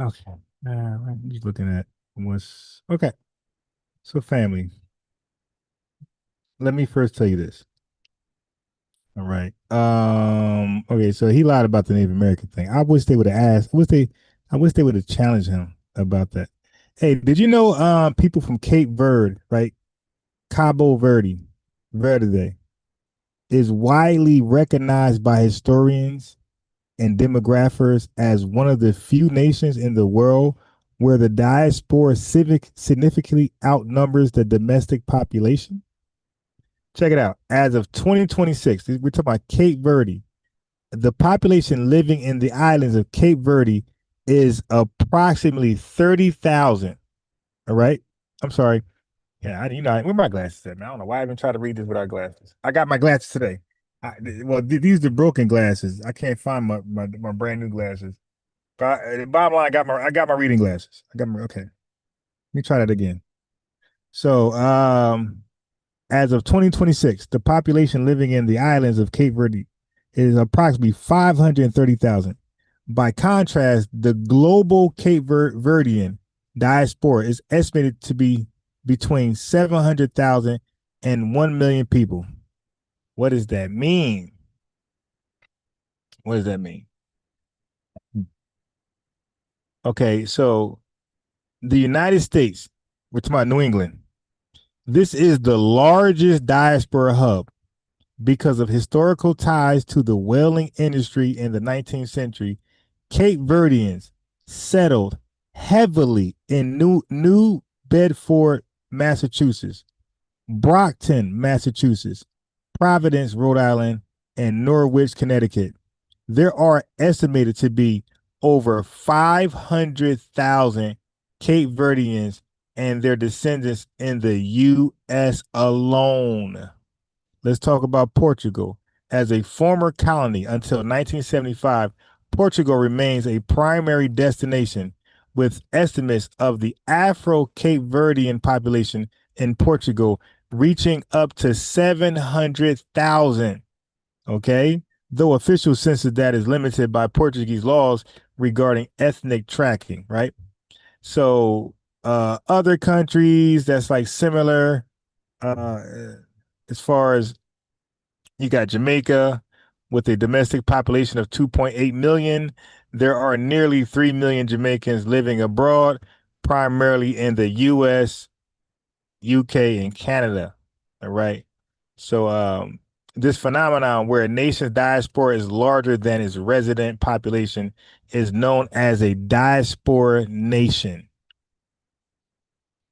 Okay. I'm just looking at what's okay. So family, let me first tell you this. All right. Okay, so he lied about the Native American thing. I wish they would have asked. I wish they would have challenged him about that. Hey, did you know people from Cape Verde, right? Cabo Verde is widely recognized by historians and demographers as one of the few nations in the world where the diaspora significantly outnumbers the domestic population. Check it out. As of 2026, we're talking about Cape Verde. The population living in the islands of Cape Verde is approximately 30,000. All right. I'm sorry. Yeah, where my glasses at, man? I don't know why I even try to read this without glasses. I got my glasses today. These are broken glasses. I can't find my brand new glasses. But bottom line, I got my reading glasses. Okay. Let me try that again. So, as of 2026, the population living in the islands of Cape Verde is approximately 530,000. By contrast, the global Cape Verdean diaspora is estimated to be between 700,000 and 1 million people. What does that mean? What does that mean? Okay, so the United States, we're talking about New England. This is the largest diaspora hub because of historical ties to the whaling industry in the 19th century. Cape Verdeans settled heavily in New Bedford, Massachusetts, Brockton, Massachusetts, Providence, Rhode Island, and Norwich, Connecticut. There are estimated to be over 500,000 Cape Verdeans and their descendants in the U.S. alone. Let's talk about Portugal. As a former colony until 1975, Portugal remains a primary destination, with estimates of the Afro-Cape Verdean population in Portugal reaching up to 700,000. Okay? Though official census data is limited by Portuguese laws regarding ethnic tracking, right? So other countries that's like similar, as far as, you got Jamaica with a domestic population of 2.8 million. There are nearly 3 million Jamaicans living abroad, primarily in the US, UK, and Canada. All right. So this phenomenon where a nation's diaspora is larger than its resident population is known as a diaspora nation.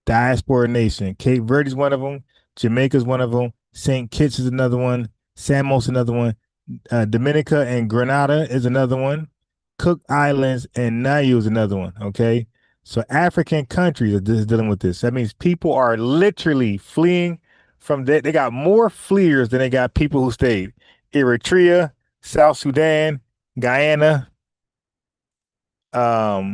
Diaspora nation. Cape Verde is one of them. Jamaica is one of them. St. Kitts is another one. Samos another one. Dominica and Grenada is another one. Cook Islands and Niue is another one. Okay. So African countries are dealing with this. That means people are literally fleeing from that. They got more fleers than they got people who stayed. Eritrea, South Sudan, Guyana. So,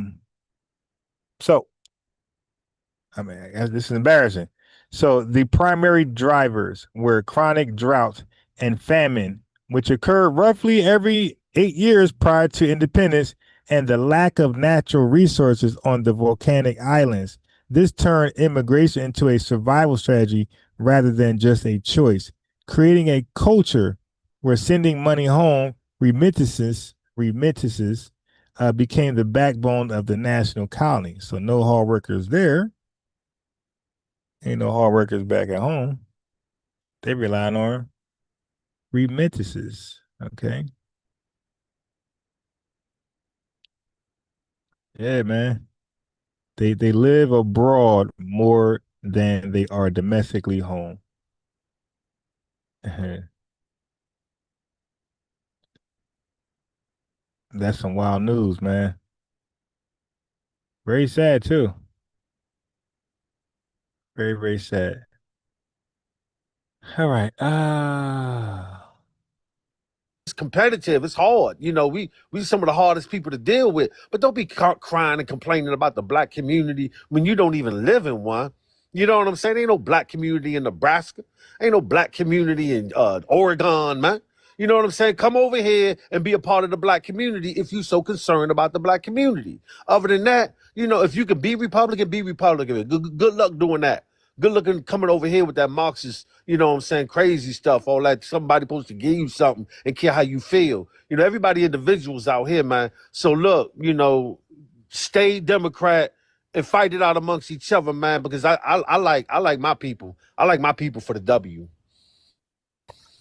I mean, this is embarrassing. So the primary drivers were chronic drought and famine, which occurred roughly every 8 years prior to independence, and the lack of natural resources on the volcanic islands. This turned immigration into a survival strategy rather than just a choice, creating a culture where sending money home, remittances became the backbone of the national colony. So no hard workers there. Ain't no hard workers back at home. They relying on remittances. Okay. Yeah, man. They live abroad more than they are domestically home. That's some wild news, man. Very sad too. Very, very sad. All right. It's competitive. It's hard. You know, we some of the hardest people to deal with. But don't be crying and complaining about the black community when you don't even live in one. You know what I'm saying? Ain't no black community in Nebraska. Ain't no black community in Oregon, man. You know what I'm saying? Come over here and be a part of the black community if you're so concerned about the black community. Other than that, you know, if you can be Republican, be Republican. Good luck doing that. Good looking coming over here with that Marxist, you know what I'm saying, crazy stuff, all that. Somebody supposed to give you something and care how you feel. You know, everybody individuals out here, man. So look, you know, stay Democrat and fight it out amongst each other, man, because I like my people. I like my people for the W.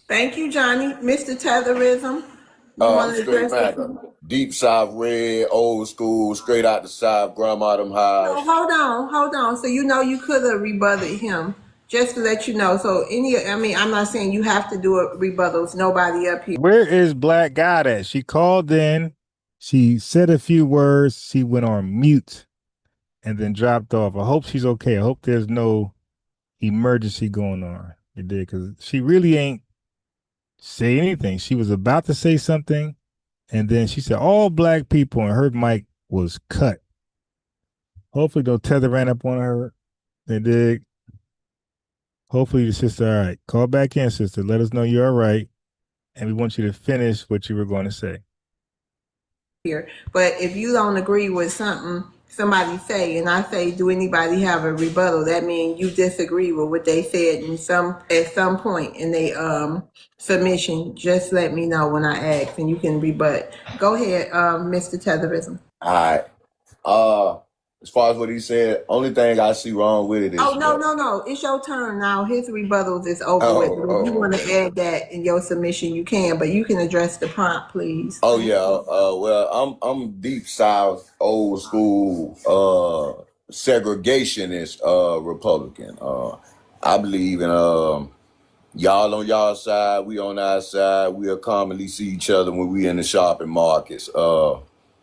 Thank you, Johnny. Mr. Tetherism. Straight back. Deep South red, old school, straight out the South, grandma them highs. No, hold on. So you know you could have rebutted him, just to let you know. So I'm not saying you have to do a rebuttals. Nobody up here. Where is Black God at? She called in, she said a few words, she went on mute, and then dropped off. I hope she's okay. I hope there's no emergency going on. It did, because she really ain't say anything. She was about to say something, and then she said all black people, and her mic was cut. Hopefully no tether ran up on her. They did. Hopefully the sister all right. Call back in, sister. Let us know you're all right. and we want you to finish what you were going to say. Here, but if you don't agree with something somebody say, and I say, do anybody have a rebuttal? That means you disagree with what they said at some point in their submission. Just let me know when I ask, and you can rebut. Go ahead, Mr. Tetherism. All right. As far as what he said, only thing I see wrong with it is. Oh no! It's your turn now. His rebuttals is over with. If you want to add that in your submission, you can, but you can address the prompt, please. Oh yeah. Well, I'm deep South, old school, segregationist, Republican. I believe in y'all on y'all side, we on our side. We'll commonly see each other when we in the shopping markets.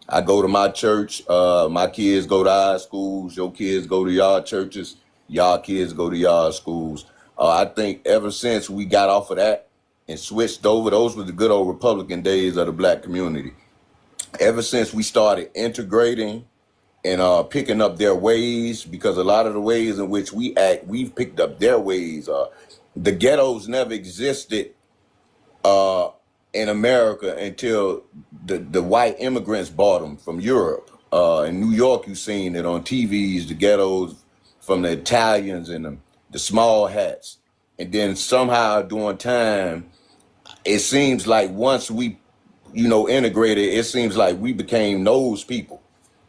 I go to my church. My kids go to our schools. Your kids go to y'all churches. Y'all kids go to y'all schools. I think ever since we got off of that and switched over, those were the good old Republican days of the black community. Ever since we started integrating and picking up their ways, because a lot of the ways in which we act, we've picked up their ways. The ghettos never existed in America until the white immigrants bought them from Europe. In New York, you've seen it on TVs, the ghettos from the Italians and the small hats. And then somehow during time, it seems like once we, integrated, it seems like we became those people.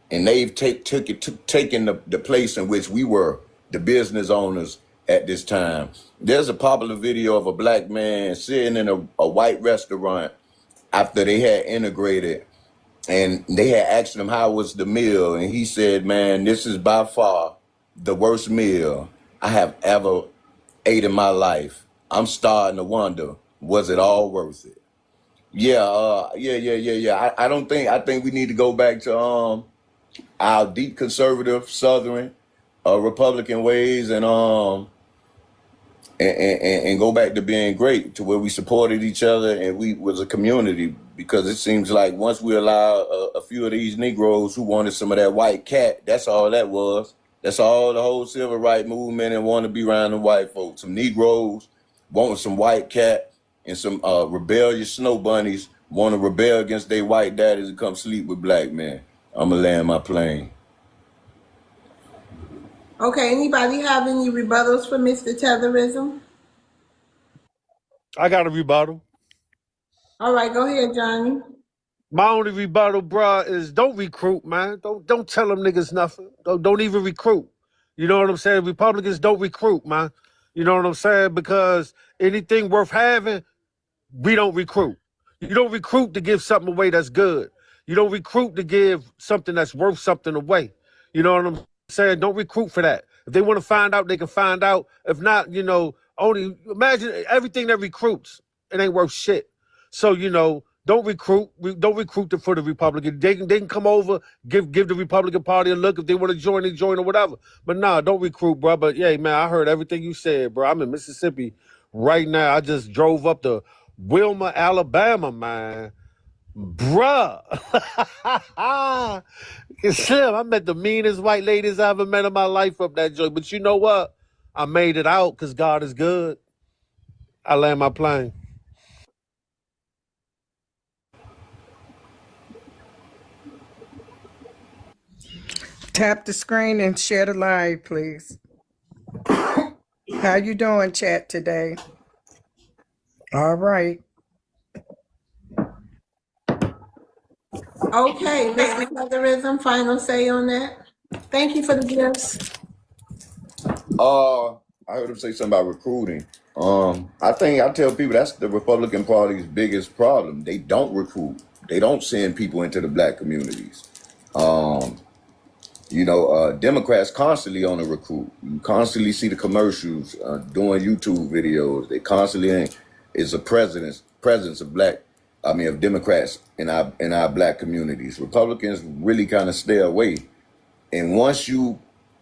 And they've taken the place in which we were the business owners at this time. There's a popular video of a black man sitting in a white restaurant after they had integrated, and they had asked him how was the meal, and he said, man, this is by far the worst meal I have ever ate in my life. I'm starting to wonder, was it all worth it? Yeah. I think we need to go back to our deep conservative Southern Republican ways and go back to being great, to where we supported each other and we was a community. Because it seems like once we allow a few of these Negroes who wanted some of that white cat, that's all that was. That's all the whole civil rights movement and want to be around the white folks. Some Negroes wanting some white cat and some rebellious snow bunnies want to rebel against their white daddies and come sleep with black men. I'm going to land my plane. Okay, anybody have any rebuttals for Mr. Tetherism? I got a rebuttal. All right, go ahead, Johnny. My only rebuttal, bruh, is don't recruit, man. Don't tell them niggas nothing. Don't even recruit. You know what I'm saying? Republicans don't recruit, man. You know what I'm saying? Because anything worth having, we don't recruit. You don't recruit to give something away that's good. You don't recruit to give something that's worth something away. You know what I'm saying? Don't recruit for that. If they want to find out, they can find out. If not, only imagine everything that recruits, it ain't worth shit. So, don't recruit. Don't recruit for the Republican. They can come over, give the Republican Party a look. If they want to join, they join or whatever. But nah, don't recruit, bro. But yeah, man, I heard everything you said, bro. I'm in Mississippi right now. I just drove up to Wilmer, Alabama, man. Bruh. Slim, I met the meanest white ladies I ever met in my life up that joint. But you know what? I made it out because God is good. I land my plane. Tap the screen and share the live, please. How you doing, chat, today? All right. Okay, Mr. Tetherism, final say on that. Thank you for the gifts. I heard him say something about recruiting. I tell people that's the Republican Party's biggest problem. They don't recruit. They don't send people into the black communities. Democrats constantly on a recruit. You constantly see the commercials, doing YouTube videos. They constantly is a presence of Democrats in our black communities. Republicans really kind of stay away. And once you,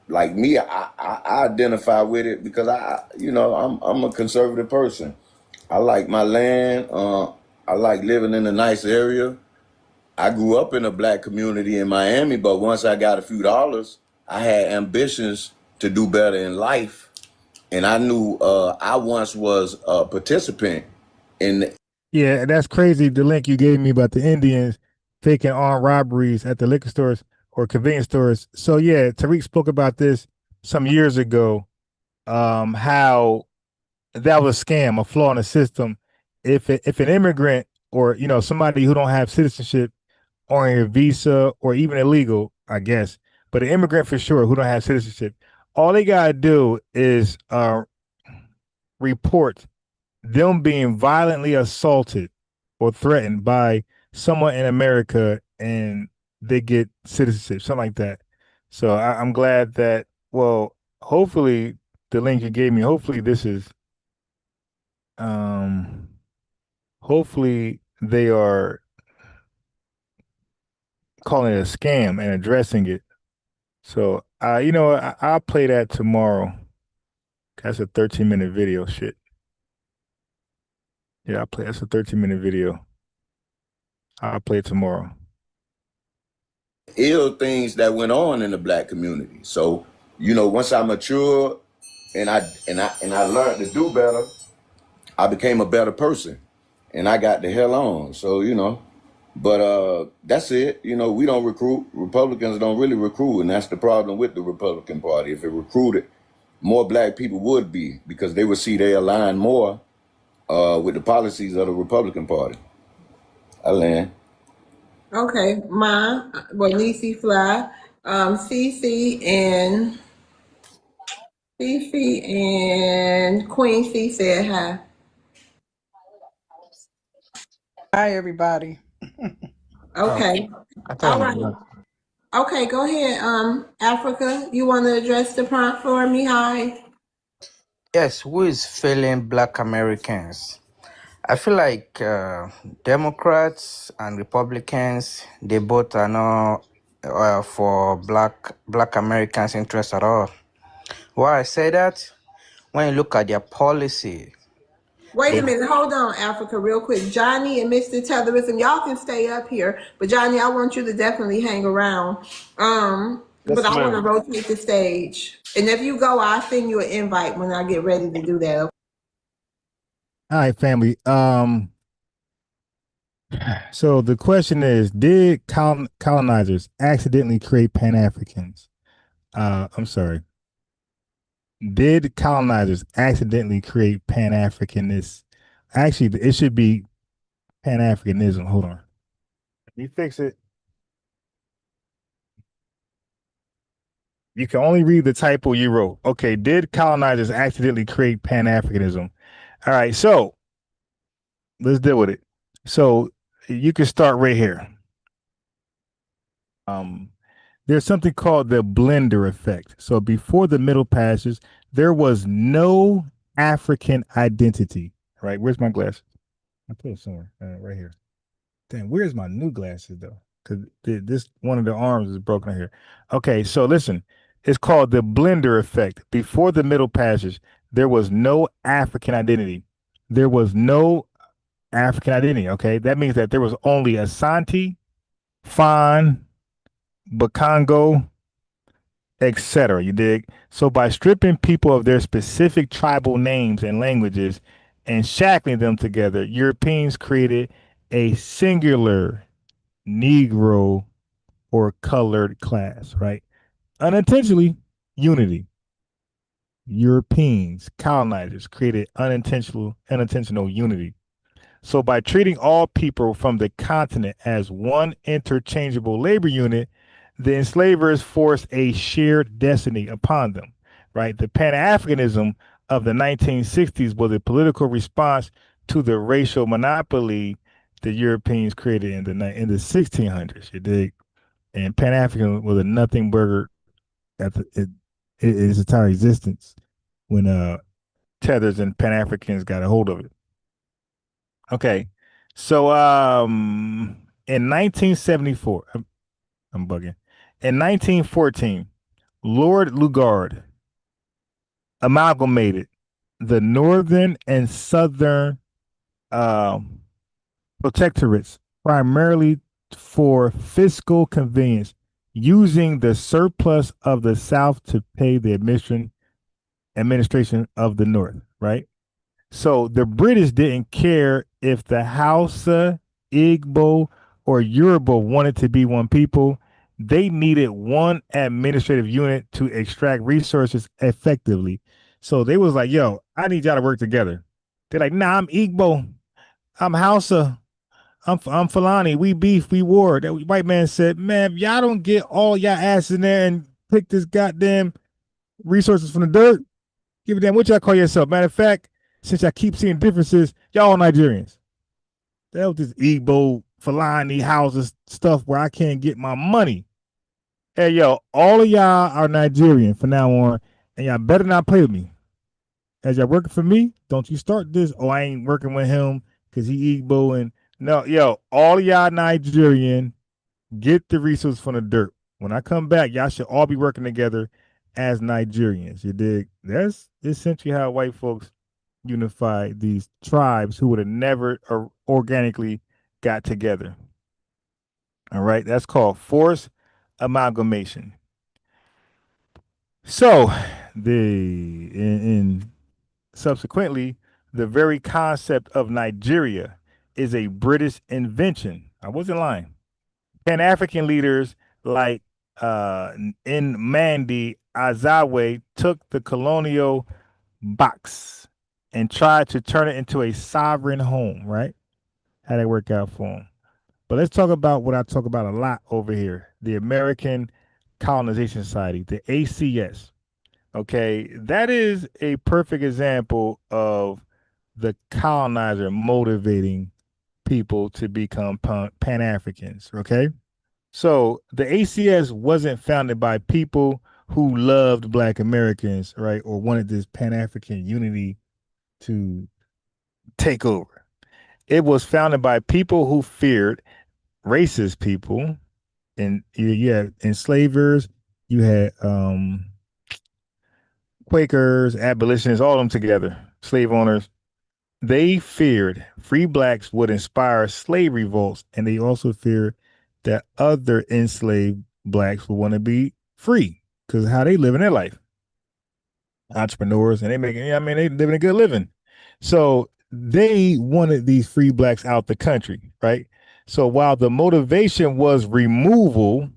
like me, I identify with it because I'm a conservative person. I like my land. I like living in a nice area. I grew up in a black community in Miami, but once I got a few dollars, I had ambitions to do better in life. And I knew I once was a participant in Yeah, that's crazy. The link you gave me about the Indians faking armed robberies at the liquor stores or convenience stores. So yeah, Tariq spoke about this some years ago. How that was a scam, a flaw in the system. If an immigrant or somebody who don't have citizenship on your visa or even illegal, I guess, but an immigrant for sure who don't have citizenship, all they gotta do is report them being violently assaulted or threatened by someone in America, and they get citizenship, something like that. So I'm glad that. Well, hopefully the link you gave me. Hopefully this is. Um, hopefully they are calling it a scam and addressing it. So I'll play that tomorrow. That's a 13-minute video. Shit. Yeah, I'll play. That's a 13-minute video. I'll play it tomorrow. Ill things that went on in the black community. So, once I matured and I learned to do better, I became a better person and I got the hell on. So, but that's it. We don't recruit. Republicans don't really recruit, and that's the problem with the Republican Party. If it recruited, more black people would be, because they would see they align more with the policies of the Republican Party. I land. Okay, Nisi Fly, Cece and Queen C said hi. Hi, everybody. Okay. All right. Okay, go ahead. Africa, you want to address the prompt for me? Hi. Yes, who is failing Black Americans? I feel like Democrats and Republicans, they both are not for Black Americans' interests at all. Why I say that? When you look at their policy. Wait a minute, hold on, Africa, real quick. Johnny and Mr. Tetherism, y'all can stay up here, but Johnny, I want you to definitely hang around. But I want to rotate the stage. And if you go, I'll send you an invite when I get ready to do that. All right, family. So the question is, did colonizers accidentally create Pan-Africans? I'm sorry. Did colonizers accidentally create Pan-Africanists? Actually, it should be Pan-Africanism. Hold on. Let me fix it. You can only read the typo you wrote. Okay, did colonizers accidentally create Pan-Africanism? All right, so let's deal with it. So you can start right here. There's something called the blender effect. So before the Middle Passage, there was no African identity. Right? Where's my glasses? I put it somewhere right here. Damn, where's my new glasses though? Because this one of the arms is broken here. Okay, so listen, it's called the blender effect. Before the Middle Passage, there was no African identity. There was no African identity. Okay, that means that there was only Asante, Fan, Bakongo, etc. You dig? So by stripping people of their specific tribal names and languages and shackling them together, Europeans created a singular Negro or colored class, right? Unintentionally, unity. Europeans, colonizers created unintentional unity. So by treating all people from the continent as one interchangeable labor unit, the enslavers forced a shared destiny upon them, right? The Pan-Africanism of the 1960s was a political response to the racial monopoly the Europeans created in the 1600s, you dig? And Pan-African was a nothing burger at its entire existence when Tethers and Pan-Africans got a hold of it. Okay, so in 1974, I'm bugging. In 1914, Lord Lugard amalgamated the northern and southern protectorates primarily for fiscal convenience, using the surplus of the South to pay the administration of the North, right? So the British didn't care if the Hausa, Igbo, or Yoruba wanted to be one people. They needed one administrative unit to extract resources effectively. So they was like, yo, I need y'all to work together. They're like, nah, I'm Igbo. I'm Hausa. I'm Fulani. We beef, we war. That white man said, man, if y'all don't get all y'all asses in there and pick this goddamn resources from the dirt, give a damn what y'all call yourself. Matter of fact, since I keep seeing differences, y'all Nigerians. That was this Igbo, Fulani houses stuff where I can't get my money. Hey, yo, all of y'all are Nigerian from now on, and y'all better not play with me. As y'all working for me, don't you start this, oh, I ain't working with him because he Igbo. And no, yo, all of y'all Nigerian, get the resources from the dirt. When I come back, y'all should all be working together as Nigerians. You dig? That's essentially how white folks unify these tribes who would have never organically got together. All right, that's called forced amalgamation. So in subsequently, the very concept of Nigeria is a British invention. I wasn't lying. Pan-African leaders like Nnamdi Azikiwe took the colonial box and tried to turn it into a sovereign home, right? How'd that work out for them? But let's talk about what I talk about a lot over here, the American Colonization Society, the ACS. Okay, that is a perfect example of the colonizer motivating people to become Pan-Africans, okay? So the ACS wasn't founded by people who loved Black Americans, right, or wanted this Pan-African unity to take over. It was founded by people who feared racist people, and you had enslavers, you had Quakers, abolitionists, all of them together, slave owners. They feared free Blacks would inspire slave revolts, and they also feared that other enslaved Blacks would want to be free because how they live in their life. Entrepreneurs, and they making, I mean, they living a good living. So they wanted these free Blacks out the country, right? So while the motivation was removal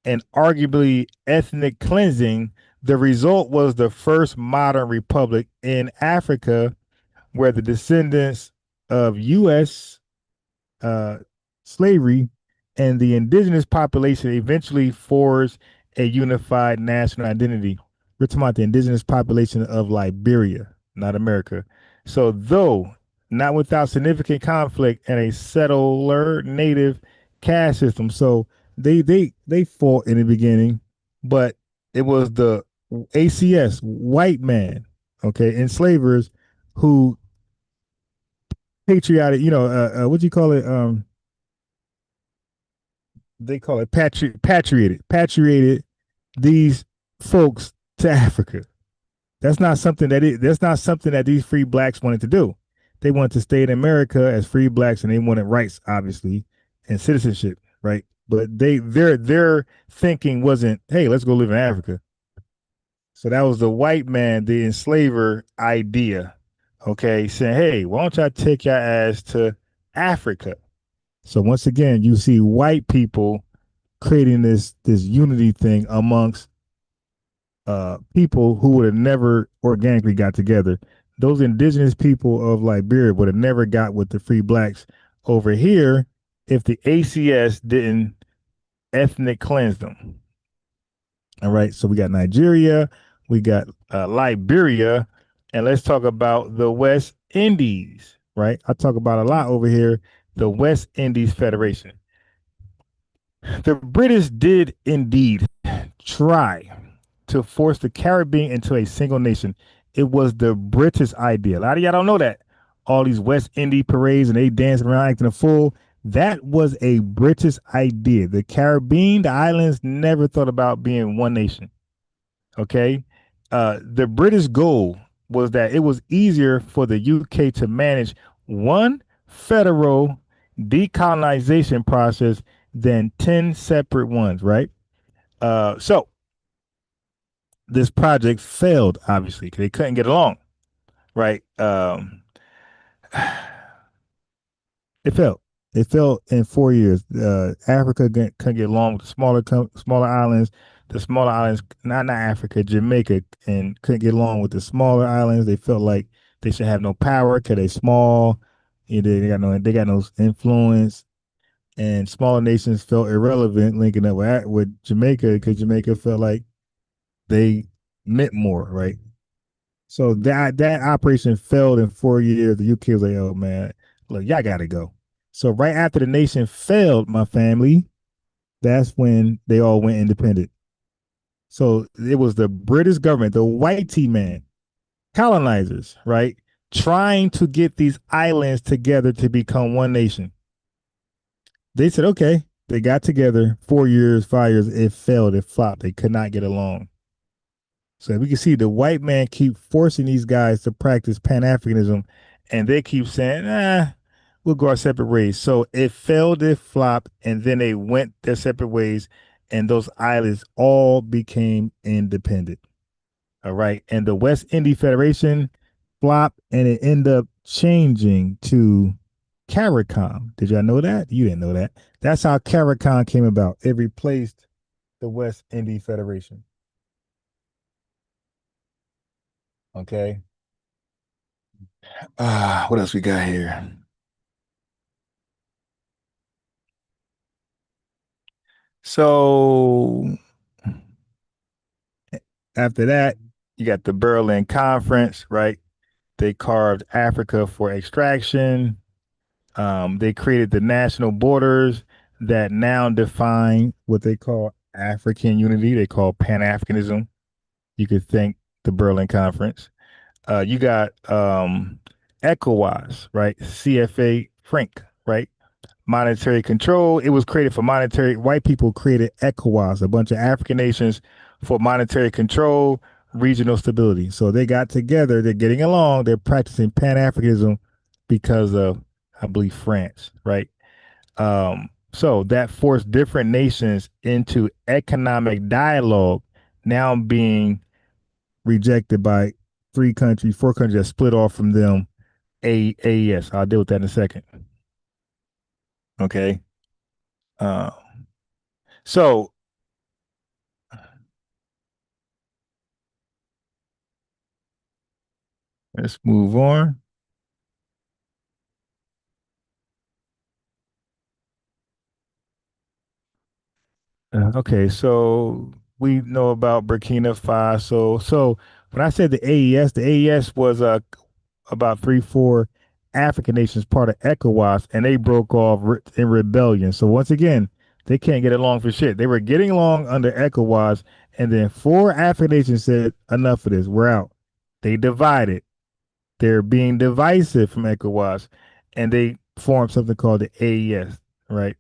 and arguably ethnic cleansing, the result was the first modern republic in Africa where the descendants of U.S. Slavery and the indigenous population eventually forged a unified national identity. We're talking about the indigenous population of Liberia, not America. So though not without significant conflict and a settler native caste system. So they fought in the beginning, but it was the ACS, white man, okay, enslavers who patriotic, what do you call it? They call it patriated these folks to Africa. That's not something that these free Blacks wanted to do. They wanted to stay in America as free Blacks, and they wanted rights, obviously, and citizenship, right? But their thinking wasn't, hey, let's go live in Africa. So that was the white man, the enslaver idea, okay, saying, hey, why don't y'all take your ass to Africa? So once again, you see white people creating this unity thing amongst people who would have never organically got together. Those indigenous people of Liberia would have never got with the free Blacks over here if the ACS didn't ethnic cleanse them. All right, so we got Nigeria, we got Liberia, and let's talk about the West Indies, right? I talk about a lot over here, the West Indies Federation. The British did indeed try to force the Caribbean into a single nation. It was the British idea. A lot of y'all don't know that. All these West Indies parades and they dancing around acting a fool. That was a British idea. The Caribbean, the islands never thought about being one nation. Okay. The British goal was that it was easier for the UK to manage one federal decolonization process than 10 separate ones, right? So this project failed, obviously, because they couldn't get along. right? It felt. It felt in 4 years. Africa couldn't get along with the smaller islands. The smaller islands, not Africa, Jamaica, and couldn't get along with the smaller islands. They felt like they should have no power because they small. They got no influence, and smaller nations felt irrelevant linking up with Jamaica because Jamaica felt like they meant more, right? So that operation failed in 4 years. The UK was like, "Oh man, look, y'all got to go." So right after the nation failed, my family, that's when they all went independent. So it was the British government, the white man, colonizers, right, trying to get these islands together to become one nation. They said, okay, they got together 4 years, 5 years. It failed. It flopped. They could not get along. So we can see the white man keep forcing these guys to practice Pan-Africanism, and they keep saying, we'll go our separate ways. So it failed, it flopped, and then they went their separate ways, and those islands all became independent. All right. And the West Indies Federation flopped, and it ended up changing to CARICOM. Did y'all know that? You didn't know that. That's how CARICOM came about. It replaced the West Indies Federation. Okay. What else we got here? So after that, you got the Berlin Conference, right? They carved Africa for extraction. They created the national borders that now define what they call African unity. They call Pan-Africanism. You could thank the Berlin Conference. You got ECOWAS, right? CFA Frank, right? Monetary control. It was created for monetary. White people created ECOWAS, a bunch of African nations for monetary control, regional stability. So they got together. They're getting along. They're practicing Pan-Africanism because of, I believe, France, right? So that forced different nations into economic dialogue, now being rejected by 4 countries that split off from them. AES. I'll deal with that in a second. Okay. So let's move on. Okay, so we know about Burkina Faso. So when I said the AES was about 3, 4 African nations part of ECOWAS, and they broke off in rebellion. So once again, they can't get along for shit. They were getting along under ECOWAS, and then 4 African nations said, enough of this, we're out. They divided. They're being divisive from ECOWAS, and they formed something called the AES, right?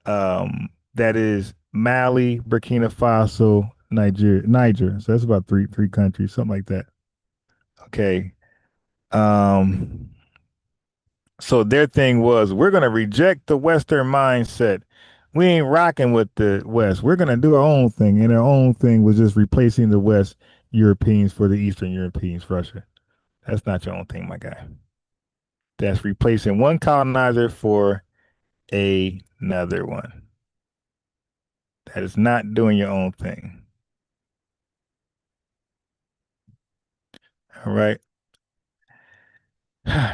That is Mali, Burkina Faso, Niger. So that's about three countries, something like that. Okay. So their thing was, we're gonna reject the Western mindset. We ain't rocking with the West. We're gonna do our own thing, and our own thing was just replacing the West Europeans for the Eastern Europeans, Russia. That's not your own thing, my guy. That's replacing one colonizer for another one. That is not doing your own thing. All right.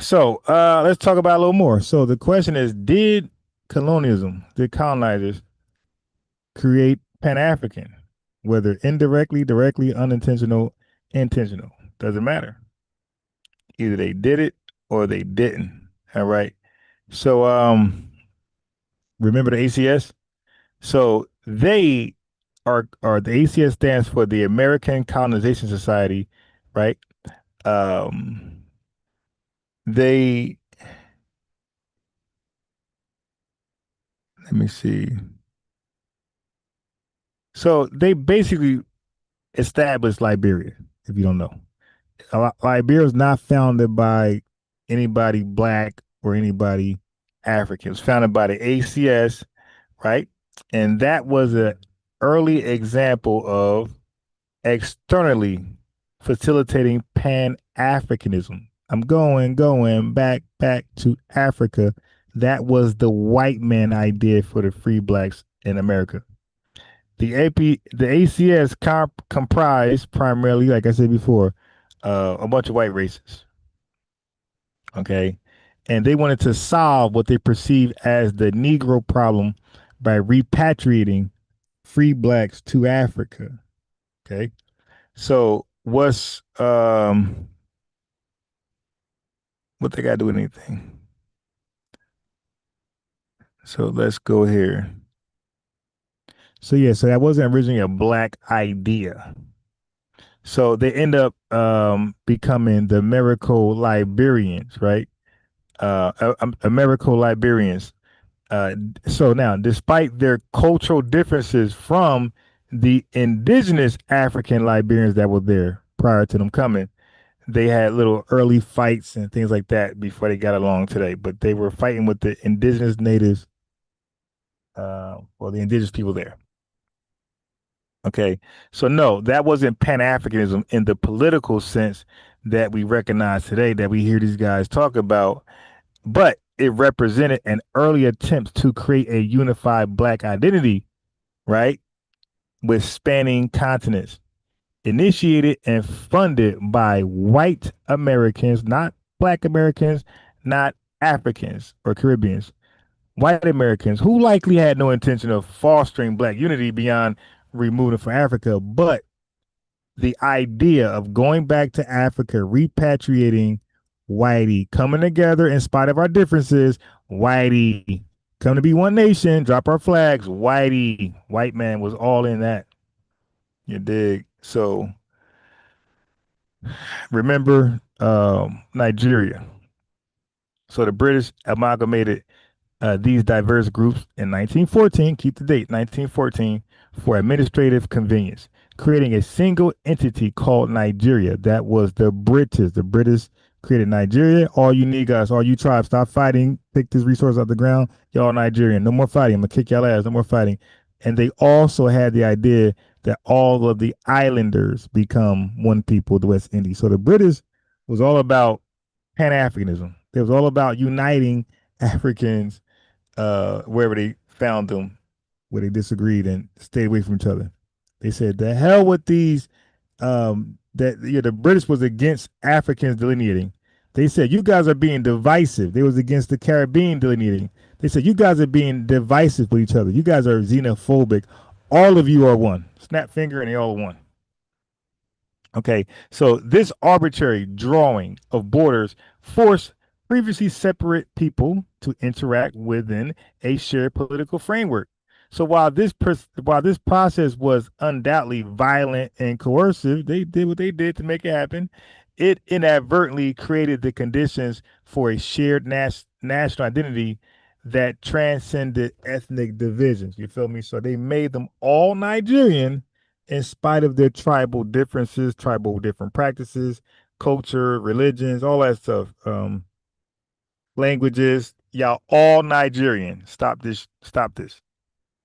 So let's talk about a little more. So the question is, did colonizers create Pan-African? Whether indirectly, directly, unintentional, intentional, doesn't matter. Either they did it or they didn't. All right. So remember the ACS? So they are the ACS stands for the American Colonization Society, right? They let me see. So they basically established Liberia, if you don't know. Liberia was not founded by anybody black or anybody African. It was founded by the ACS, right? And that was an early example of externally facilitating Pan-Africanism. I'm going back to Africa. That was the white man idea for the free blacks in America. The ACS comprised primarily, like I said before, a bunch of white races. Okay. And they wanted to solve what they perceived as the Negro problem by repatriating free blacks to Africa. Okay. So what they got to do with anything? So let's go here. So yeah, so that wasn't originally a black idea. So they end up becoming the Americo-Liberians, right? Americo-Liberians. So now, despite their cultural differences from the indigenous African Liberians that were there prior to them coming, they had little early fights and things like that before they got along today. But they were fighting with the indigenous natives, or the indigenous people there. Okay, so no, that wasn't Pan-Africanism in the political sense that we recognize today, that we hear these guys talk about, but it represented an early attempt to create a unified black identity, right, with spanning continents, initiated and funded by white Americans, not black Americans, not Africans or Caribbeans. White Americans who likely had no intention of fostering black unity beyond removing from Africa, but the idea of going back to Africa, repatriating Whitey, coming together in spite of our differences, Whitey, come to be one nation, drop our flags, Whitey, white man was all in that. You dig? So remember Nigeria. So the British amalgamated these diverse groups in 1914, keep the date, 1914, for administrative convenience, creating a single entity called Nigeria. That was the British. The British created Nigeria. All you niggas, all you tribes, stop fighting, pick this resource out the ground. Y'all Nigerian. No more fighting. I'm going to kick y'all ass. No more fighting. And they also had the idea that all of the islanders become one people, the West Indies. So the British was all about Pan-Africanism. It was all about uniting Africans wherever they found them, where they disagreed and stayed away from each other. They said, the hell with these, the British was against Africans delineating. They said, you guys are being divisive. They was against the Caribbean delineating. They said, you guys are being divisive with each other. You guys are xenophobic. All of you are one. Snap finger and they all one. Okay, so this arbitrary drawing of borders forced previously separate people to interact within a shared political framework. So while this process was undoubtedly violent and coercive, they did what they did to make it happen. It inadvertently created the conditions for a shared national identity that transcended ethnic divisions. You feel me? So they made them all Nigerian in spite of their tribal differences, tribal different practices, culture, religions, all that stuff. Languages, y'all all Nigerian. Stop this,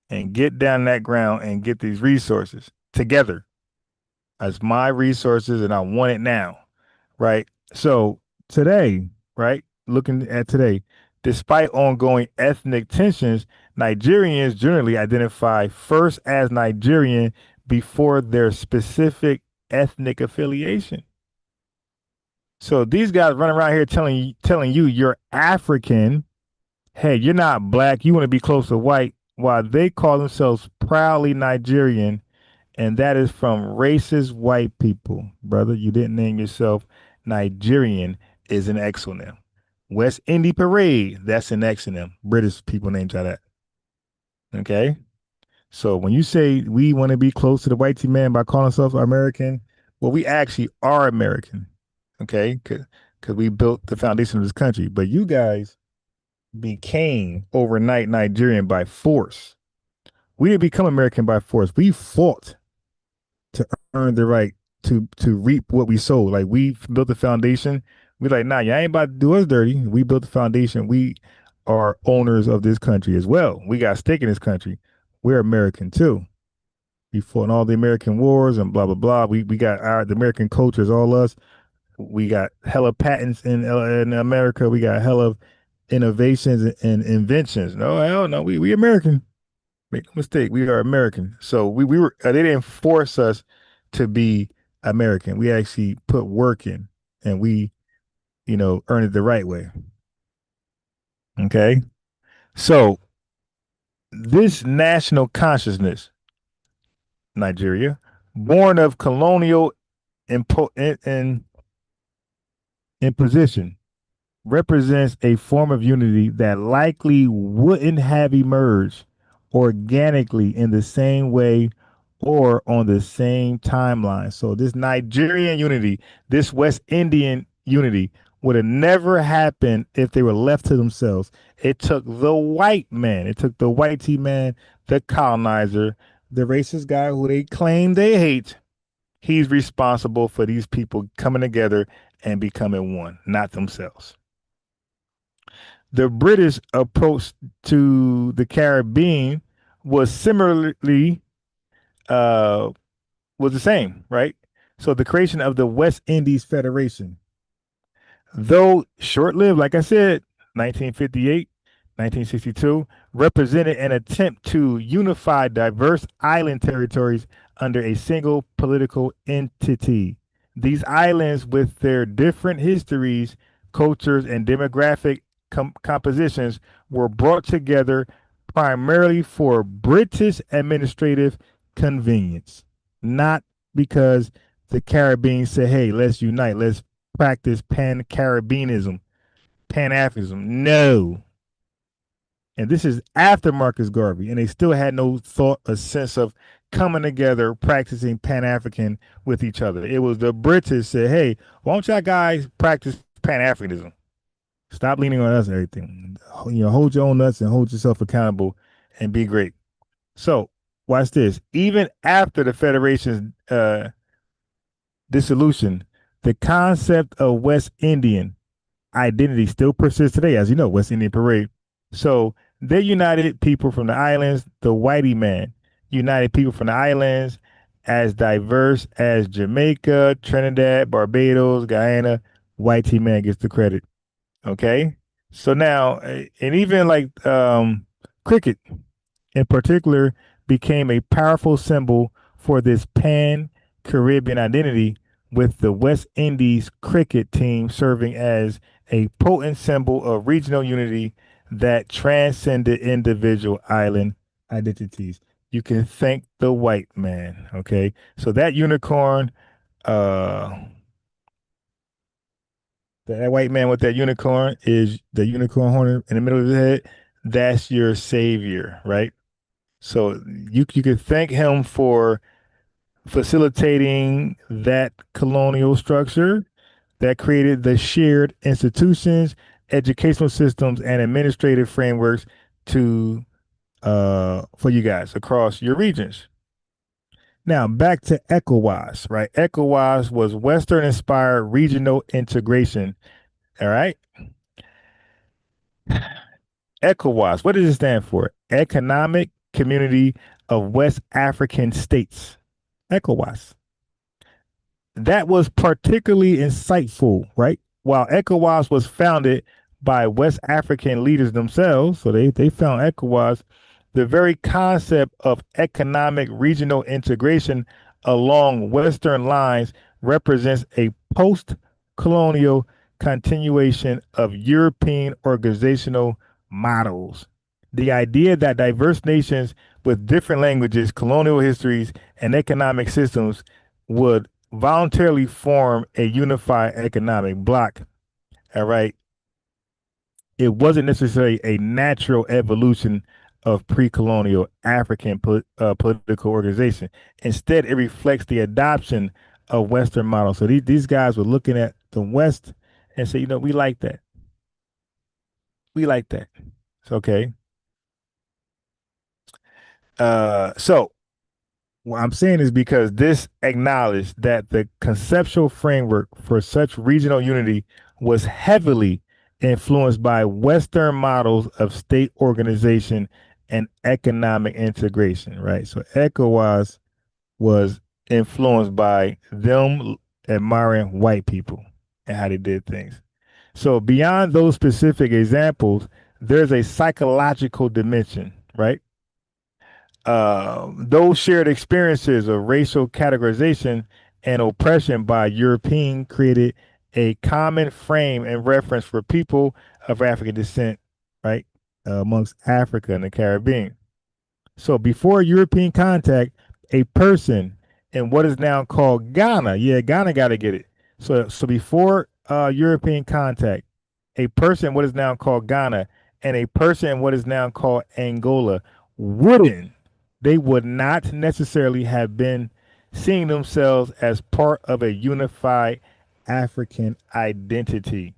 and get down that ground and get these resources together as my resources, and I want it now, right? So today, right, looking at today, despite ongoing ethnic tensions, Nigerians generally identify first as Nigerian before their specific ethnic affiliation. So these guys running around here telling you you're African, hey, you're not black, you want to be close to white, while they call themselves proudly Nigerian, and that is from racist white people. Brother, you didn't name yourself. Nigerian is an exonym. West Indian Parade, that's an exonym. British people named that. Okay? So when you say we want to be close to the white man by calling ourselves American, well, we actually are American. Okay? Because we built the foundation of this country. But you guys became overnight Nigerian by force. We didn't become American by force. We fought to earn the right to reap what we sowed. Like, we built the foundation. We like, nah, you ain't about to do us dirty. We built the foundation. We are owners of this country as well. We got a stake in this country. We're American too. We fought in all the American wars and blah blah blah. We got the American culture is all us. We got hella patents in America. We got hella innovations and inventions. No, hell no. We American. Make no mistake. We are American. So we were. They didn't force us to be American. We actually put work in, and we, earned it the right way. Okay. So this national consciousness, Nigeria, born of colonial imposition, represents a form of unity that likely wouldn't have emerged organically in the same way or on the same timeline. So this Nigerian unity, this West Indian unity would have never happened if they were left to themselves. It took the white man, it took the whitey man, the colonizer, the racist guy who they claim they hate. He's responsible for these people coming together and becoming one, not themselves. The British approach to the Caribbean was similarly was the same, right? So the creation of the West Indies Federation, though short-lived, like I said, 1958, 1962, represented an attempt to unify diverse island territories under a single political entity. These islands, with their different histories, cultures, and demographic compositions, were brought together primarily for British administrative convenience, not because the Caribbean said, hey, let's unite, let's practice Pan-Caribbeanism, Pan-Africanism. No. And this is after Marcus Garvey, and they still had no thought, a sense of coming together, practicing Pan-African with each other. It was the British said, hey, why don't y'all guys practice Pan-Africanism? Stop leaning on us and everything. Hold your own nuts and hold yourself accountable and be great. So watch this. Even after the Federation's dissolution, the concept of West Indian identity still persists today, as you know, West Indian Parade. So they united people from the islands. The whitey man united people from the islands as diverse as Jamaica, Trinidad, Barbados, Guyana. Whitey man gets the credit. Okay. So now, and even like cricket in particular became a powerful symbol for this Pan-Caribbean identity, with the West Indies cricket team serving as a potent symbol of regional unity that transcended individual island identities. You can thank the white man. Okay. So that unicorn, that white man with that unicorn is the unicorn horn in the middle of his head. That's your savior, right? So you could thank him for facilitating that colonial structure that created the shared institutions, educational systems, and administrative frameworks to for you guys across your regions. Now back to ECOWAS, right? ECOWAS was Western-inspired regional integration. All right. ECOWAS, what does it stand for? Economic Community of West African States. ECOWAS. That was particularly insightful, right? While ECOWAS was founded by West African leaders themselves, so they found ECOWAS, the very concept of economic regional integration along Western lines represents a post-colonial continuation of European organizational models. The idea that diverse nations with different languages, colonial histories, and economic systems would voluntarily form a unified economic bloc, all right, it wasn't necessarily a natural evolution of pre-colonial African political organization. Instead, it reflects the adoption of Western models. So these guys were looking at the West and say, we like that. We like that. It's okay. So what I'm saying is because this acknowledged that the conceptual framework for such regional unity was heavily influenced by Western models of state organization and economic integration, right? So ECOWAS was influenced by them admiring white people and how they did things. So beyond those specific examples, there's a psychological dimension, right? Those shared experiences of racial categorization and oppression by European created a common frame and reference for people of African descent, right, amongst Africa and the Caribbean. So before European contact, a person in what is now called Ghana, yeah, Ghana got to get it. So before European contact, a person in what is now called Ghana and a person in what is now called Angola they would not necessarily have been seeing themselves as part of a unified African identity,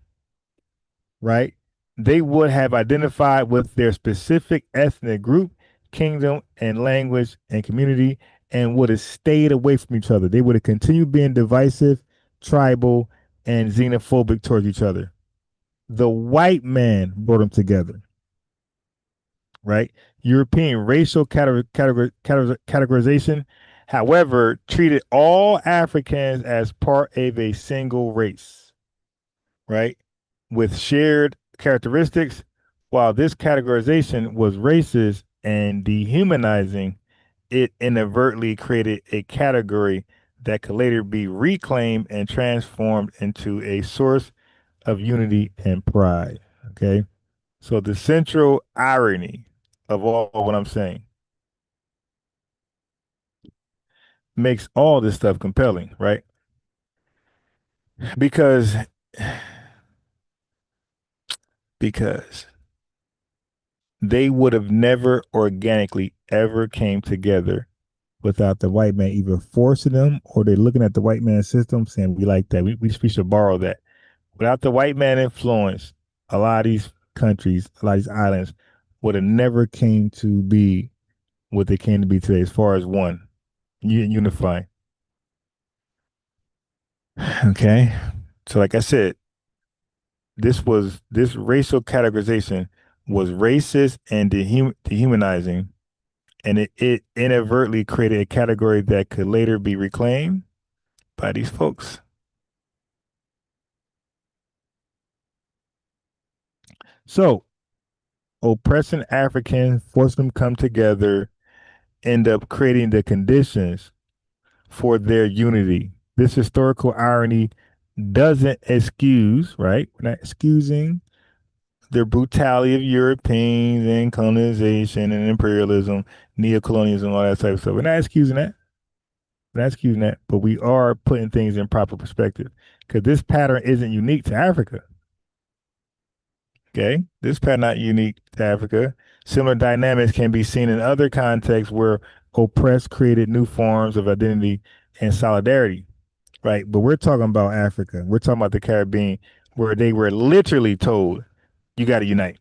right? They would have identified with their specific ethnic group, kingdom, and language and community, and would have stayed away from each other. They would have continued being divisive, tribal, and xenophobic towards each other. The white man brought them together, right? European racial categorization, however, treated all Africans as part of a single race, right? With shared characteristics. While this categorization was racist and dehumanizing, it inadvertently created a category that could later be reclaimed and transformed into a source of unity and pride. Okay. So the central irony of all what I'm saying makes all this stuff compelling, right? Because they would have never organically ever came together without the white man either forcing them or they're looking at the white man system saying, we like that. We should borrow that. Without the white man influence, a lot of these countries, a lot of these islands would have never came to be what they came to be today as far as one, unifying. Okay. So like I said, this racial categorization was racist and dehumanizing, and it inadvertently created a category that could later be reclaimed by these folks. So oppressing Africans, forcing them to come together, end up creating the conditions for their unity. This historical irony doesn't excuse, right? We're not excusing the brutality of Europeans and colonization and imperialism, neocolonialism, all that type of stuff. We're not excusing that. We're not excusing that, but we are putting things in proper perspective because this pattern isn't unique to Africa. Okay, this pattern not unique to Africa. Similar dynamics can be seen in other contexts where oppressed created new forms of identity and solidarity, right? But we're talking about Africa. We're talking about the Caribbean, where they were literally told, you got to unite.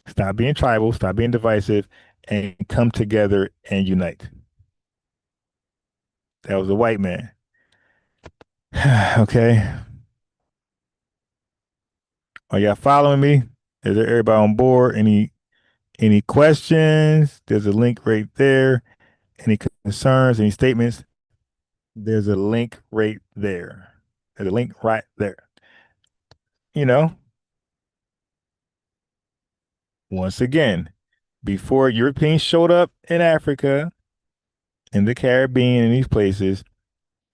Stop being tribal, stop being divisive, and come together and unite. That was a white man. Okay. Are y'all following me? Is there everybody on board? Any questions? There's a link right there. Any concerns, any statements? There's a link right there. There's a link right there. You know, once again, before Europeans showed up in Africa, in the Caribbean, in these places,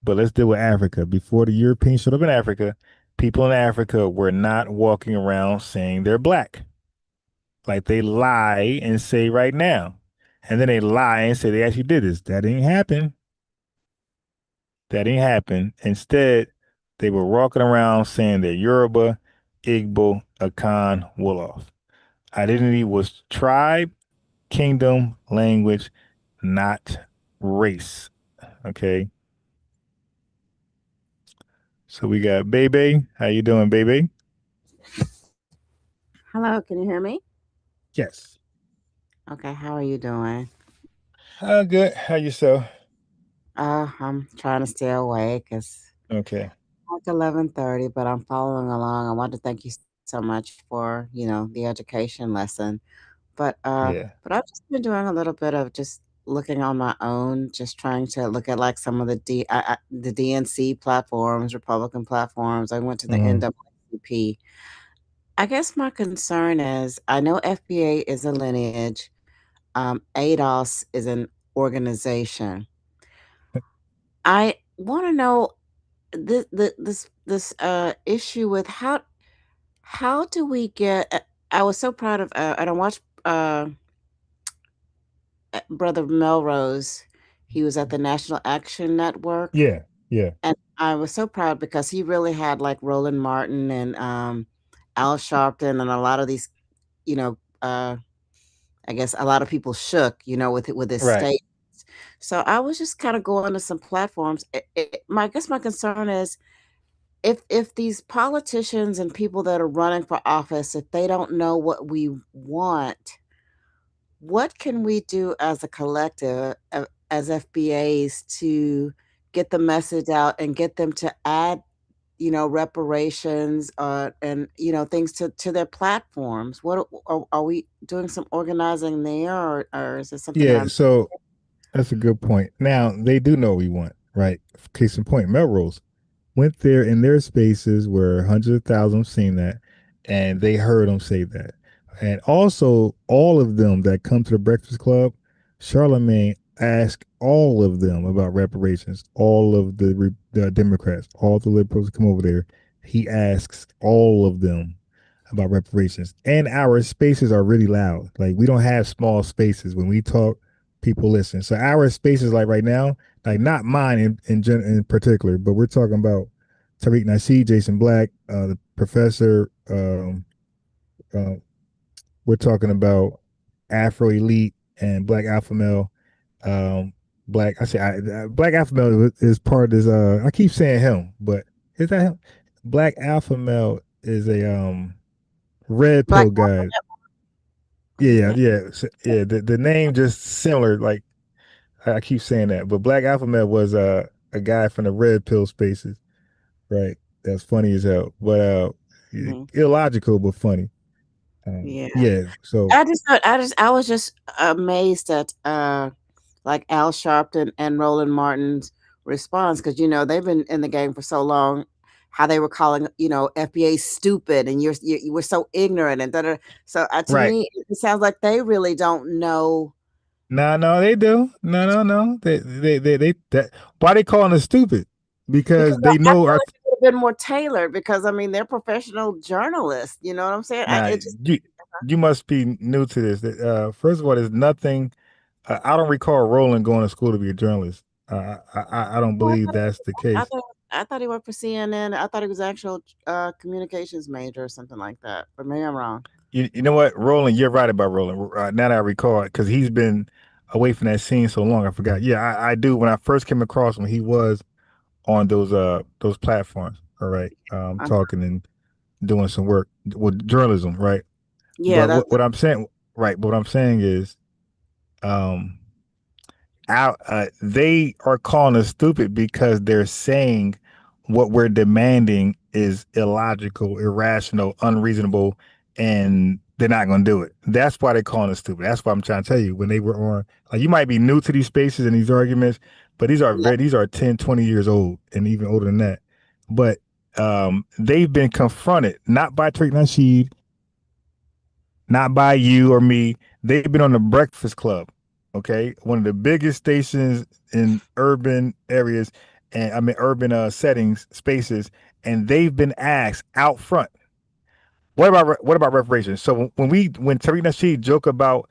but let's deal with Africa. Before the Europeans showed up in Africa, people in Africa were not walking around saying they're black. Like they lie and say right now. And then they lie and say they actually did this. That didn't happen. That didn't happen. Instead, they were walking around saying they're Yoruba, Igbo, Akan, Wolof. Identity was tribe, kingdom, language, not race. Okay. So we got Bebe. How you doing, Bebe? Hello, can you hear me? Yes. Okay, how are you doing? Good. How yourself? I'm trying to stay awake. It's okay. Like 11:30, but I'm following along. I want to thank you so much for, the education lesson. But Yeah. I've just been doing a little bit of just looking on my own, just trying to look at like some of the DNC platforms, Republican platforms. I went to the NAACP. I guess my concern is I know FBA is a lineage. ADOS is an organization. I want to know this issue with how do we get? I was so proud of. I don't watch Brother Melrose. He was at the National Action Network. Yeah, yeah. And I was so proud because he really had like Roland Martin and Al Sharpton and a lot of these, you know, I guess a lot of people shook, with his statements. So I was just kind of going to some platforms. I guess my concern is if these politicians and people that are running for office, if they don't know what we want, what can we do as a collective, as FBAs, to get the message out and get them to add, reparations, and things to their platforms? What are we doing? Some organizing there, or is it something that Yeah, I'm? so that's a good point. Now they do know what we want, right? Case in point, Melrose went there in their spaces where hundreds of thousands seen that, and they heard them say that. And also, all of them that come to the Breakfast Club, Charlemagne asked all of them about reparations. All of the Democrats, all the liberals come over there. He asks all of them about reparations. And our spaces are really loud. Like, we don't have small spaces. When we talk, people listen. So our spaces, like right now, like not mine in particular, but we're talking about Tariq Nasheed, Jason Black, the professor. We're talking about Afro Elite and Black Alpha Male. Black Alpha Male is part of this. I keep saying him, but is that him? Black Alpha Male is a red pill guy. Yeah. So, yeah. The name just similar. Like, I keep saying that, but Black Alpha Male was a guy from the red pill spaces, right? That's funny as hell, but illogical but funny. Yeah. So I was just amazed at like Al Sharpton and Roland Martin's response, because they've been in the game for so long. How they were calling FBA stupid, and you were so ignorant, and so to me it sounds like they really don't know. No, they do. No. They why they calling us stupid? Because they know our would have been more tailored, because I mean they're professional journalists. You know what I'm saying? Nah, you must be new to this. First of all, there's nothing. I don't recall Roland going to school to be a journalist. I don't believe that's the case. I thought he worked for CNN. I thought he was actual communications major or something like that. But maybe I'm wrong. You know what, Roland? You're right about Roland. Now that I recall it, because he's been away from that scene so long, I forgot. Yeah, I do. When I first came across him, he was on those platforms. All right, talking and doing some work with journalism, right? Yeah. But what I'm saying, right? What I'm saying is, they are calling us stupid because they're saying what we're demanding is illogical, irrational, unreasonable, and they're not going to do it. That's why they're calling us stupid. That's why I'm trying to tell you, when they were on, like, you might be new to these spaces and these arguments, but these are 10, 20 years old and even older than that. But they've been confronted, not by Tariq Nasheed, not by you or me. They've been on the Breakfast Club. Okay, one of the biggest stations in urban areas, and I mean urban settings, spaces, and they've been asked out front. What about reparations? So when Tariq Nasheed joke about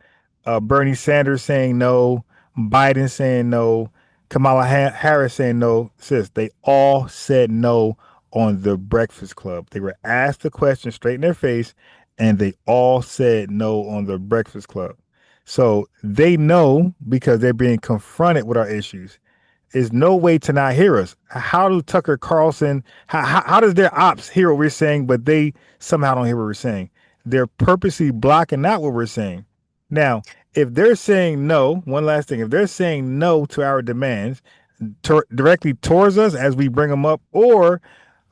Bernie Sanders saying no, Biden saying no, Kamala Harris saying no, they all said no on the Breakfast Club. They were asked the question straight in their face, and they all said no on the Breakfast Club. So they know, because they're being confronted with our issues. There's no way to not hear us. How do Tucker Carlson, how does their ops hear what we're saying, but they somehow don't hear what we're saying? They're purposely blocking out what we're saying. Now, if they're saying no, one last thing, if they're saying no to our demands directly towards us as we bring them up, or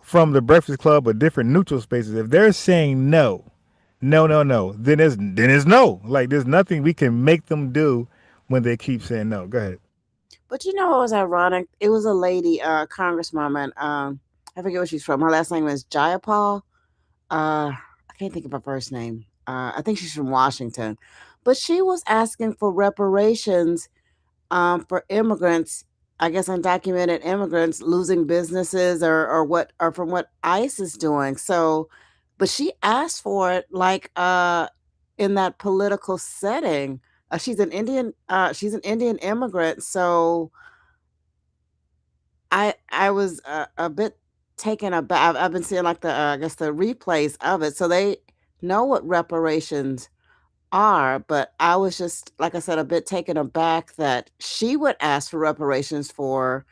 from the Breakfast Club or different neutral spaces, if they're saying no, then it's no. Like, there's nothing we can make them do when they keep saying no. Go ahead. But you know what was ironic? It was a lady, congresswoman. I forget where she's from. Her last name is Jayapal. I can't think of her first name. I think she's from Washington. But she was asking for reparations for immigrants, I guess undocumented immigrants losing businesses or from what ICE is doing. So, but she asked for it like in that political setting. She's an Indian immigrant, so I was a bit taken aback. I've been seeing like the I guess the replays of it, so they know what reparations are, but I was just, like I said, a bit taken aback that she would ask for reparations for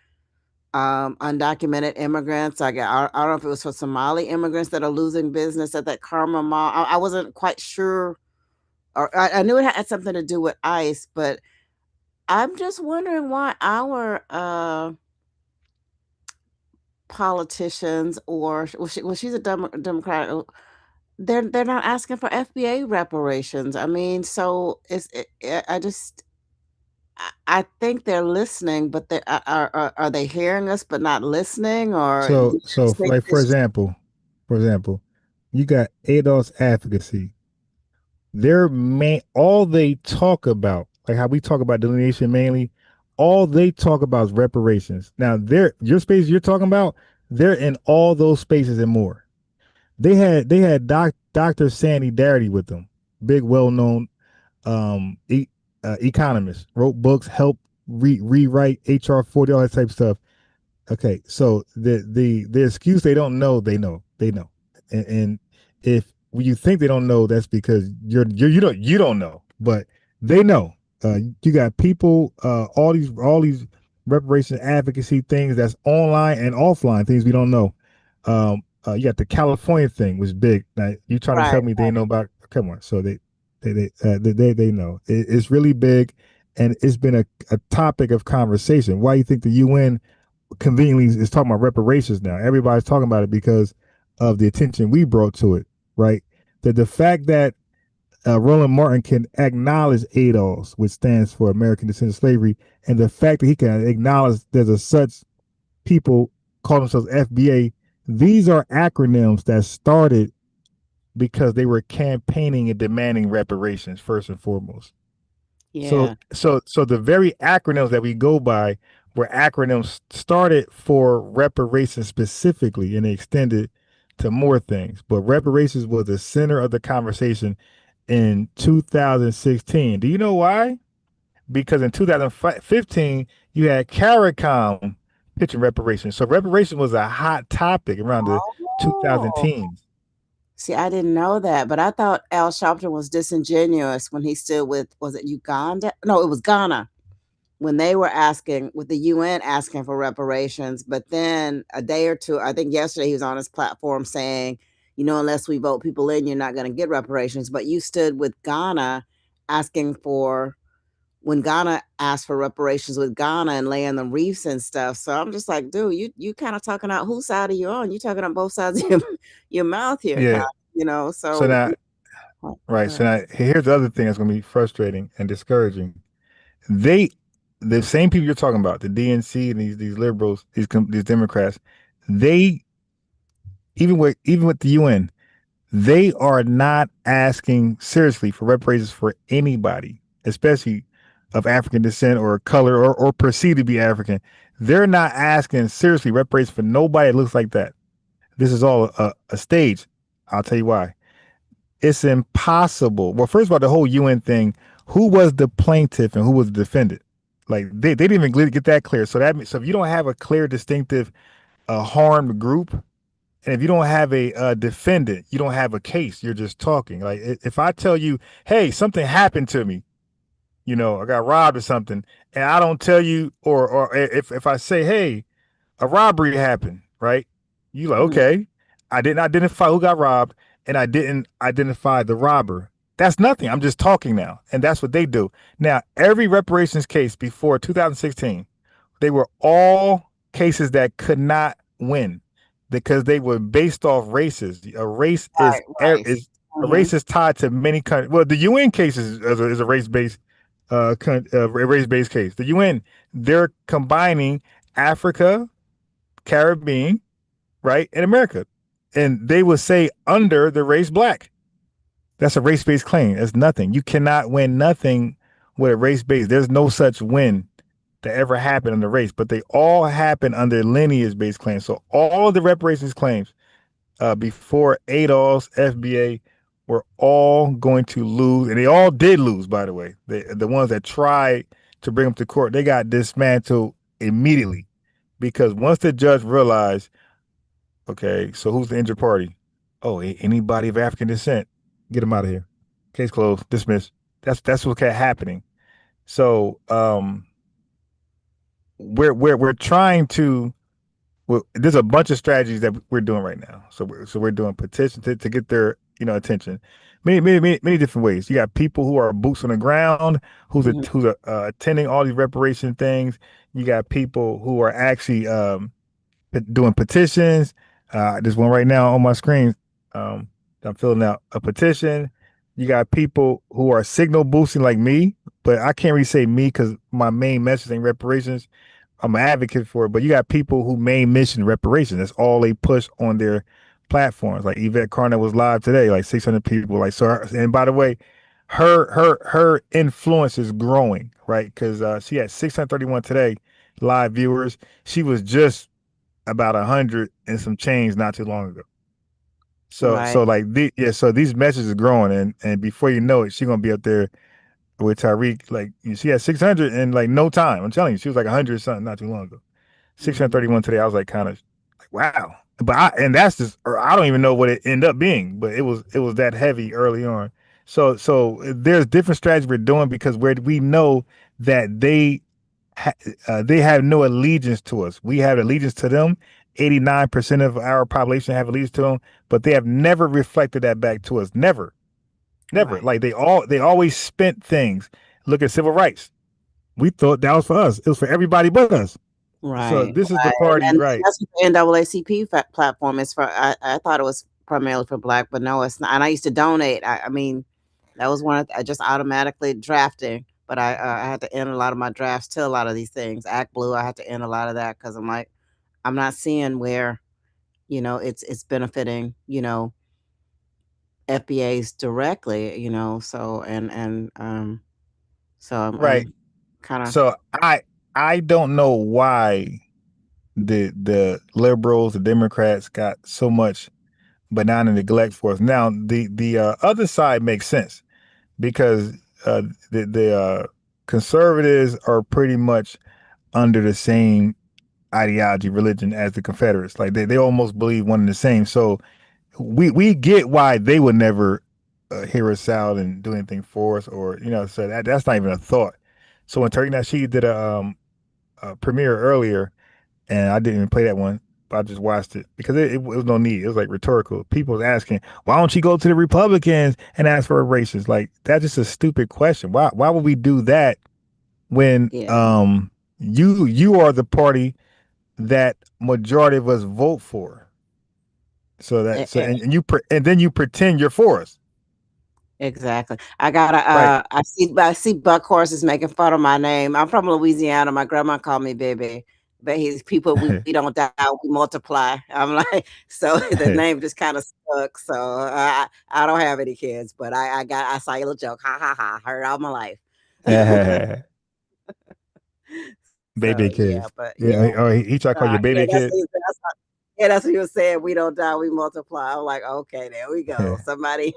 undocumented immigrants. I don't know if it was for Somali immigrants that are losing business at that Karma Mall. I wasn't quite sure, or I knew it had something to do with ICE, but I'm just wondering why our politicians, or she's a Democrat. They're not asking for FBA reparations. I mean, so I think they're listening, but they are they hearing us but not listening, or So like for example, you got ADOS advocacy. All they talk about, like how we talk about delineation mainly, all they talk about is reparations. Now, your space you're talking about, they're in all those spaces and more. They had Dr. Sandy Darity with them, big well-known economist, wrote books, helped rewrite HR 40, all that type of stuff. Okay, so the excuse they don't know, they know, and if you think they don't know, that's because you don't know, but they know. You got people, all these reparation advocacy things that's online and offline, things we don't know. You got the California thing was big. Now you trying to tell me they know about? Come on, so they know it's really big, and it's been a topic of conversation. Why you think the UN conveniently is talking about reparations now? Everybody's talking about it because of the attention we brought to it, right? The fact that Roland Martin can acknowledge ADOS, which stands for American Descent of Slavery, and the fact that he can acknowledge there's a such people call themselves FBA. These are acronyms that started because they were campaigning and demanding reparations first and foremost. Yeah. So the very acronyms that we go by were acronyms started for reparations specifically, and they extended to more things. But reparations was the center of the conversation in 2016. Do you know why? Because in 2015, you had CARICOM pitching reparations. So reparations was a hot topic around the 2010s. See, I didn't know that, but I thought Al Sharpton was disingenuous when he stood with, was it Uganda? No, it was Ghana, when they were asking, with the UN asking for reparations. But then a day or two, I think yesterday, he was on his platform saying, unless we vote people in, you're not going to get reparations. But you stood with Ghana asking for, when Ghana asked for reparations with Ghana and laying the reefs and stuff. So I'm just like, dude, you kind of talking out whose side are you on? You talking on both sides of your mouth here, Yeah. So now, right. So now here's the other thing that's going to be frustrating and discouraging. The same people you're talking about, the DNC and these liberals, these Democrats, they even with the UN, they are not asking seriously for reparations for anybody, especially of African descent or color or perceived to be African. They're not asking seriously reparations for nobody that looks like that. This is all a stage. I'll tell you why. It's impossible. Well, first of all, the whole UN thing, who was the plaintiff and who was the defendant? Like they didn't even get that clear. So if you don't have a clear, distinctive, harmed group, and if you don't have a defendant, you don't have a case. You're just talking. Like if I tell you, hey, something happened to me, I got robbed or something, and I don't tell you, or if I say, hey, a robbery happened, right? You like, okay, I didn't identify who got robbed, and I didn't identify the robber. That's nothing. I'm just talking now, and that's what they do. Now, every reparations case before 2016, they were all cases that could not win because they were based off races. A race is a race is tied to many countries. Well, the UN case is a race based race-based case. The UN, they're combining Africa, Caribbean, right, and America, and they would say under the race black. That's a race-based claim. That's nothing. You cannot win nothing with a race-based. There's no such win that ever happened in the race, but they all happen under lineage-based claims. So all the reparations claims before ADOS, FBA were all going to lose, and they all did lose, by the way. The ones that tried to bring them to court, they got dismantled immediately because once the judge realized, okay, so who's the injured party? Oh, anybody of African descent. Get them out of here. Case closed, dismissed. That's what kept happening. So we're trying to. Well, there's a bunch of strategies that we're doing right now. So we're doing petitions to get their attention, many different ways. You got people who are boots on the ground, who's attending all these reparation things. You got people who are actually doing petitions. There's one right now on my screen. I'm filling out a petition. You got people who are signal boosting like me, but I can't really say me because my main message ain't reparations. I'm an advocate for it, but you got people who main mission reparations. That's all they push on their platforms. Like Yvette Carter was live today, like 600 people. Like so, and by the way, her influence is growing, right? Because she had 631 today live viewers. She was just about 100 and some change not too long ago. So Right. so like so these messages are growing, and before you know it, she's gonna be up there with Tyreek. Like she had 600 in like no time. I'm telling you, she was like 100 something not too long ago. 631 today. I was like kind of like wow. But that's just, or I don't even know what it ended up being, but it was that heavy early on. So there's different strategies we're doing because we know that they have no allegiance to us. We have allegiance to them. 89% of our population have allegiance to them, but they have never reflected that back to us. Never. Right. Like they always spent things. Look at civil rights. We thought that was for us. It was for everybody but us. Right. So this is the party, and right? That's what the NAACP platform is for. I thought it was primarily for black, but no, it's not. And I used to donate. I mean, that was one of just automatically drafting. But I had to end a lot of my drafts to a lot of these things. Act Blue, I had to end a lot of that because I'm like, I'm not seeing where, it's benefiting, FBAs directly, so so right. I'm kind of. So I don't know why the liberals, the Democrats got so much banana neglect for us. Now the other side makes sense because the conservatives are pretty much under the same ideology, religion as the Confederates. Like they almost believe one and the same. So we get why they would never hear us out and do anything for us, or so that's not even a thought. So when Turkey Nasheed did a premiere earlier, and I didn't even play that one, but I just watched it because it was no need. It was like rhetorical. People was asking, why don't you go to the Republicans and ask for reparations? Like that's just a stupid question. Why would we do that when you are the party that majority of us vote for? So that and then you pretend you're for us. Exactly. I gotta. I see Buck Horses making fun of my name. I'm from Louisiana. My grandma called me baby. But he's people. We don't die. We multiply. I'm like, so the name just kind of stuck. So I don't have any kids, but I saw your little joke. Ha ha ha. Heard all my life. Baby kids. Yeah, but Oh, he tried to call you baby kid. That's what he was saying. We don't die, we multiply. I'm like, okay, there we go. Somebody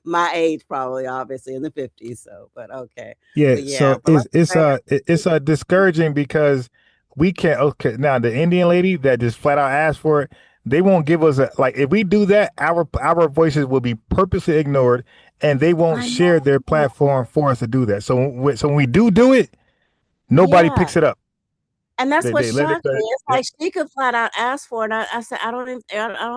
my age, probably, obviously in the 50s. So, but okay. Yeah. But So it's discouraging because we can't. Okay, now the Indian lady that just flat out asked for it, they won't give us like if we do that, our voices will be purposely ignored, and they won't share their platform for us to do that. So when we do it, nobody picks it up. And that's what shocked me. It's like she could flat out ask for it. I said, I don't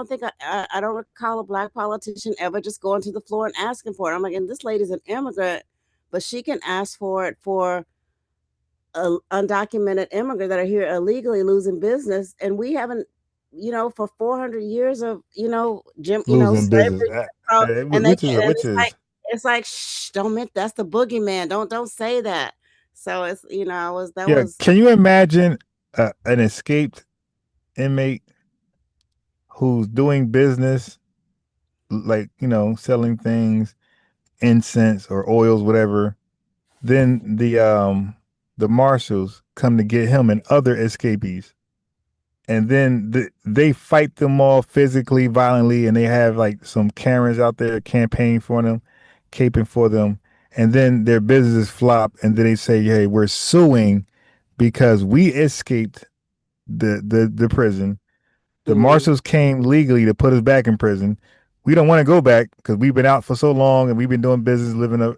think I don't recall a black politician ever just going to the floor and asking for it. I'm like, and this lady's an immigrant, but she can ask for it for undocumented immigrants that are here illegally losing business, and we haven't, for 400 years of, losing slavery, business, which is it's like, shh, don't that's the boogeyman. Don't say that. So it's, Can you imagine an escaped inmate who's doing business, like, selling things, incense or oils, whatever. Then the marshals come to get him and other escapees. And then they fight them all physically, violently, and they have like some Karens out there campaigning for them, caping for them. And then their businesses flop, and then they say, "Hey, we're suing because we escaped the prison. The marshals came legally to put us back in prison. We don't want to go back because we've been out for so long and we've been doing business, living a,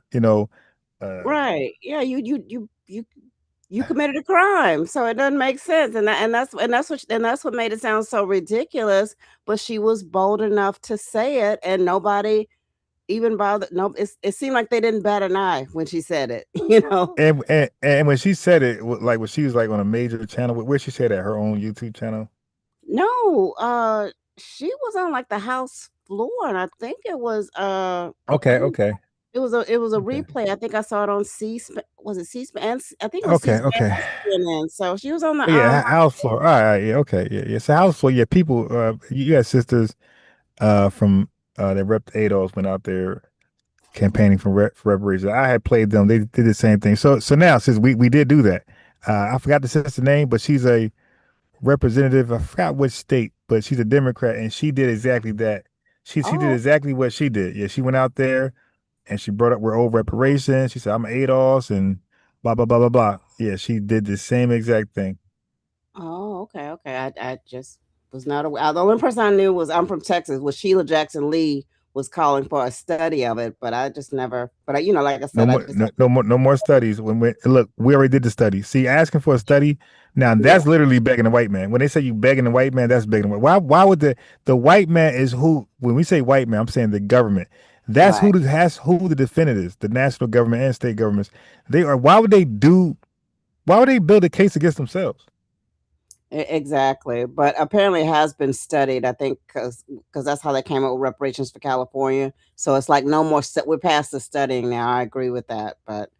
right. Yeah, you committed a crime, so it doesn't make sense, and that's what made it sound so ridiculous. But she was bold enough to say it, and nobody even bothered. No, it seemed like they didn't bat an eye when she said it. And when she said it, like when she was like on a major channel, where she said at her own YouTube channel. No, she was on like the House floor, and I think it was Okay. It was a replay. I think I saw it on C-SPAN. Was it C-SPAN? I think it was Okay. C-SPAN and CNN. So she was on the House floor. All right. Yeah. Okay. Yeah. So house floor. Yeah. People. You got sisters from that rep ADOS went out there campaigning for reparations. I had played them. They did the same thing. So now since we did do that, I forgot the sister name, but she's a representative. I forgot which state, but she's a Democrat, and she did exactly that. She did exactly what she did. Yeah, she went out there and she brought up we're over reparations. She said I'm ADOS and blah blah blah blah blah. Yeah, she did the same exact thing. Oh, okay. I just was not aware. The only person I knew I'm from Texas, was Sheila Jackson Lee was calling for a study of it, but I just never. But like I said, no more studies. When we already did the study. See, asking for a study now, that's literally begging the white man. When they say you begging the white man, that's begging the white. Why would the white man is who? When we say white man, I'm saying the government. That's who the defendant is. The national government and state governments. They are. Why would they build a case against themselves? Exactly, but apparently it has been studied. I think because that's how they came up with reparations for California. So it's like no more. We're past the studying now. I agree with that, but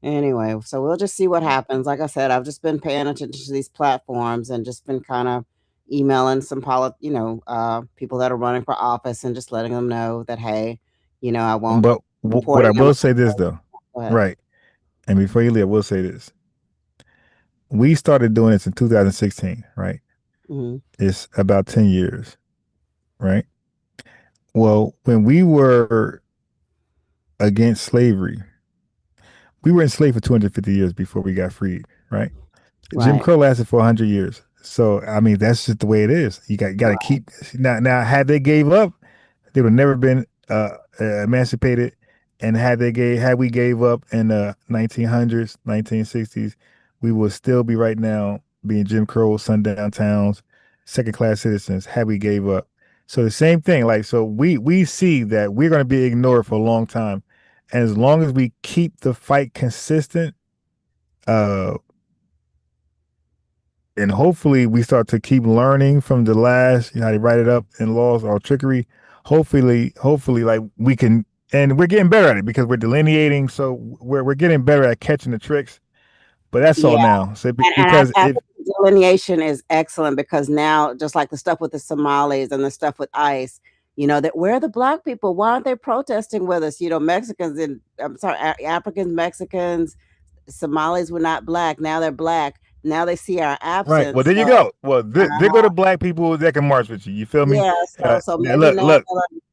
anyway, so we'll just see what happens. Like I said, I've just been paying attention to these platforms and just been kind of emailing some people that are running for office and just letting them know that, hey, I won't. But what I will say this though, right? And before you leave, I will say this. We started doing this in 2016, right? Mm-hmm. It's about 10 years, right? Well, when we were against slavery, we were enslaved for 250 years before we got freed, right? Jim Crow lasted for 100 years. So, I mean, that's just the way it is. You got to keep now. Had they gave up, they would have never been emancipated. And had we gave up in the 1900s, 1960s, we would still be right now being Jim Crow, sundown towns, second-class citizens. Had we gave up, so the same thing. Like, so we see that we're going to be ignored for a long time, and as long as we keep the fight consistent, and hopefully we start to keep learning from the last, how they write it up in laws or trickery. Hopefully, like we can, and we're getting better at it because we're delineating. So we're getting better at catching the tricks. But that's all now. So because delineation is excellent, because now, just like the stuff with the Somalis and the stuff with ICE, that where are the black people? Why aren't they protesting with us? Mexicans and Africans, Mexicans, Somalis were not black. Now they're black. Now they see our absence. Right. Well, there you go. Well, there go the black people that can march with you. You feel me? Yeah. So maybe look,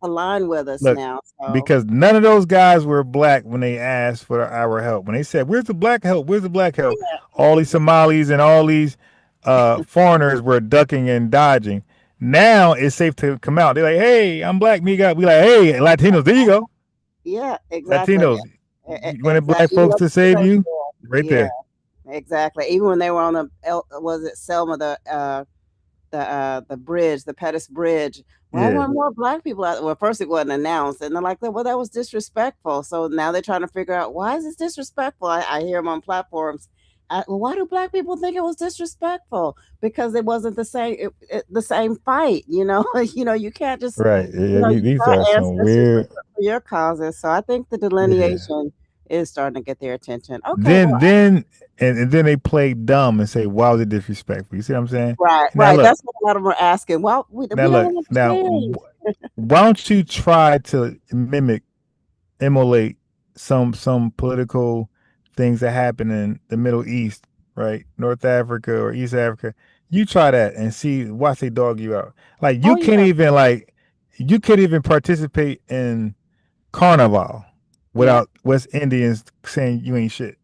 align with us now. So. Because none of those guys were black when they asked for our help. When they said, "Where's the black help? Where's the black help?" Yeah. All these Somalis and all these foreigners were ducking and dodging. Now it's safe to come out. They're like, "Hey, I'm black. We like, hey, Latinos. There you go. Yeah, exactly. Latinos. You wanted black folks to save you, right there." Exactly. Even when they were on Selma, the bridge, the Pettus Bridge. Why weren't more black people out? Well, first it wasn't announced, and they're like, well, that was disrespectful. So now they're trying to figure out, why is this disrespectful? I hear them on platforms why do black people think it was disrespectful? Because it wasn't the same fight, you know. You can't just, Right. Yeah, you these got are some ancestors weird. for your causes. So I think the Yeah. delineation is starting to get their attention. Okay, Then well, then and then they play dumb and say, "Why was it disrespectful?" You see what I'm saying? right, Now right. look, That's what a lot of them are asking. Well, now we look, don't now understand. why don't you try to emulate some political things that happen in the Middle East, right? North Africa or East Africa. You try that and see, watch they dog you out. Like Oh yeah, you can't even participate in Carnival yeah. without West Indians saying you ain't shit.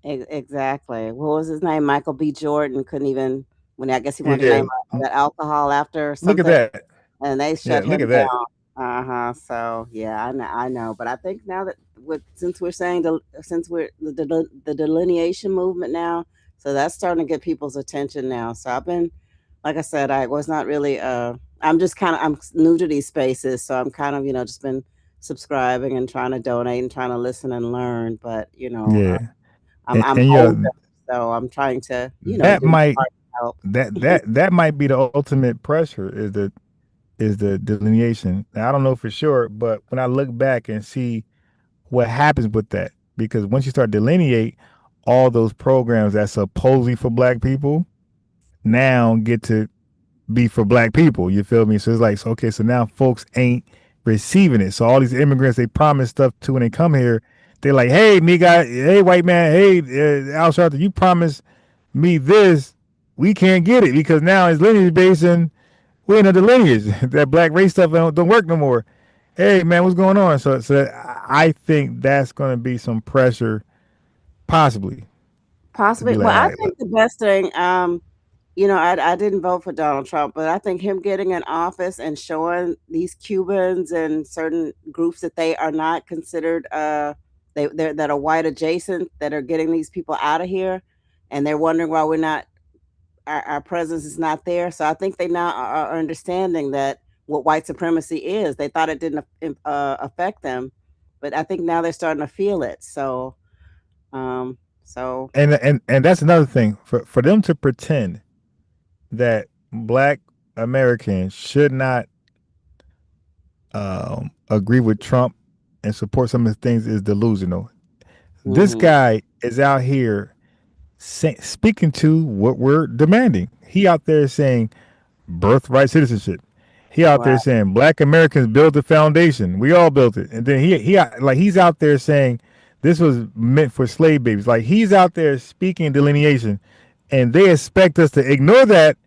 Exactly. What was his name? Michael B. Jordan couldn't even I guess he wanted to Yeah. name that alcohol after Look at something, that. and they Yeah, shut look him at that. down. Uh-huh. So yeah, I know. But I think now that since we're saying since we're the delineation movement now, so that's starting to get people's attention now. So I've been, like I said, I was not really I'm just kind of I'm new to these spaces, so I'm kind of, just been subscribing and trying to donate and trying to listen and learn. But Yeah. I'm And older, so I'm trying to, that do my might part to help. that might be the ultimate pressure is the delineation. Now, I don't know for sure, but when I look back and see what happens with that, because once you start delineate, all those programs that's supposedly for black people now get to be for black people. You feel me? So it's like, so, okay, so now folks ain't receiving it. So all these immigrants they promise stuff to when they come here, they're like, hey, me guy, hey, white man, hey, Al Sharpton, you promised me this. We can't get it because now it's lineage based and we're in the lineage. That black race stuff don't work no more. Hey, man, what's going on? So I think that's going to be some pressure, possibly, to Possibly. be like, Well, all I right, look, think the best thing, I didn't vote for Donald Trump, but I think him getting in office and showing these Cubans and certain groups that they are not considered, that are white adjacent, that are getting these people out of here, and they're wondering why we're not, our presence is not there. So I think they now are understanding that what white supremacy is. They thought it didn't affect them, but I think now they're starting to feel it. So, um, so and that's another thing for them to pretend that black Americans should not agree with Trump and support some of the things is delusional. This mhm, guy is out here speaking to what we're demanding. He out there saying birthright citizenship. He out right, there saying black Americans built the foundation. We all built it. And then he's out there saying this was meant for slave babies. Like he's out there speaking delineation and they expect us to ignore that.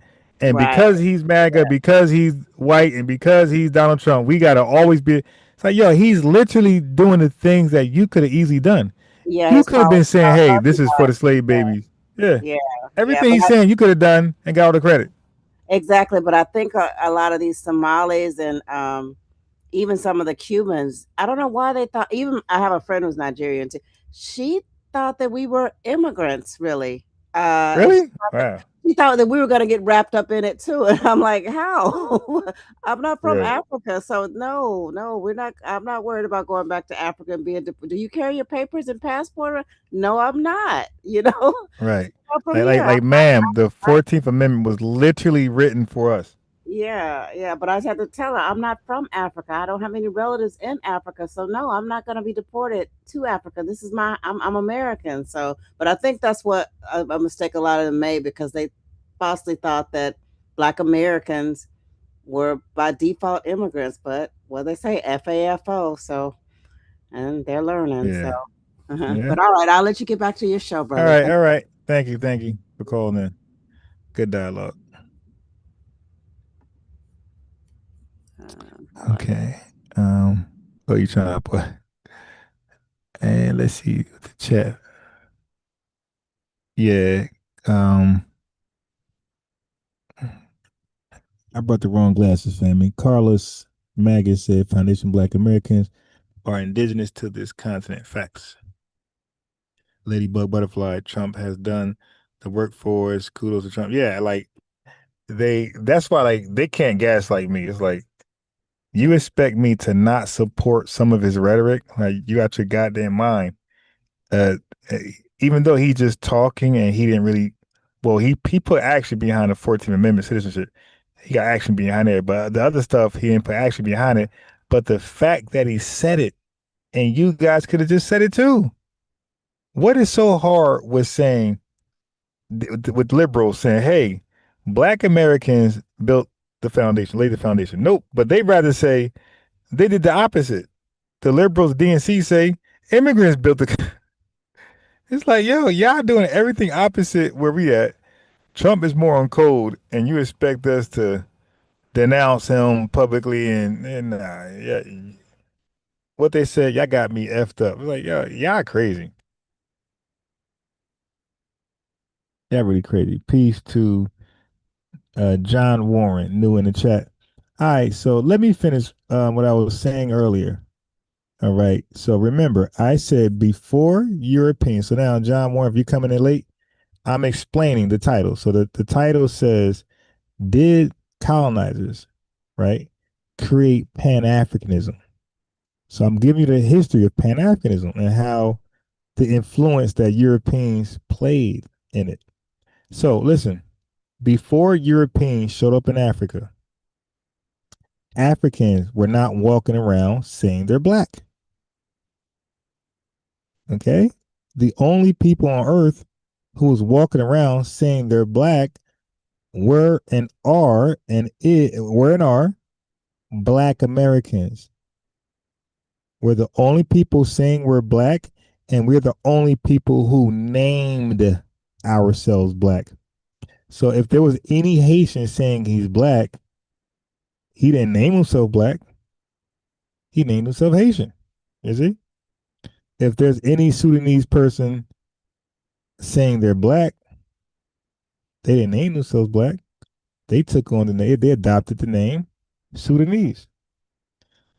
And right. because he's MAGA, because he's white, and because he's Donald Trump, we gotta always be. It's like, yo, he's literally doing the things that you could have easily done. Yeah, You his could have been saying, "Hey, policy this is for the was, slave babies." Yeah, yeah, yeah, everything he's saying, you could have done and got all the credit. exactly. But I think a lot of these Somalis and even some of the Cubans, I don't know why they thought. Even I have a friend who's Nigerian too. She thought that we were immigrants, really, and Really? Wow. she thought that we were going to get wrapped up in it too. And I'm like, how? I'm not from Right. Africa, so no, no, we're not. I'm not worried about going back to Africa and being. Do you carry your papers and passport? No, I'm not. Right. I'm from Like, here. ma'am, the 14th Amendment was literally written for us. Yeah, yeah, but I just had to tell her I'm not from Africa. I don't have any relatives in Africa, so no, I'm not going to be deported to Africa. This is I'm American. So, but I think that's what a mistake a lot of them made because they falsely thought that Black Americans were by default immigrants. But what they say, FAFO. So, and they're learning. So, Yeah. Yeah. but all right, I'll let you get back to your show, All brother. right. All right. Thank you. Thank you for calling in. Good dialogue. Okay. What are you trying to put? And let's see the chat. Yeah. Um, I brought the wrong glasses, family. Carlos Maggis said Foundation Black Americans are indigenous to this continent. Facts. Ladybug Butterfly, Trump has done the work for us. Kudos to Trump. Yeah, like that's why like they can't gaslight me. It's like you expect me to not support some of his rhetoric. Like you got your goddamn mind. Uh even though he's just talking and he didn't really, well, he put action behind the 14th Amendment citizenship. He got action behind it, but the other stuff he didn't put action behind it. But the fact that he said it, and you guys could have just said it too. What is so hard with saying, with liberals saying, hey, Black Americans built the foundation, laid the foundation? Nope. But they'd rather say they did the opposite. The liberals, DNC, say immigrants built the. It's like, yo, y'all doing everything opposite where we at. Trump is more on code, and you expect us to denounce him publicly and yeah, what they said, y'all got me effed up. It's like, yo, y'all crazy. Y'all really crazy. Peace to John Warren, new in the chat. All right, so let me finish what I was saying earlier. All right, so remember, I said before European. So now, John Warren, if you're coming in late, I'm explaining the title. So the title says, did colonizers, right, create Pan-Africanism? So I'm giving you the history of Pan-Africanism and how the influence that Europeans played in it. So listen, before Europeans showed up in Africa, Africans were not walking around saying they're black. Okay? The only people on earth who was walking around saying they're black were and are Black Americans. We're the only people saying we're black, and we're the only people who named ourselves black. So if there was any Haitian saying he's black, he didn't name himself black. He named himself Haitian. Is he? If there's any Sudanese person saying they're black, they didn't name themselves black. They took on the name, they adopted the name Sudanese.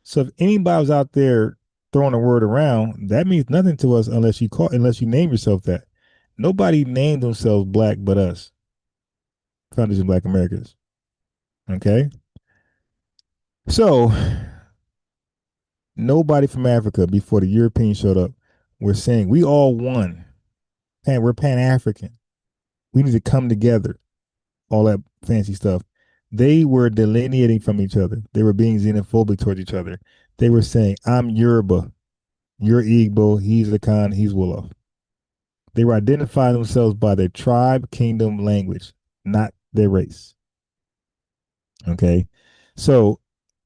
So if anybody was out there throwing a word around, that means nothing to us unless you name yourself that. Nobody named themselves black but us, Foundation of Black Americans. Okay? So nobody from Africa before the Europeans showed up were saying we all won. And we're Pan-African. We need to come together. All that fancy stuff. They were delineating from each other. They were being xenophobic towards each other. They were saying, I'm Yoruba, you're Igbo, he's Akan, he's Wolof. They were identifying themselves by their tribe, kingdom, language, not their race. Okay? So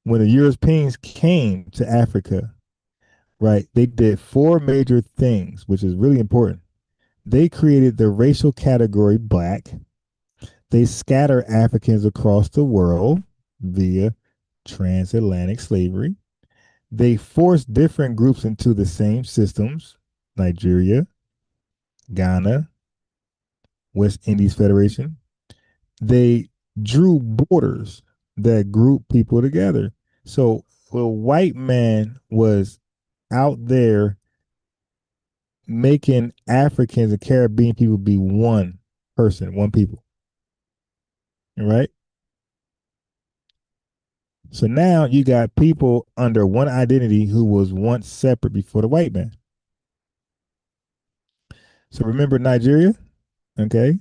when the Europeans came to Africa, right, they did 4 major things, which is really important. They created the racial category black. They scatter Africans across the world via transatlantic slavery. They forced different groups into the same systems, Nigeria, Ghana, West Indies Federation. They drew borders that group people together. So a white man was out there making Africans and Caribbean people be one person, one people. Right? So now you got people under one identity who was once separate before the white man. So remember Nigeria? Okay.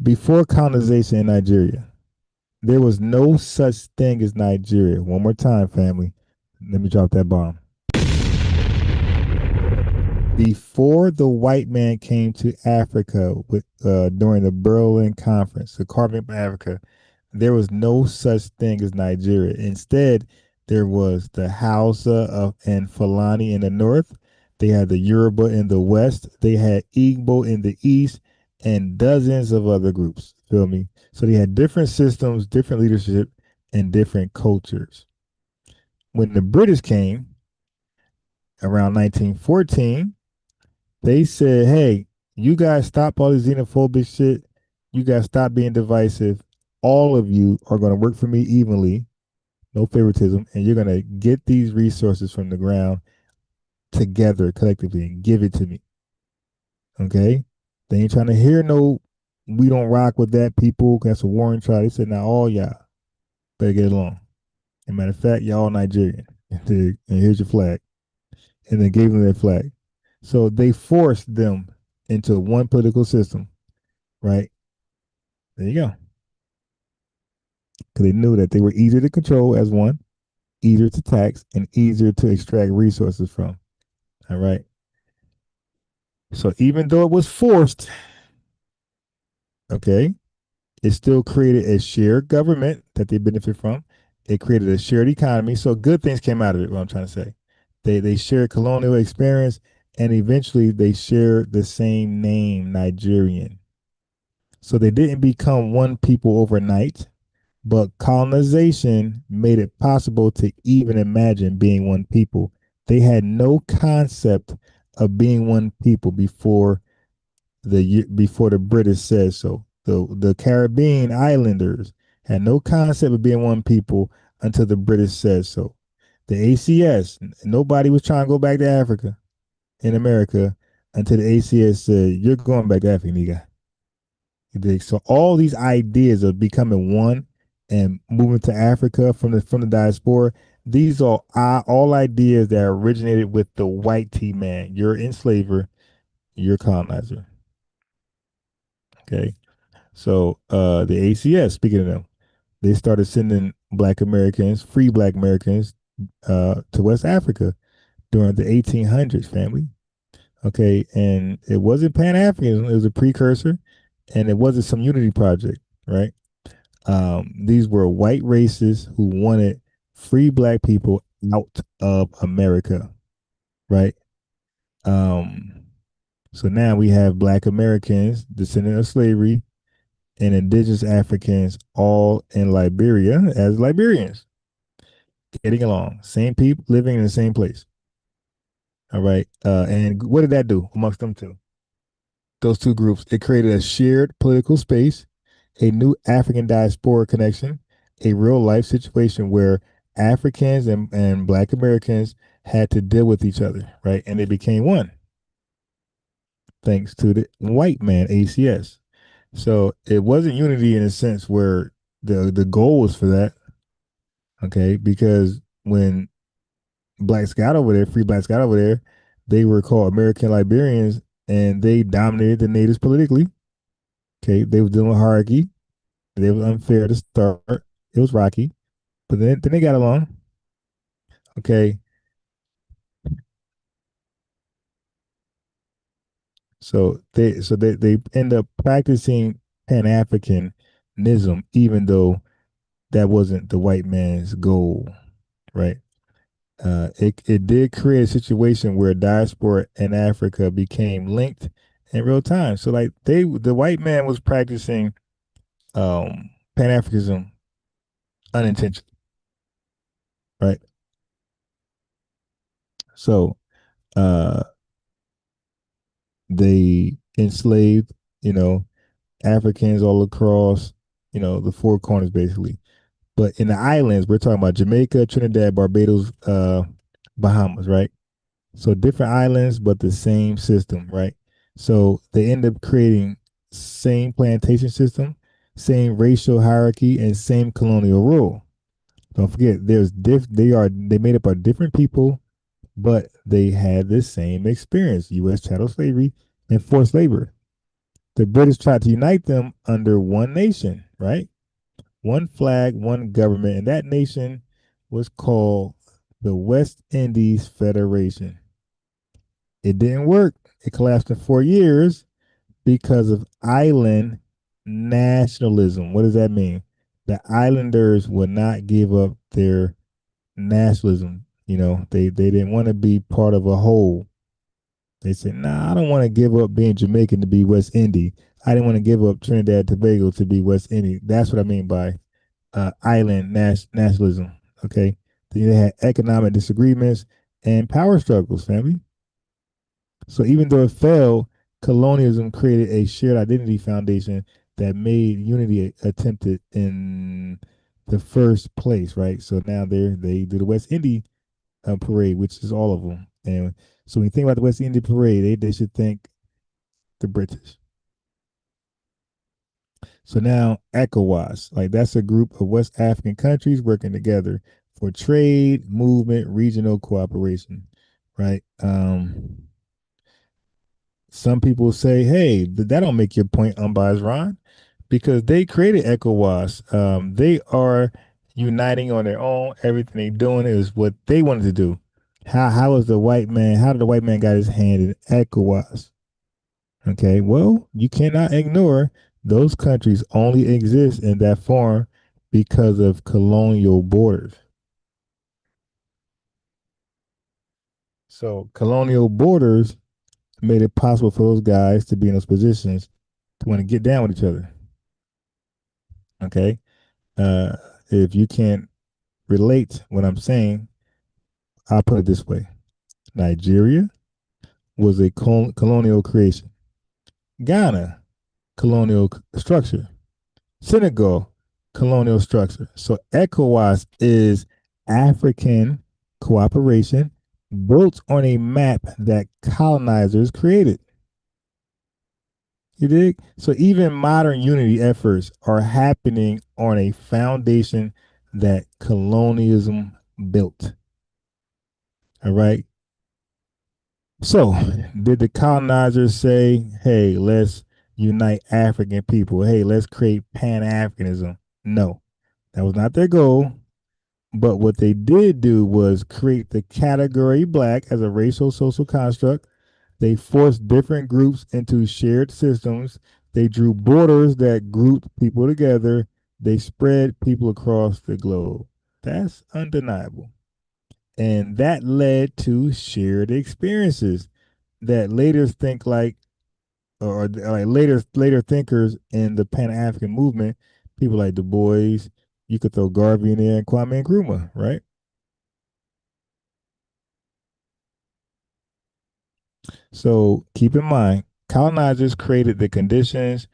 Before colonization in Nigeria, there was no such thing as Nigeria. One more time, family. Let me drop that bomb. Before the white man came to Africa during the Berlin Conference, the carving of Africa, there was no such thing as Nigeria. Instead, there was the Hausa and Fulani in the north. They had the Yoruba in the west. They had Igbo in the east, and dozens of other groups. Feel me? So they had different systems, different leadership, and different cultures. When the British came around 1914, they said, hey, you guys stop all this xenophobic shit. You guys stop being divisive. All of you are going to work for me evenly, no favoritism, and you're going to get these resources from the ground together collectively and give it to me. Okay? They ain't trying to hear no, we don't rock with that people. That's a warring tribe. They said, now all y'all better get along. As a matter of fact, y'all Nigerian. And here's your flag. And they gave them their flag. So they forced them into one political system, right? There you go. Because they knew that they were easier to control as one, easier to tax, and easier to extract resources from. All right. So even though it was forced, okay, it still created a shared government that they benefit from. It created a shared economy. So good things came out of it, what I'm trying to say. They shared colonial experience, and eventually they shared the same name, Nigerian. So they didn't become one people overnight, but colonization made it possible to even imagine being one people. They had no concept of being one people before the British said so. The Caribbean islanders had no concept of being one people until the British said so. The ACS, nobody was trying to go back to Africa in America until the ACS said, "You're going back to Africa, nigga." So all these ideas of becoming one and moving to Africa from the diaspora, these are all ideas that originated with the white T man. You're enslaver, you're colonizer. Okay. So the ACS, speaking of them, they started sending Black Americans, free Black Americans, to West Africa during the 1800s, family. Okay, and it wasn't Pan-Africanism; it was a precursor, and it wasn't some unity project, right? These were white races who wanted free Black people out of America, right? So now we have Black Americans, descendant of slavery, and indigenous Africans all in Liberia as Liberians, getting along. Same people living in the same place. All right. And what did that do amongst them two? Those two groups, it created a shared political space, a new African diaspora connection, a real life situation where Africans and Black Americans had to deal with each other, right? And they became one thanks to the white man, ACS. So it wasn't unity in a sense where the goal was for that, okay? Because when blacks got over there, free blacks got over there, they were called American Liberians, and they dominated the natives politically. Okay, they were dealing with hierarchy. It was unfair to start. It was rocky, but then they got along. Okay, so they end up practicing Pan-Africanism, even though that wasn't the white man's goal, right? It did create a situation where diaspora and Africa became linked in real time. So like the white man was practicing Pan Africanism unintentionally, right? So uh, they enslaved, Africans all across, the four corners basically. But in the islands, we're talking about Jamaica, Trinidad, Barbados, Bahamas, right? So different islands, but the same system, right? So they end up creating same plantation system, same racial hierarchy, and same colonial rule. Don't forget, they made up of different people, but they had the same experience: U.S. chattel slavery and forced labor. The British tried to unite them under one nation, right? One flag, one government, and that nation was called the West Indies Federation. It didn't work. It collapsed in 4 years because of island nationalism. What does that mean? The islanders would not give up their nationalism. They didn't want to be part of a whole. They said, "Nah, I don't want to give up being Jamaican to be West Indies. I didn't want to give up Trinidad and Tobago to be West Indies." That's what I mean by island nationalism. Okay, they had economic disagreements and power struggles, family. So even though it failed, colonialism created a shared identity foundation that made unity attempted in the first place, right? So now they do the West Indies parade, which is all of them. And so when you think about the West Indies parade, they should think the British. So now ECOWAS, like that's a group of West African countries working together for trade, movement, regional cooperation, right? some people say, hey, that don't make your point unbiased, Ron, because they created ECOWAS. They are uniting on their own. Everything they doing is what they wanted to do. How is the white man? How did the white man got his hand in ECOWAS? Okay, well, you cannot ignore those countries only exist in that form because of colonial borders. So colonial borders made it possible for those guys to be in those positions to want to get down with each other. Okay, uh, if you can't relate what I'm saying, I'll put it this way: Nigeria was a colonial creation. Ghana, colonial structure. Senegal, colonial structure. So ECOWAS is African cooperation built on a map that colonizers created. You dig? So even modern unity efforts are happening on a foundation that colonialism built. All right. So did the colonizers say, hey, let's unite African people? Hey, let's create Pan-Africanism? No, that was not their goal. But what they did do was create the category black as a racial social construct. They forced different groups into shared systems. They drew borders that grouped people together. They spread people across the globe. That's undeniable. And that led to shared experiences that later think like, or like later thinkers in the Pan African movement, people like Du Bois, you could throw Garvey in there and Kwame Nkrumah, right? So keep in mind, colonizers created the conditions,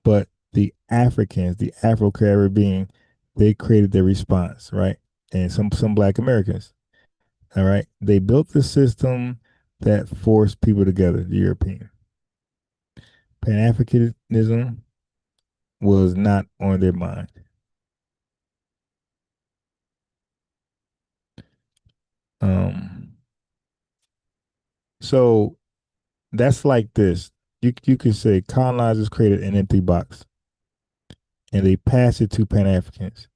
but the Africans, the Afro-Caribbean, they created the response, right? And some Black Americans, all right. They built the system that forced people together. The European Pan-Africanism was not on their mind. So that's like this. You could say colonizers created an empty box, and they passed it to Pan Africans,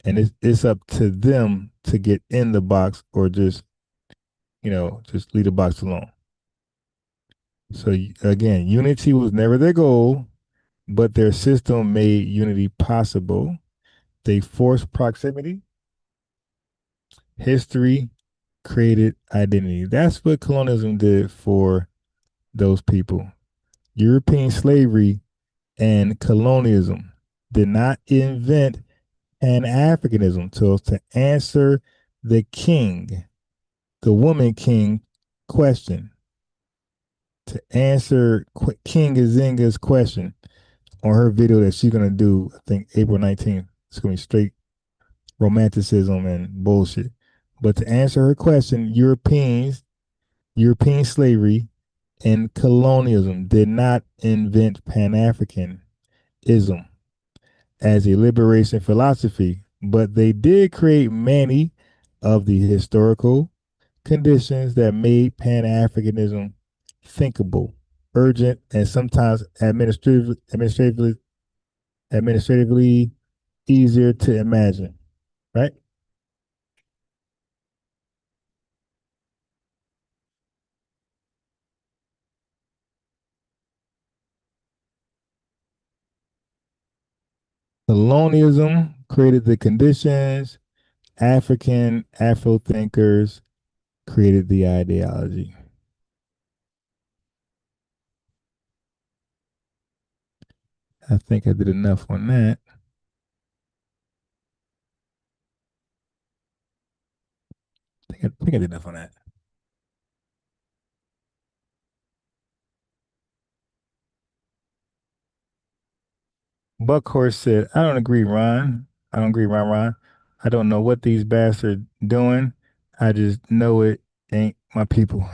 and it's up to them to get in the box or just just leave the box alone. So again, unity was never their goal, but their system made unity possible. They forced proximity. History created identity. That's what colonialism did for those people. European slavery and colonialism did not invent Pan-Africanism to answer the king, the woman king question, to answer King Azinga's question on her video that she's gonna do, I think April 19th. It's gonna be straight romanticism and bullshit. But to answer her question, European slavery and colonialism did not invent Pan-Africanism as a liberation philosophy, but they did create many of the historical conditions that made Pan-Africanism thinkable, urgent, and sometimes administratively easier to imagine, right? Colonialism created the conditions, Afro thinkers created the ideology. I think I did enough on that. I think I did enough on that. Buckhorse said, I don't agree, Ron. I don't agree, Ron. I don't know what these bastards doing. I just know it ain't my people.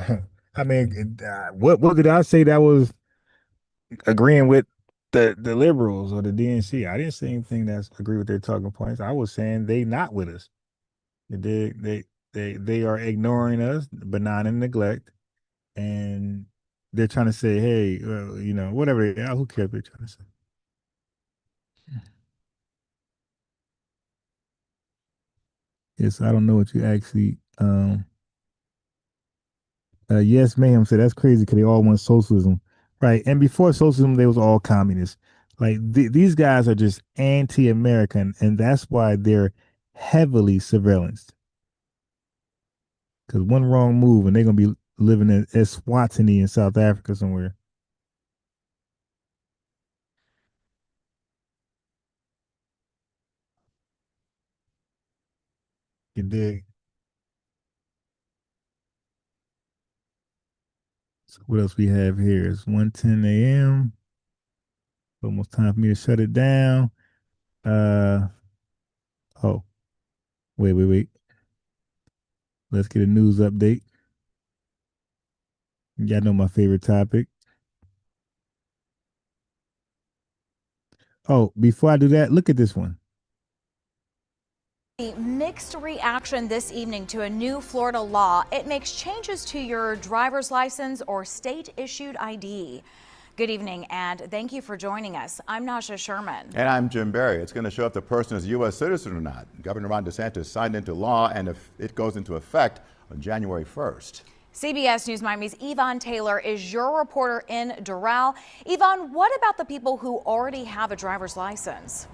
I mean, what did I say that was agreeing with the liberals or the DNC? I didn't say anything that's agree with their talking points. I was saying they not with us. They are ignoring us, benign and neglect, and they're trying to say, hey, you know, whatever. Who cares what they're trying to say? Yes, I don't know what you actually. Yes, Mayhem said that's crazy because they all want socialism, right? And before socialism, they was all communists. Like these guys are just anti-American, and that's why they're heavily surveillanced. Because one wrong move, and they're gonna be living in Eswatini in South Africa somewhere. You dig? So what else we have here? It's 1:10 a.m. Almost time for me to shut it down. Oh, wait. Let's get a news update. Y'all know my favorite topic. Oh, before I do that, look at this one. A mixed reaction this evening to a new Florida law. It makes changes to your driver's license or state-issued ID. Good evening, and thank you for joining us. I'm Nasha Sherman. And I'm Jim Barry. It's going to show if the person is a U.S. citizen or not. Governor Ron DeSantis signed into law, and if it goes into effect on January 1st. CBS News Miami's Yvonne Taylor is your reporter in Doral. Yvonne, what about the people who already have a driver's license?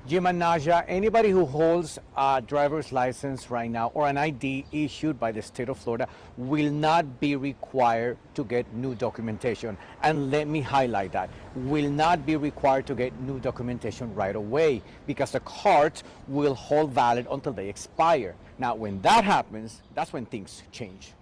Jim and Naja, anybody who holds a driver's license right now or an ID issued by the state of Florida will not be required to get new documentation. And let me highlight that, will not be required to get new documentation right away because the cards will hold valid until they expire. Now, when that happens, that's when things change.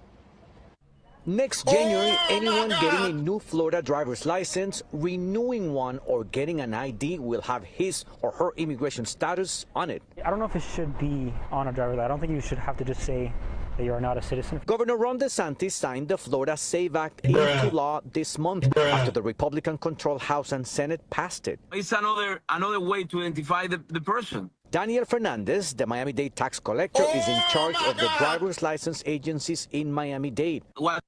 Next January, anyone getting a new Florida driver's license, renewing one, or getting an ID will have his or her immigration status on it. I don't know if it should be on a driver's license. I don't think you should have to just say that you are not a citizen. Governor Ron DeSantis signed the Florida SAVE Act into law this month after the Republican-controlled House and Senate passed it. It's another way to identify the person. Daniel Fernandez, the Miami-Dade tax collector, is in charge of the driver's license agencies in Miami-Dade.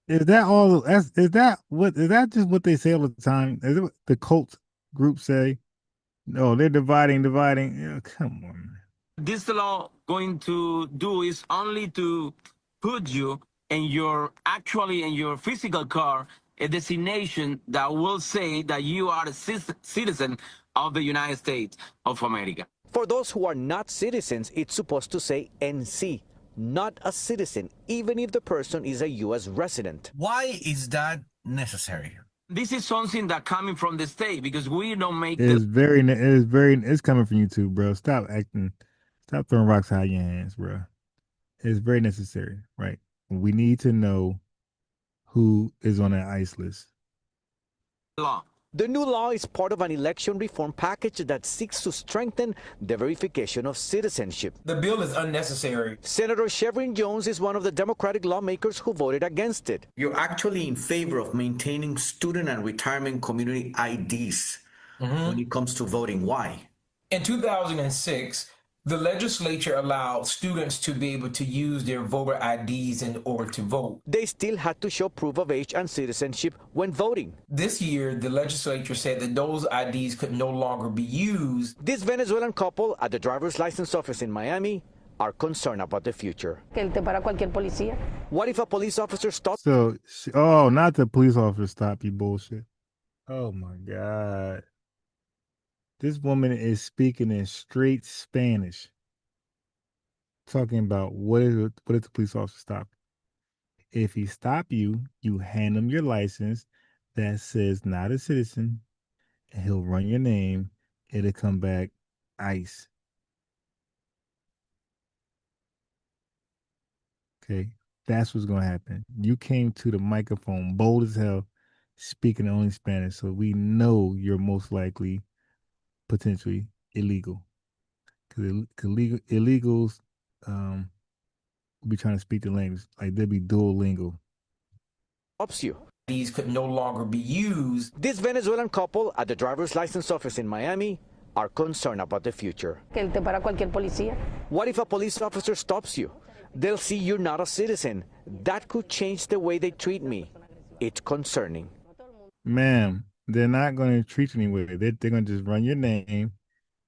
Is that all? Is that just what they say all the time? Is it what the cult group say? No, they're dividing. Yeah, come on, man. This law going to do is only to put you in your physical car a destination that will say that you are a citizen of the United States of America. For those who are not citizens, it's supposed to say NC, not a citizen, even if the person is a U.S. resident. Why is that necessary? This is something that coming from the state because we don't make it's coming from you too, bro. Stop throwing rocks out of your hands, bro. It's very necessary, right? We need to know who is on that ICE list. Law. The new law is part of an election reform package that seeks to strengthen the verification of citizenship. The bill is unnecessary. Senator Chevron Jones is one of the Democratic lawmakers who voted against it. You're actually in favor of maintaining student and retirement community IDs when it comes to voting. Why? In 2006, the legislature allowed students to be able to use their voter IDs in order to vote. They still had to show proof of age and citizenship when voting. This year, the legislature said that those IDs could no longer be used. This Venezuelan couple at the driver's license office in Miami are concerned about the future. What if a police officer stops? So, not the police officer stop you bullshit. Oh my God. This woman is speaking in straight Spanish, talking about what if the police officer stop you? If he stop you, you hand him your license that says not a citizen, and he'll run your name. It'll come back ICE. Okay, that's what's gonna happen. You came to the microphone bold as hell, speaking only Spanish, so we know you're most likely potentially illegal, because illegals will be trying to speak the language, like they'll be duolingo. Stops you. These could no longer be used. This Venezuelan couple at the driver's license office in Miami are concerned about the future. What if a police officer stops you? they'll see you're not a citizen. That could change the way they treat me. It's concerning. Ma'am, they're not going to treat you anyway. They're going to just run your name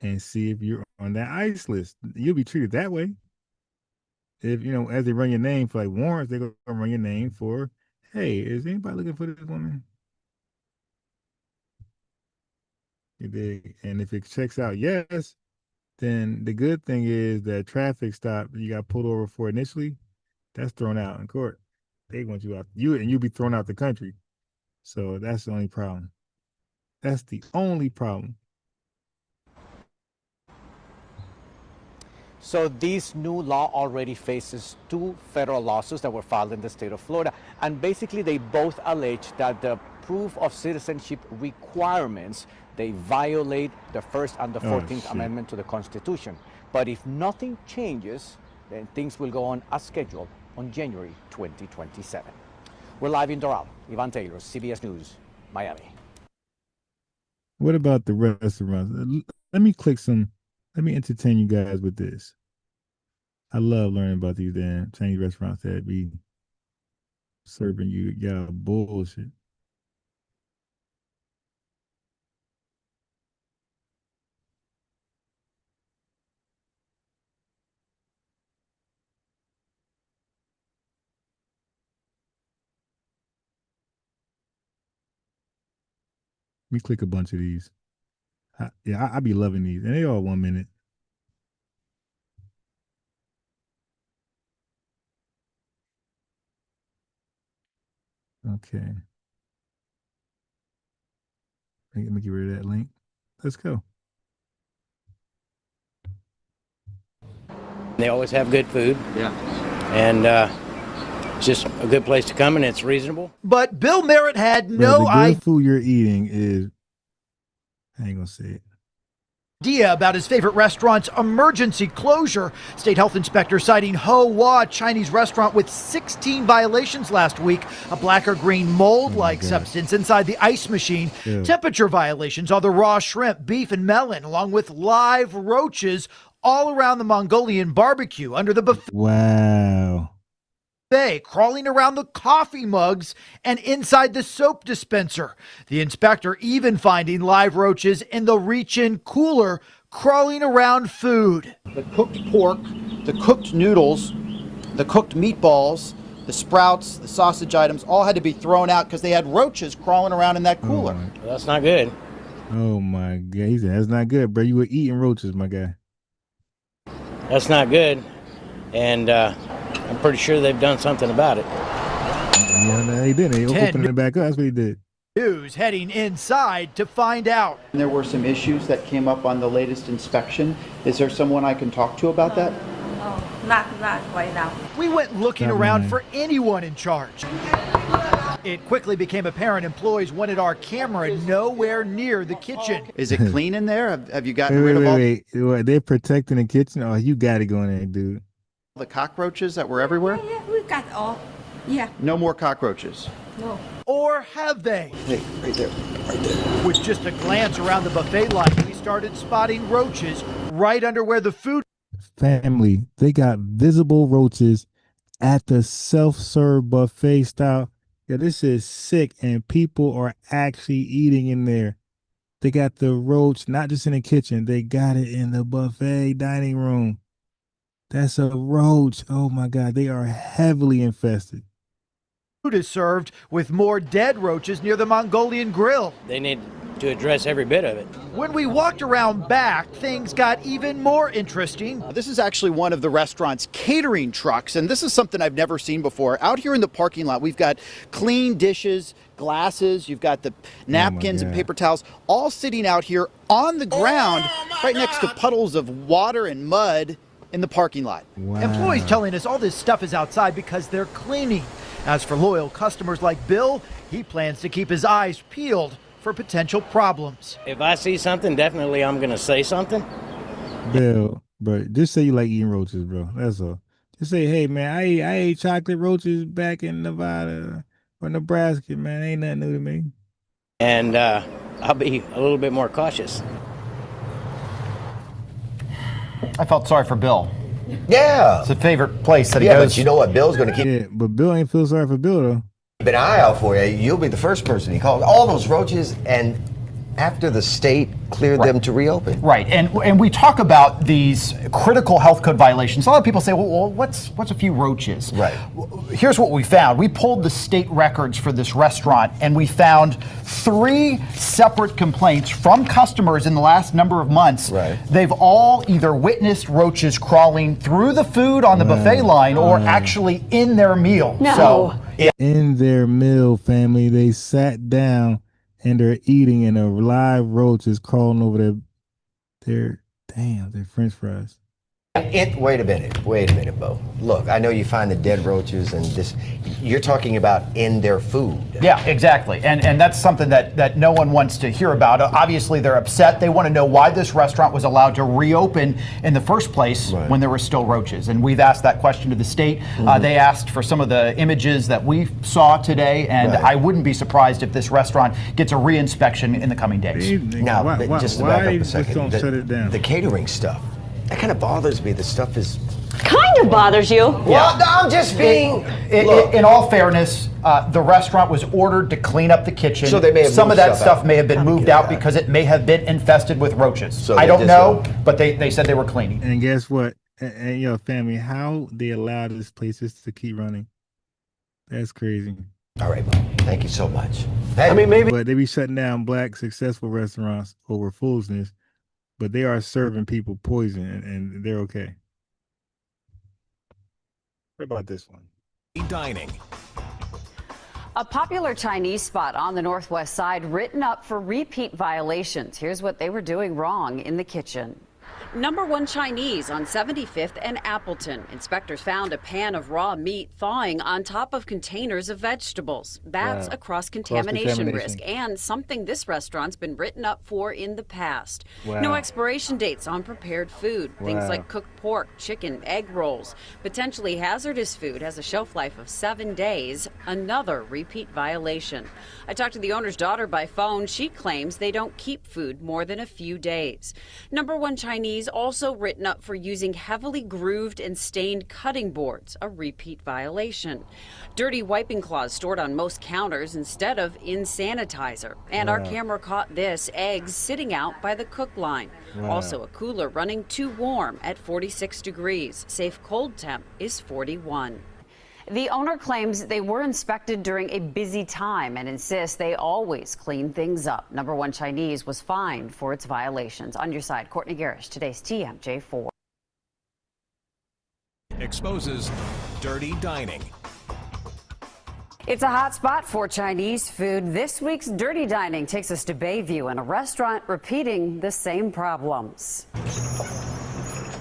and see if you're on that ICE list. You'll be treated that way. If, as they run your name for like warrants, they're going to run your name for, hey, is anybody looking for this woman? And if it checks out yes, then the good thing is that traffic stop you got pulled over for initially, that's thrown out in court. They want you out, you'll be thrown out the country. So that's the only problem. That's the only problem. So this new law already faces 2 federal lawsuits that were filed in the state of Florida. And basically they both allege that the proof of citizenship requirements, they violate the First and the 14th Amendment to the Constitution. But if nothing changes, then things will go on as scheduled on January 2027. We're live in Doral. Ivan Taylor, CBS News, Miami. What about the restaurants? Let me entertain you guys with this. I love learning about these damn Chinese restaurants that be serving y'all bullshit. Let me click a bunch of these. I be loving these, and they all 1 minute. Okay. Let me get rid of that link. Let's go. They always have good food. Yeah. And it's just a good place to come, and it's reasonable. But Bill Merritt had no idea. The good food you're eating is, I ain't gonna say it. Idea about his favorite restaurant's emergency closure. State health inspector citing Ho Wah Chinese restaurant with 16 violations last week. A black or green mold-like substance inside the ice machine. Ew. Temperature violations on the raw shrimp, beef, and melon, along with live roaches all around the Mongolian barbecue under the buffet. Wow. Crawling around the coffee mugs and inside the soap dispenser. The inspector even finding live roaches in the reach-in cooler crawling around food. The cooked pork, the cooked noodles, the cooked meatballs, the sprouts, the sausage items all had to be thrown out because they had roaches crawling around in that cooler. Well, that's not good. Oh my God, he said that's not good, bro. You were eating roaches, my guy. That's not good, and I'm pretty sure they've done something about it. Yeah, no, he didn't. He opened it back up. That's what he did. News heading inside to find out. There were some issues that came up on the latest inspection. Is there someone I can talk to about that? No, not right now. We went looking around for anyone in charge. It quickly became apparent employees wanted our camera nowhere near the kitchen. Is it clean in there? Have you gotten rid of all wait. They're protecting the kitchen? Oh, you got to go in there, dude. The cockroaches that were everywhere? Yeah, we got all. Yeah. No more cockroaches. No. Or have they? Hey, right there. Right there. With just a glance around the buffet line, we started spotting roaches right under where the food. Family, they got visible roaches at the self-serve buffet style. Yeah, this is sick, and people are actually eating in there. They got the roach not just in the kitchen, they got it in the buffet dining room. That's a roach. Oh my God, they are heavily infested. Food is served with more dead roaches near the Mongolian grill. They need to address every bit of it. When we walked around back, things got even more interesting. This is actually one of the restaurant's catering trucks, and this is something I've never seen before. Out here in the parking lot, we've got clean dishes, glasses, you've got the napkins and paper towels, all sitting out here on the ground, right next to puddles of water and mud in the parking lot. Wow. Employees telling us all this stuff is outside because they're cleaning. As for loyal customers like Bill, he plans to keep his eyes peeled for potential problems. If I see something, definitely I'm going to say something. Bill, bro, just say you like eating roaches, bro. That's all. Just say, hey, man, I ate chocolate roaches back in Nevada or Nebraska, man. Ain't nothing new to me. And I'll be a little bit more cautious. I felt sorry for Bill. Yeah. It's a favorite place that he Yeah, goes. but you know what? Bill's going to keep Yeah, but Bill ain't feel sorry for Bill though. an eye out for you. You'll be the first person he calls. All those roaches, and after the state cleared them to reopen. Right, and we talk about these critical health code violations. A lot of people say, well, what's a few roaches? Right. Here's what we found. We pulled the state records for this restaurant, and we found 3 separate complaints from customers in the last number of months. Right. They've all either witnessed roaches crawling through the food on the buffet line or actually in their meal. No. So, In their meal, family, they sat down and they're eating, and a live roach is crawling over their French fries. Wait a minute, Bo. Look, I know you find the dead roaches and this. You're talking about in their food. yeah, exactly. And that's something that no one wants to hear about. Obviously, they're upset. They want to know why this restaurant was allowed to reopen in the first place when there were still roaches. And we've asked that question to the state. They asked for some of the images that we saw today, and I wouldn't be surprised if this restaurant gets a re-inspection in the coming days. Now, just to back up a second, don't shut it down? the catering stuff, that kind of bothers me. The stuff is Kind of bothers you. Well, I'm just being. In all fairness, the restaurant was ordered to clean up the kitchen. So they may have some of moved that stuff stuff may have been moved out because it may have been infested with roaches. So I they don't just know, but they said they were cleaning. And guess what? And yo, family, how they allow this place just to keep running? That's crazy. All right, Bo. Thank you so much. Hey, I mean, maybe. But they be shutting down black successful restaurants over foolishness, but they are serving people poison, and they're okay. What about this one? Dining. A popular Chinese spot on the Northwest Side written up for repeat violations. Here's what they were doing wrong in the kitchen. Number 1 Chinese on 75th and Appleton. Inspectors found a pan of raw meat thawing on top of containers of vegetables. That's a cross-contamination risk and something this restaurant's been written up for in the past. No expiration dates on prepared food. Things like cooked pork, chicken, egg rolls. Potentially hazardous food has a shelf life of 7 days. Another repeat violation. I talked to the owner's daughter by phone. She claims they don't keep food more than a few days. Number 1 Chinese also written up for using heavily grooved and stained cutting boards, a repeat violation. Dirty wiping cloths stored on most counters instead of in sanitizer. And our camera caught this, eggs sitting out by the cook line. Also a cooler running too warm at 46 degrees. Safe cold temp is 41. The owner claims they were inspected during a busy time and insists they always clean things up. Number 1 Chinese was fined for its violations. On your side, Courtney Garish, today's TMJ4. Exposes dirty dining. It's a hot spot for Chinese food. This week's Dirty Dining takes us to Bayview and a restaurant repeating the same problems.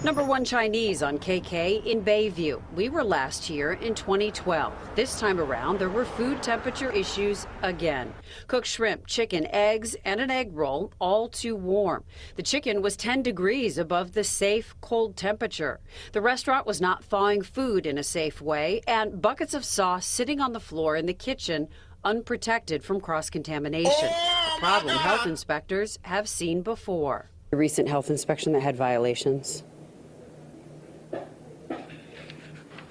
Number 1 Chinese on KK in Bayview. We were last here in 2012. This time around, there were food temperature issues again. Cooked shrimp, chicken, eggs, and an egg roll, all too warm. The chicken was 10 degrees above the safe cold temperature. The restaurant was not thawing food in a safe way, and buckets of sauce sitting on the floor in the kitchen, unprotected from cross-contamination. A problem health inspectors have seen before. A recent health inspection that had violations.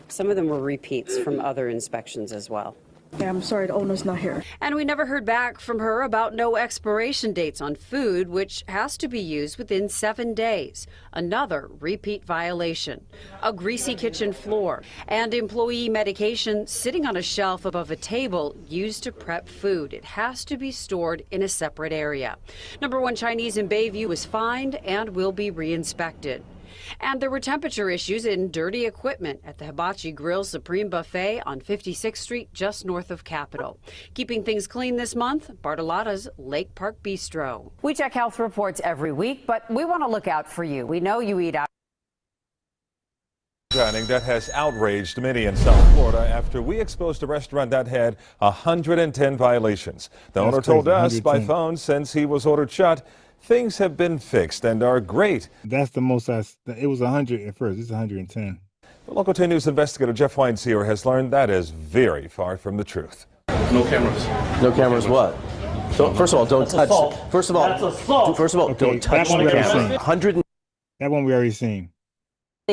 Some of them were repeats from other inspections as well. Yeah, I'm sorry, the owner's not here. And we never heard back from her about no expiration dates on food, which has to be used within 7 days. Another repeat violation. A greasy kitchen floor and employee medication sitting on a shelf above a table used to prep food. It has to be stored in a separate area. Number 1 Chinese in Bayview was fined and will be re-inspected. And there were temperature issues in dirty equipment at the Hibachi Grill Supreme Buffet on 56th Street, just north of Capitol. Keeping things clean this month, Bartolotta's Lake Park Bistro. We check health reports every week, but we want to look out for you. We know you eat out. That has outraged many in South Florida after we exposed a restaurant that had 110 violations. The owner told us by phone since he was ordered shut, things have been fixed and are great. That's the most. It was 100 at first. It's 110. The Local 10 News investigator Jeff Weinseer has learned that is very far from the truth. No cameras. No cameras what? First of all, don't touch. First of all, don't touch the camera. 100. That one we already seen.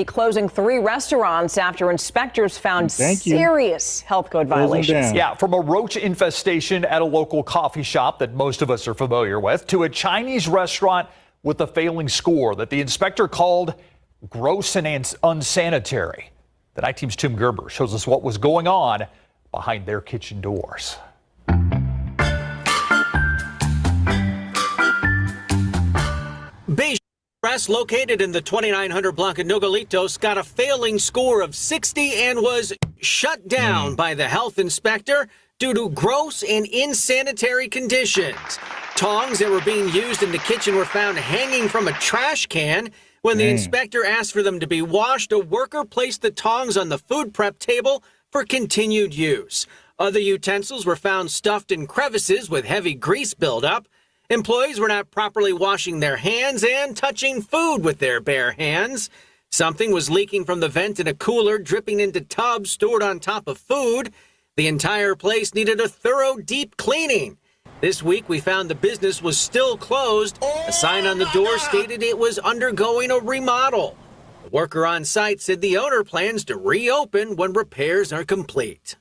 Closing 3 restaurants after inspectors found serious health code violations. Yeah, from a roach infestation at a local coffee shop that most of us are familiar with to a Chinese restaurant with a failing score that the inspector called gross and unsanitary. The Night Team's Tim Gerber shows us what was going on behind their kitchen doors. Beige Press, located in the 2900 block of Nogalitos, got a failing score of 60 and was shut down by the health inspector due to gross and insanitary conditions. Tongs that were being used in the kitchen were found hanging from a trash can. When the inspector asked for them to be washed, a worker placed the tongs on the food prep table for continued use. Other utensils were found stuffed in crevices with heavy grease buildup. Employees were not properly washing their hands and touching food with their bare hands. Something was leaking from the vent in a cooler, dripping into tubs stored on top of food. The entire place needed a thorough, deep cleaning. This week, we found the business was still closed. A sign on the door stated it was undergoing a remodel. A worker on site said the owner plans to reopen when repairs are complete.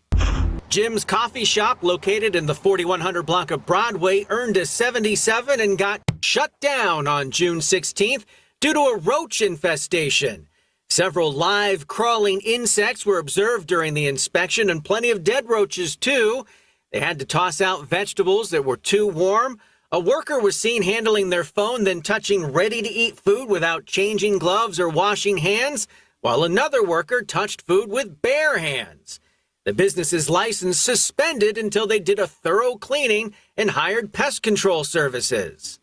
Jim's Coffee Shop, located in the 4100 block of Broadway, earned a 77 and got shut down on June 16th due to a roach infestation. Several live crawling insects were observed during the inspection and plenty of dead roaches, too. They had to toss out vegetables that were too warm. A worker was seen handling their phone, then touching ready-to-eat food without changing gloves or washing hands, while another worker touched food with bare hands. The business's license suspended until they did a thorough cleaning and hired pest control services.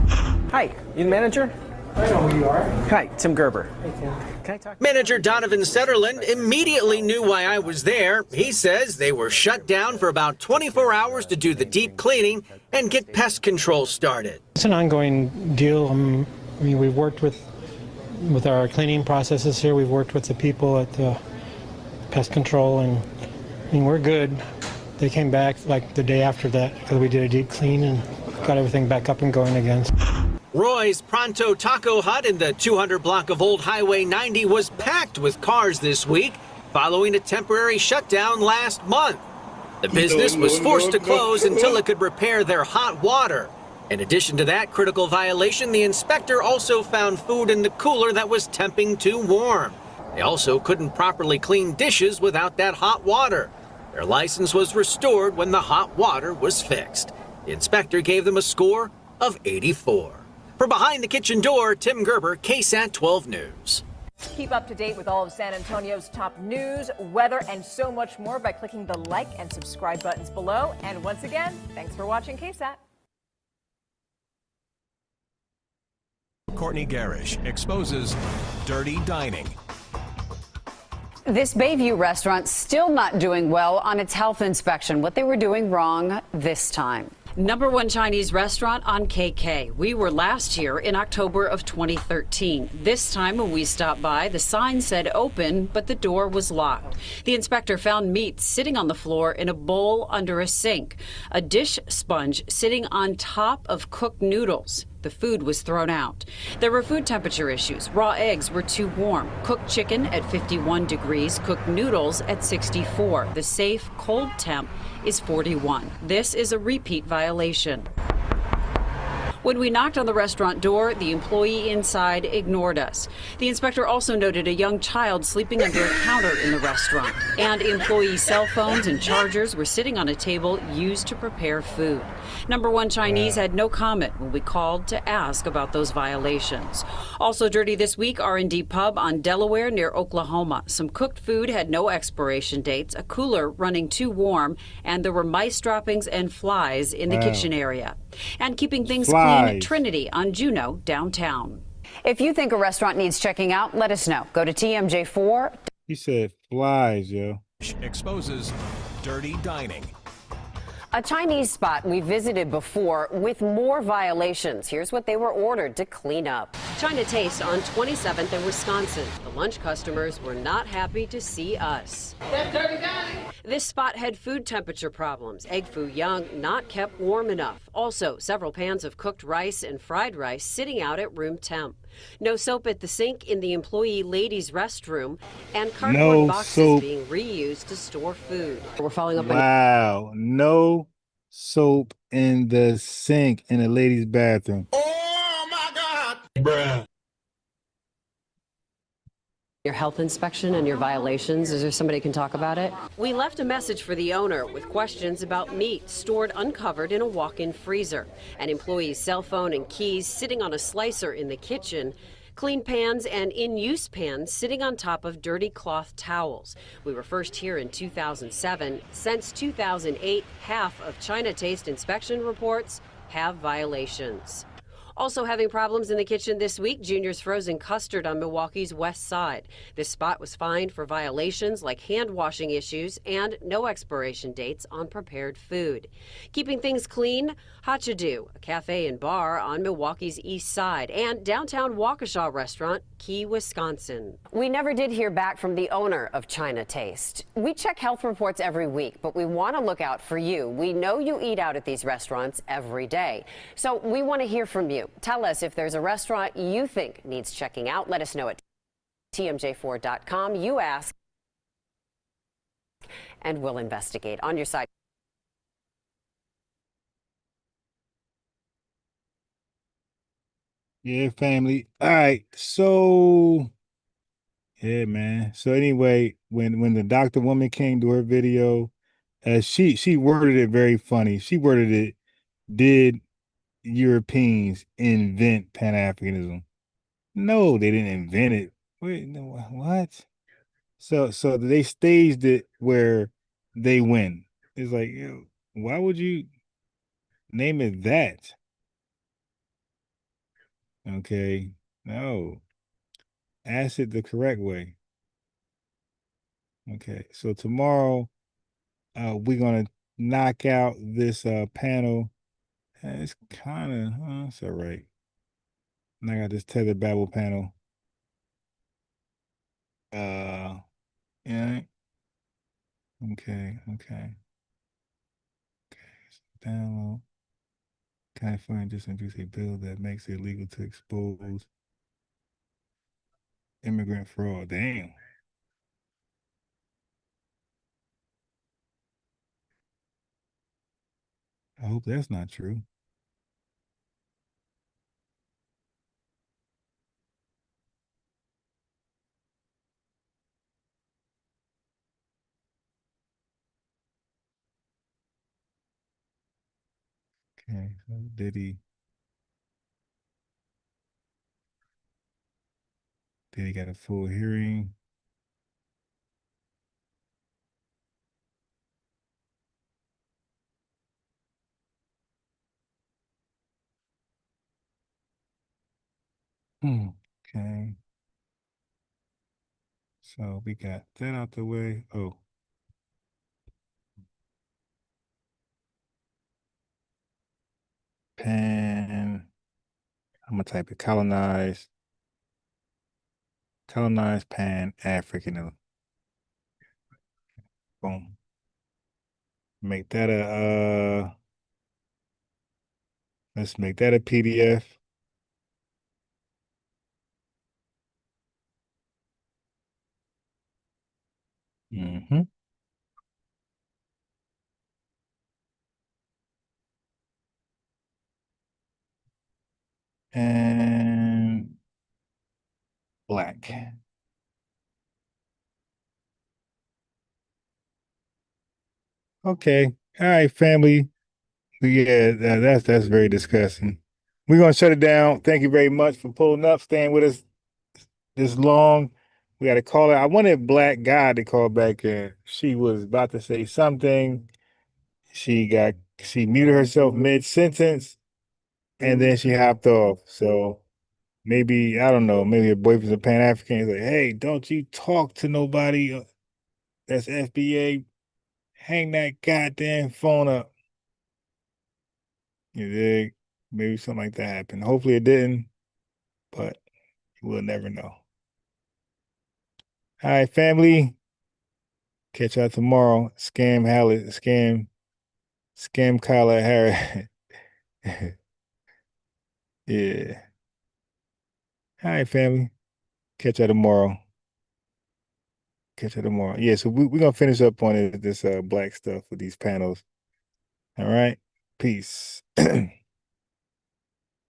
Hi, you the manager? I know who you are. Hi, Tim Gerber. Hey, Tim. Can I talk? Manager Donovan Setterland immediately knew why I was there. He says they were shut down for about 24 hours to do the deep cleaning and get pest control started. It's an ongoing deal. I mean, we've worked with our cleaning processes here. We've worked with the people at the pest control, and I mean, we're good. They came back like the day after that because we did a deep clean and got everything back up and going again. Roy's Pronto Taco Hut in the 200 block of Old Highway 90 was packed with cars this week following a temporary shutdown last month. The business was forced to close until it could repair their hot water. In addition to that critical violation, the inspector also found food in the cooler that was temping too warm. They also couldn't properly clean dishes without that hot water. Their license was restored when the hot water was fixed. The inspector gave them a score of 84. For Behind the Kitchen Door, Tim Gerber, KSAT 12 News. Keep up to date with all of San Antonio's top news, weather, and so much more by clicking the like and subscribe buttons below. And once again, thanks for watching KSAT. Courtney Garish exposes dirty dining. This Bayview restaurant still not doing well on its health inspection. What they were doing wrong this time. #1 Chinese restaurant on KK. We were last here in October of 2013. This time when we stopped by, the sign said open, but the door was locked. The inspector found meat sitting on the floor in a bowl under a sink, a dish sponge sitting on top of cooked noodles. The food was thrown out. There were food temperature issues. Raw eggs were too warm. Cooked chicken at 51 degrees, cooked noodles at 64. The safe cold temp is 41. This is a repeat violation. When we knocked on the restaurant door, the employee inside ignored us. The inspector also noted a young child sleeping under a counter in the restaurant, and employee cell phones and chargers were sitting on a table used to prepare food. #1 Chinese had no comment when we called to ask about those violations. Also dirty this week, R&D Pub on Delaware near Oklahoma. Some cooked food had no expiration dates, a cooler running too warm, and there were mice droppings and flies in the kitchen area. And keeping things clean at Trinity on Juneau downtown. If you think a restaurant needs checking out, let us know. Go to TMJ4. He said flies, yo. Exposes dirty dining. A Chinese spot we visited before with more violations. Here's what they were ordered to clean up. China Taste on 27th and Wisconsin. The lunch customers were not happy to see us. This spot had food temperature problems. Egg foo young not kept warm enough. Also, several pans of cooked rice and fried rice sitting out at room temp. No soap at the sink in the employee ladies' restroom, and cardboard No boxes soap. being reused to store food. We're following up on Wow. No soap in the sink in the ladies' bathroom. Your health inspection and your violations. Is there somebody who can talk about it? We left a message for the owner with questions about meat stored uncovered in a walk-in freezer, an employee's cell phone and keys sitting on a slicer in the kitchen, clean pans and in-use pans sitting on top of dirty cloth towels. We were first here in 2007. Since 2008, half of China Taste inspection reports have violations. Also having problems in the kitchen this week, Junior's Frozen Custard on Milwaukee's west side. This spot was fined for violations like hand washing issues and no expiration dates on prepared food. Keeping things clean, Hachadu, a cafe and bar on Milwaukee's east side, and downtown Waukesha restaurant, Key, Wisconsin. We never did hear back from the owner of China Taste. We check health reports every week, but we want to look out for you. We know you eat out at these restaurants every day, so we want to hear from you. Tell us if there's a restaurant you think needs checking out. Let us know at tmj4.com. You ask, and we'll investigate. On your side. Yeah, family. All right. So, yeah, man. So anyway, when the doctor woman came to her video, she worded it very funny. She worded it, "Did Europeans invent Pan-Africanism?" No, they didn't invent it. Wait, no, what? So they staged it where they win. It's like, yo, why would you name it that? Okay, no. Ask it the correct way. Okay, so tomorrow we're gonna knock out this panel. It's kind of it's all right. And I got this Tether Babel panel. Yeah. Okay. So download. California just introduced a bill that makes it illegal to expose immigrant fraud. Damn. I hope that's not true. Okay, so did he got a full hearing? Okay. So we got that out the way. Oh. I'm gonna type it colonized Pan-Africanism. Boom. Make that let's make that a PDF. Mm-hmm. And black. Okay. All right, family. Yeah, that's very disgusting. We're gonna shut it down. Thank you very much for pulling up, staying with us this long. We got to call her. I wanted Black God to call back in. She was about to say something. She muted herself mid-sentence and then she hopped off. So maybe, I don't know, maybe her boyfriend's a Pan-African. He's like, hey, don't you talk to nobody that's FBA. Hang that goddamn phone up. You dig? Maybe something like that happened. Hopefully it didn't, but we'll never know. All right, family. Catch y'all tomorrow. Scam Kyla Harris. Yeah. All right, family. Catch you tomorrow. Yeah, so we're going to finish up on this black stuff with these panels. All right. Peace.